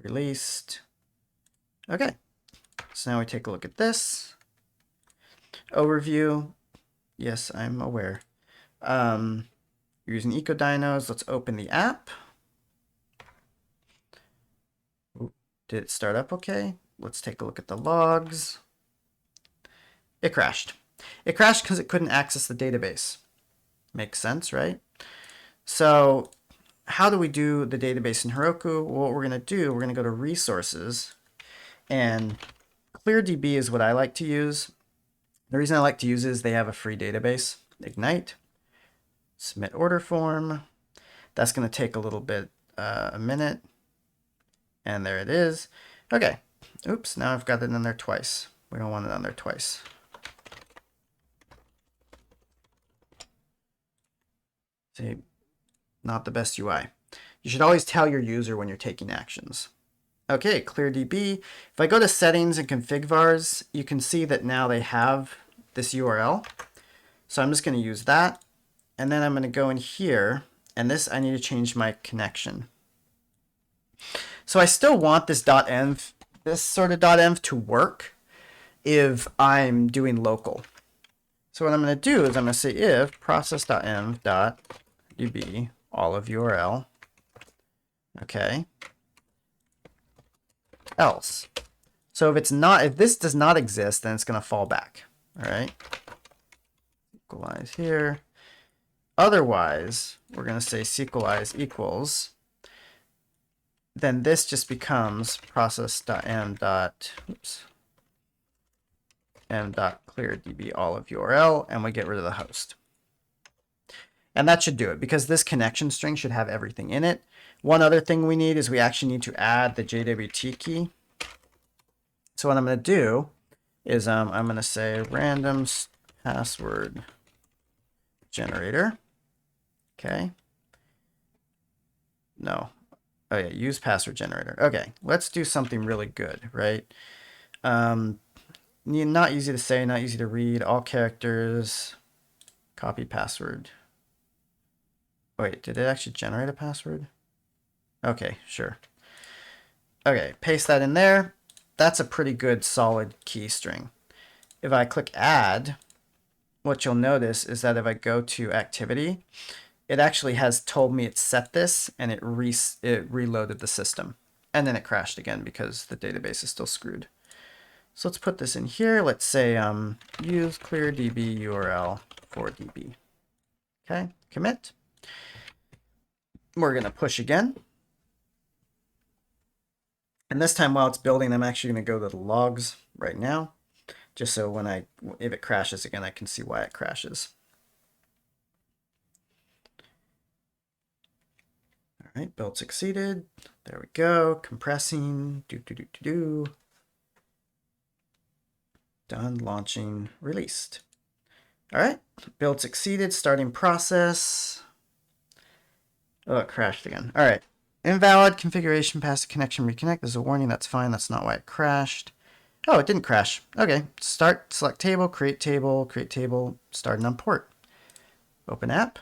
released. Okay, so now we take a look at this. Overview. Yes, I'm aware. You're using EcoDynos. Let's open the app. Ooh, did it start up okay? Let's take a look at the logs. It crashed. It crashed because it couldn't access the database. Makes sense, right? So how do we do the database in Heroku? Well, what we're going to do, we're going to go to resources, and ClearDB is what I like to use. The reason I like to use it is they have a free database. Ignite, submit order form. That's going to take a little bit, a minute. And there it is. Okay. Oops, now I've got it in there twice. We don't want it on there twice. See, not the best UI. You should always tell your user when you're taking actions. Okay, ClearDB. If I go to settings and config vars, you can see that now they have this URL. So I'm just going to use that. And then I'm going to go in here, and this I need to change my connection. So I still want this .env, this sort of .env to work if I'm doing local. So what I'm going to do is I'm going to say if process.env.db all of URL, okay, else. So if this does not exist, then it's going to fall back. All right. Sequelize here. Otherwise, we're going to say sequelize equals. Then this just becomes process.m.cleardb all of URL, and we get rid of the host. And that should do it, because this connection string should have everything in it. One other thing we need is we actually need to add the JWT key. So what I'm going to do is I'm going to say random password generator. Okay. No. Oh yeah, use password generator. Okay, let's do something really good, right? Not easy to say, not easy to read. All characters. Copy password. Wait, did it actually generate a password? Okay, sure. Okay, paste that in there. That's a pretty good solid key string. If I click add, what you'll notice is that if I go to activity, it actually has told me it set this, and it reloaded the system. And then it crashed again because the database is still screwed. So let's put this in here. Let's say use cleardb URL for DB. Okay, commit. We're going to push again. And this time while it's building, I'm actually going to go to the logs right now, just so if it crashes again, I can see why it crashes. All right, build succeeded. There we go. Compressing. Done. Launching. Released. All right. Build succeeded. Starting process. Oh, it crashed again. All right. Invalid configuration past the connection reconnect. There's a warning. That's fine. That's not why it crashed. Oh, it didn't crash. Okay. Start. Select table. Create table. Create table. Start and unport. Open app.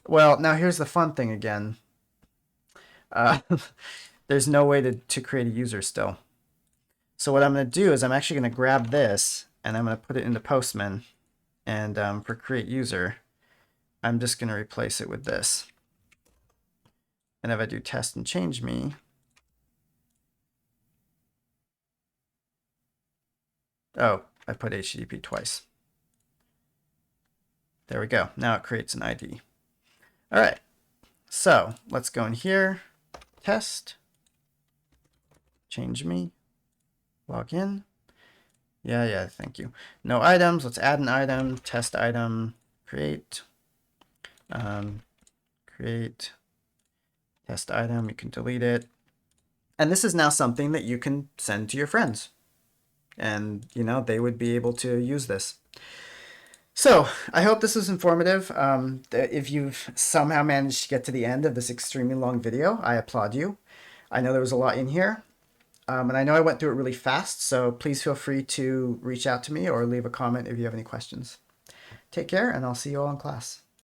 Well, now here's the fun thing again. There's no way to create a user still. So what I'm going to do is I'm actually going to grab this and I'm going to put it into Postman. And for create user, I'm just going to replace it with this. And if I do test and change me, oh, I put HTTP twice. There we go. Now it creates an ID. All right. So let's go in here, test, change me, log in. Yeah, thank you. No items. Let's add an item, test item, create, create, test item. You can delete it. And this is now something that you can send to your friends. And, they would be able to use this. So I hope this was informative. If you've somehow managed to get to the end of this extremely long video, I applaud you. I know there was a lot in here. And I know I went through it really fast, so please feel free to reach out to me or leave a comment if you have any questions. Take care, and I'll see you all in class.